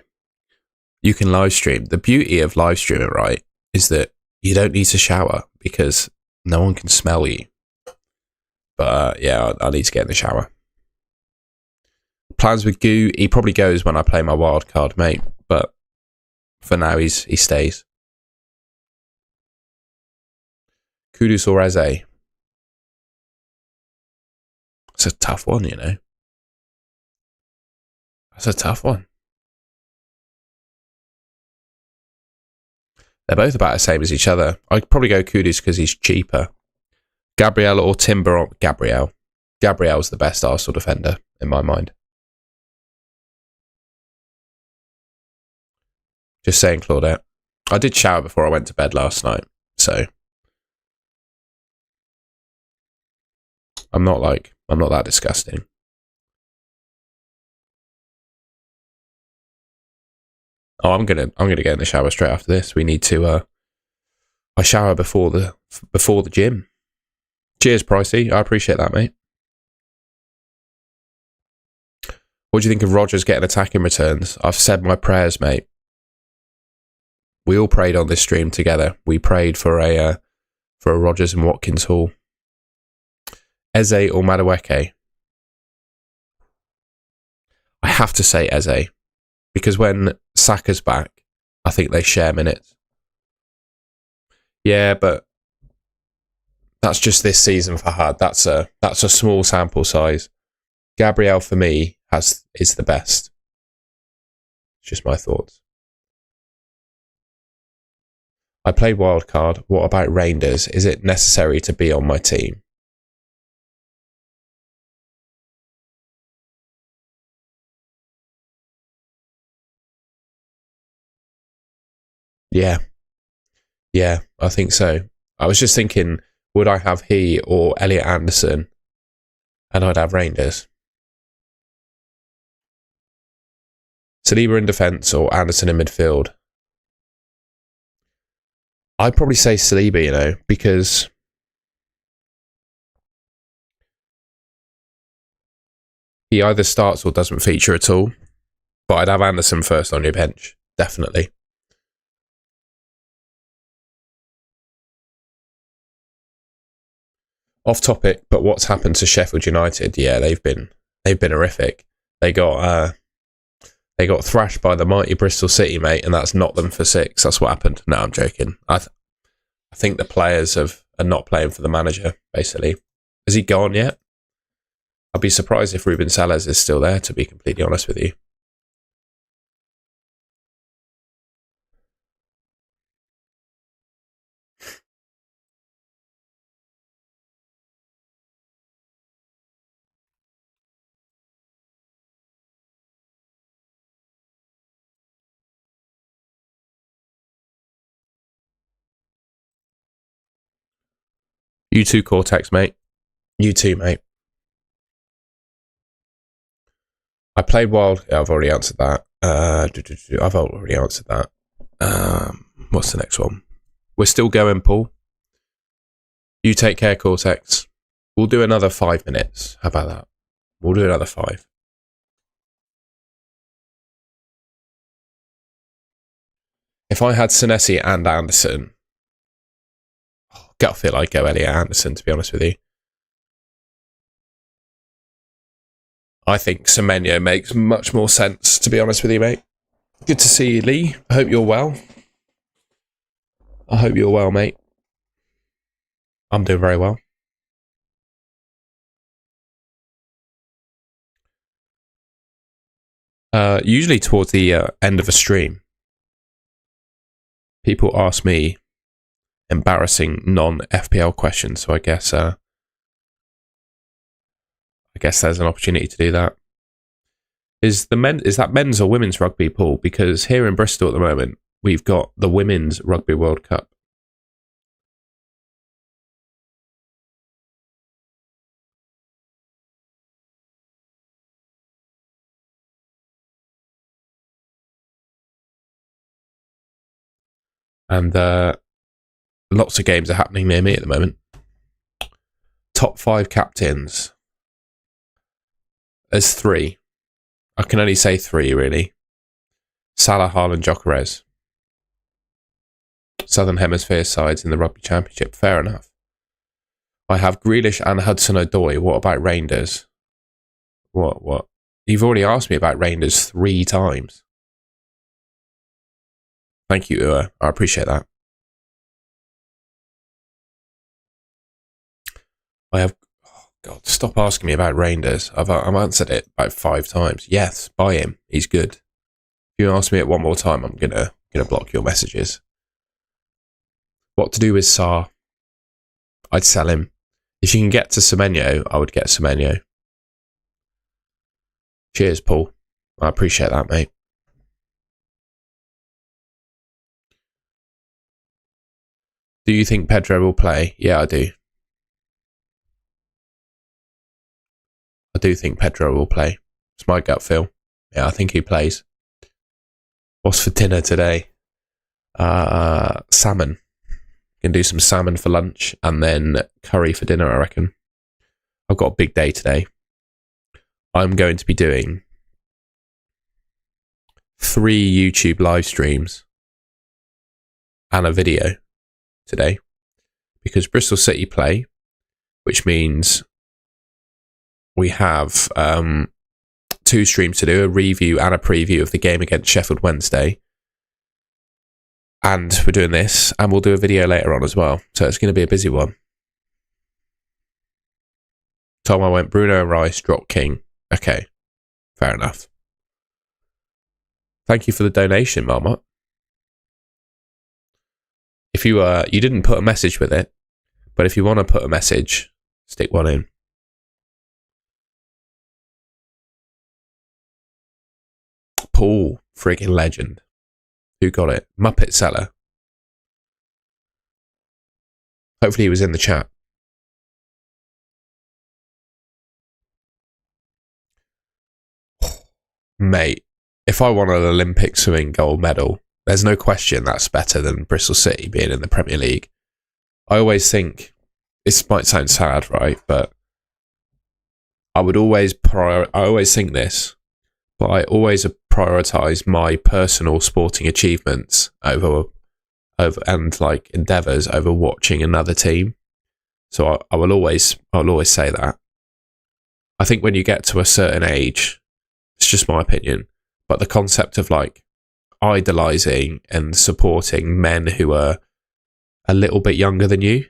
you can live stream. The beauty of live streaming, right, is that you don't need to shower because no one can smell you. But yeah, I need to get in the shower. Plans with Goo. He probably goes when I play my wild card, mate. But for now, he stays. Kudus or Eze? It's a tough one, you know. That's a tough one. They're both about the same as each other. I'd probably go Kudus because he's cheaper. Gabriel or Timber? Gabriel. Gabriel's the best Arsenal defender in my mind. Just saying, Claudette. I did shower before I went to bed last night, so I'm not that disgusting. Oh, I'm gonna get in the shower straight after this. We need to. I shower before the gym. Cheers, Pricey. I appreciate that, mate. What do you think of Rogers getting attacking returns? I've said my prayers, mate. We all prayed on this stream together. We prayed for a Rogers and Watkins haul. Eze or Madueke? I have to say Eze, because when Saka's back, I think they share minutes. Yeah, but that's just this season for Had. That's a small sample size. Gabriel for me is the best. It's just my thoughts. I played wildcard. What about Reinders? Is it necessary to be on my team? Yeah, I think so. I was just thinking, would I have he or Elliot Anderson? And I'd have Reinders. Saliba in defence or Anderson in midfield? I'd probably say Saliba, you know, because he either starts or doesn't feature at all. But I'd have Anderson first on your bench, definitely. Off topic, but what's happened to Sheffield United? Yeah, they've been horrific. They got thrashed by the mighty Bristol City, mate, and that's knocked them for 6. That's what happened. No, I'm joking. I think the players are not playing for the manager, basically. Has he gone yet? I'd be surprised if Ruben Salas is still there, to be completely honest with you. You too, Cortex, mate. You too, mate. I played Wild. I've already answered that. I've already answered that. What's the next one? We're still going, Paul. You take care, Cortex. We'll do another 5 minutes. How about that? We'll do another 5. If I had Senesi and Anderson, gut feel I'd go Elliot Anderson, to be honest with you. I think Semenyo makes much more sense, to be honest with you, mate. Good to see you, Lee. I hope you're well. I hope you're well, mate. I'm doing very well. Usually towards the end of a stream, people ask me embarrassing non-FPL questions, so I guess there's an opportunity to do that. Is that men's or women's rugby, Paul? Because here in Bristol at the moment, we've got the Women's Rugby World Cup. And lots of games are happening near me at the moment. Top 5 captains. There's 3. I can only say 3, really. Salah, Haaland, Gyökeres. Southern Hemisphere sides in the Rugby Championship. Fair enough. I have Grealish and Hudson-Odoi. What about Reinders? What? You've already asked me about Reinders 3 times. Thank you, Ua. I appreciate that. I have... Oh, God, stop asking me about Reinders. I've answered it about 5 times. Yes, buy him. He's good. If you ask me it one more time, I'm gonna block your messages. What to do with Sarr? I'd sell him. If you can get to Semenyo, I would get Semenyo. Cheers, Paul. I appreciate that, mate. Do you think Pedro will play? Yeah, I do. I do think Pedro will play. It's my gut feel. Yeah, I think he plays. What's for dinner today? Salmon. Can do some salmon for lunch and then curry for dinner, I reckon. I've got a big day today. I'm going to be doing 3 YouTube live streams and a video today because Bristol City play, which means we have 2 streams to do, a review and a preview of the game against Sheffield Wednesday. And we're doing this, and we'll do a video later on as well. So it's going to be a busy one. Tom, I went Bruno Rice, drop King. Okay, fair enough. Thank you for the donation, Marmot. If you didn't put a message with it, but if you want to put a message, stick one in. Paul, friggin' legend. Who got it? Muppet Seller. Hopefully he was in the chat. Mate, if I won an Olympic swimming gold medal, there's no question that's better than Bristol City being in the Premier League. I always think, this might sound sad, right? But I always think this, but I always prioritise my personal sporting achievements over and like endeavours over watching another team. So I will always say that. I think when you get to a certain age, it's just my opinion, but the concept of like idolising and supporting men who are a little bit younger than you,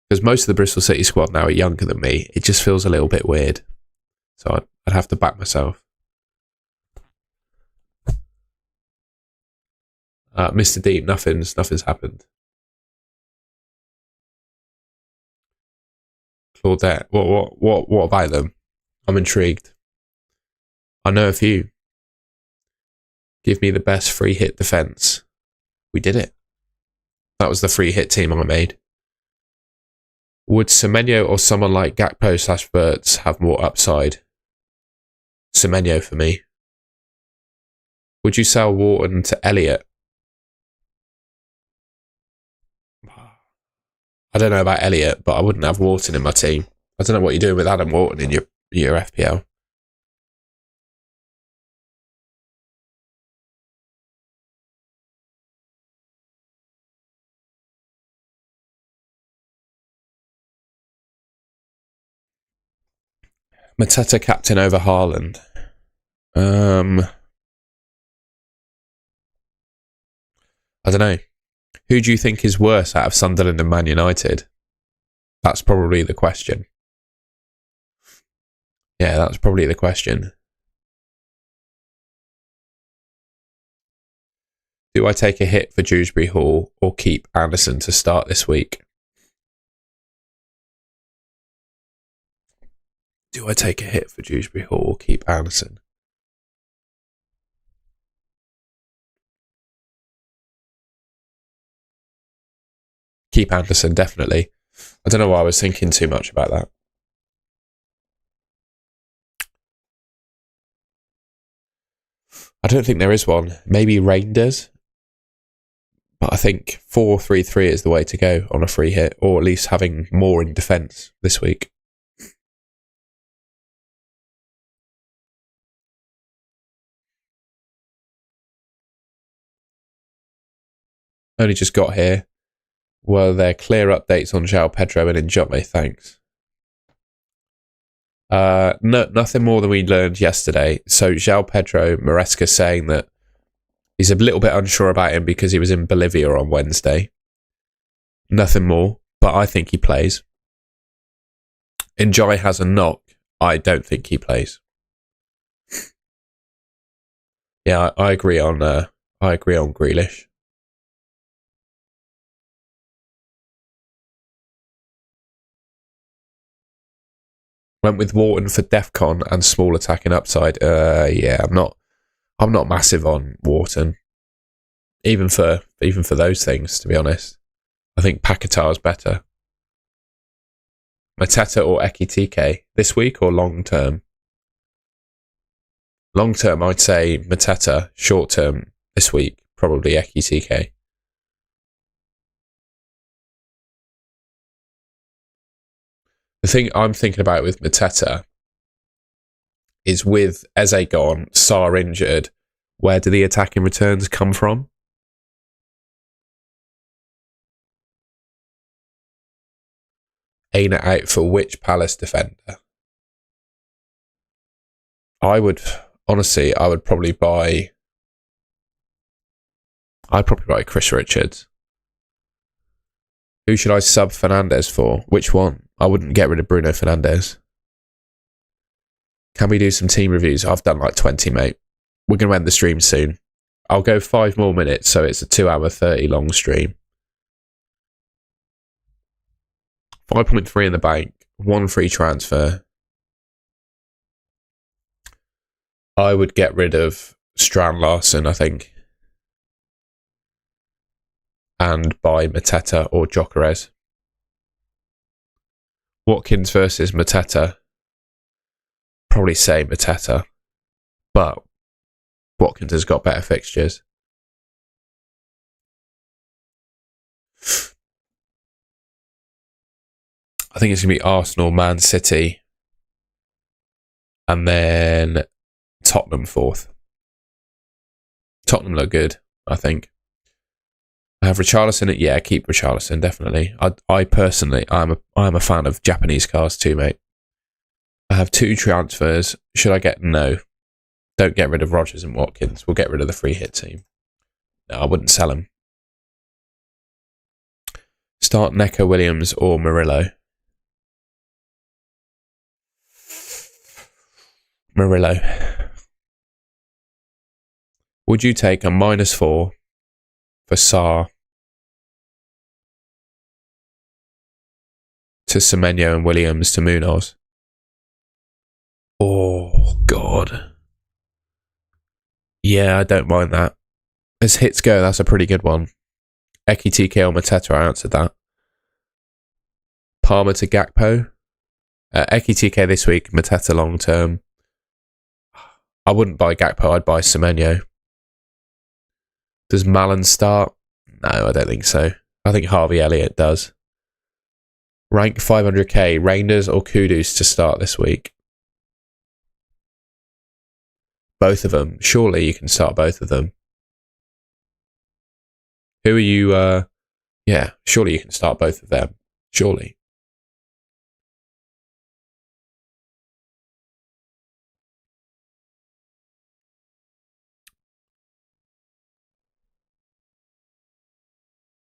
because most of the Bristol City squad now are younger than me, it just feels a little bit weird. So I'd have to back myself. Mr. Deep, nothing's happened. Claudette, what about them? I'm intrigued. I know a few. Give me the best free hit defense. We did it. That was the free hit team I made. Would Semenyo or someone like Gakpo/Verts have more upside? Semenyo for me. Would you sell Wharton to Elliott? I don't know about Elliott, but I wouldn't have Wharton in my team. I don't know what you're doing with Adam Wharton in your FPL. Mateta captain over Haaland. I don't know. Who do you think is worse out of Sunderland and Man United? That's probably the question. Yeah, that's probably the question. Do I take a hit for Dewsbury Hall or keep Anderson to start this week? Do I take a hit for Dewsbury Hall or keep Anderson? Keep Anderson, definitely. I don't know why I was thinking too much about that. I don't think there is one. Maybe Reinders. But I think 4-3-3 is the way to go on a free hit, or at least having more in defence this week. Only just got here. Were there clear updates on JOAO, PEDRO and NDIAYE? Thanks. No, nothing more than we learned yesterday. So JOAO, PEDRO, Maresca saying that he's a little bit unsure about him because he was in Bolivia on Wednesday. Nothing more, but I think he plays. NDIAYE has a knock. I don't think he plays. Yeah, I agree on Grealish. Went with Wharton for Defcon and small attacking upside. Yeah, I'm not massive on Wharton. Even for those things, to be honest. I think Paquetá's better. Mateta or Ekitike this week or long term? Long term, I'd say Mateta. Short term, this week, probably Ekitike. The thing I'm thinking about with Mateta is with Eze gone, Sarr injured, where do the attacking returns come from? Aina out for which Palace defender? I would probably buy Chris Richards. Who should I sub Fernandes for? Which one? I wouldn't get rid of Bruno Fernandes. Can we do some team reviews? I've done like 20, mate. We're going to end the stream soon. I'll go 5 more minutes, so it's a 2-hour 30 long stream. 5.3 in the bank. 1 free transfer. I would get rid of Strand Larson, I think. And buy Mateta or Gyökeres. Watkins versus Mateta. Probably say Mateta. But Watkins has got better fixtures. I think it's going to be Arsenal, Man City, and then Tottenham 4th. Tottenham look good, I think. I have Richarlison. Yeah, keep Richarlison, definitely. I personally, I'm a fan of Japanese cars too, mate. I have 2 transfers. Should I get... No. Don't get rid of Rodgers and Watkins. We'll get rid of the free hit team. No, I wouldn't sell him. Start Neco Williams or Murillo. Murillo. Would you take a -4 for Sarr to Semenyo and Williams to Munoz? Oh, God. Yeah, I don't mind that. As hits go, that's a pretty good one. Eki TK or Mateta, I answered that. Palmer to Gakpo. Eki TK this week, Mateta long term. I wouldn't buy Gakpo, I'd buy Semenyo. Does Mallon start? No, I don't think so. I think Harvey Elliott does. Rank 500k, Reinders or Kudus to start this week? Both of them. Surely you can start both of them. Who are you? Yeah, surely you can start both of them. Surely.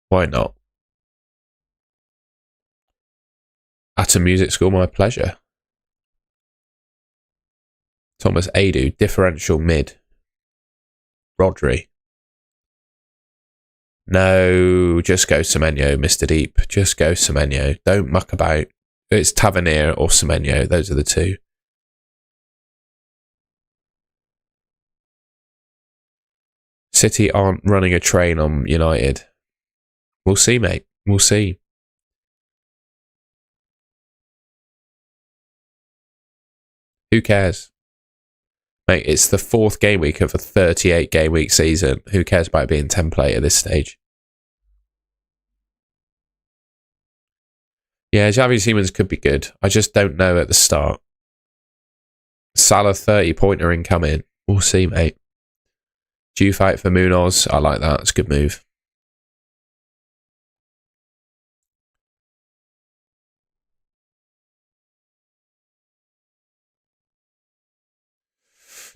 Why not? At a music school, my pleasure. Thomas Adu, differential mid. Rodri. No, just go Semenyo, Mr. Deep. Just go Semenyo. Don't muck about. It's Tavernier or Semenyo. Those are the two. City aren't running a train on United. We'll see, mate. We'll see. Who cares? Mate, it's the 4th game week of a 38 game week season. Who cares about being template at this stage? Yeah, Xavi Simons could be good. I just don't know at the start. Salah 30-pointer incoming. We'll see, mate. Due fight for Munoz. I like that. It's a good move.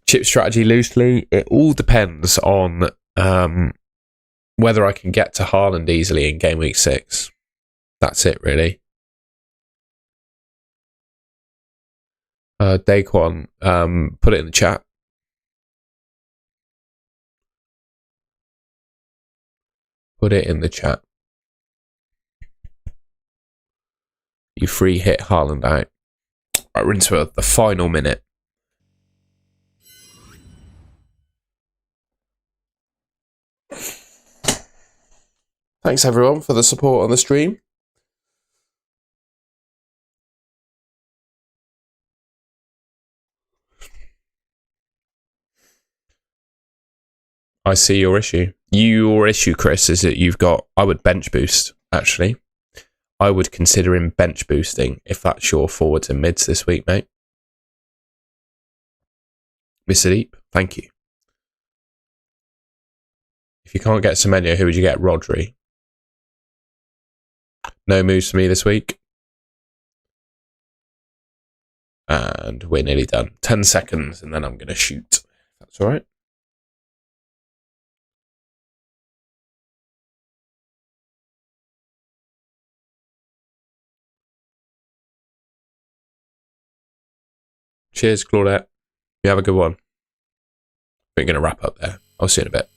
Chip strategy loosely. It all depends on whether I can get to Haaland easily in game week 6. That's it, really. Daquan, put it in the chat. Put it in the chat. You free hit Haaland out. Right, we're into the final minute. Thanks everyone for the support on the stream. I see your issue. Your issue, Chris, is that you've got... I would bench boost, actually. I would consider him bench boosting if that's your forwards and mids this week, mate. Mr. Deep, thank you. If you can't get Semenyo, who would you get? Rodri. No moves for me this week. And we're nearly done. 10 seconds, and then I'm going to shoot. That's all right. Cheers, Claudette. You have a good one. We're going to wrap up there. I'll see you in a bit.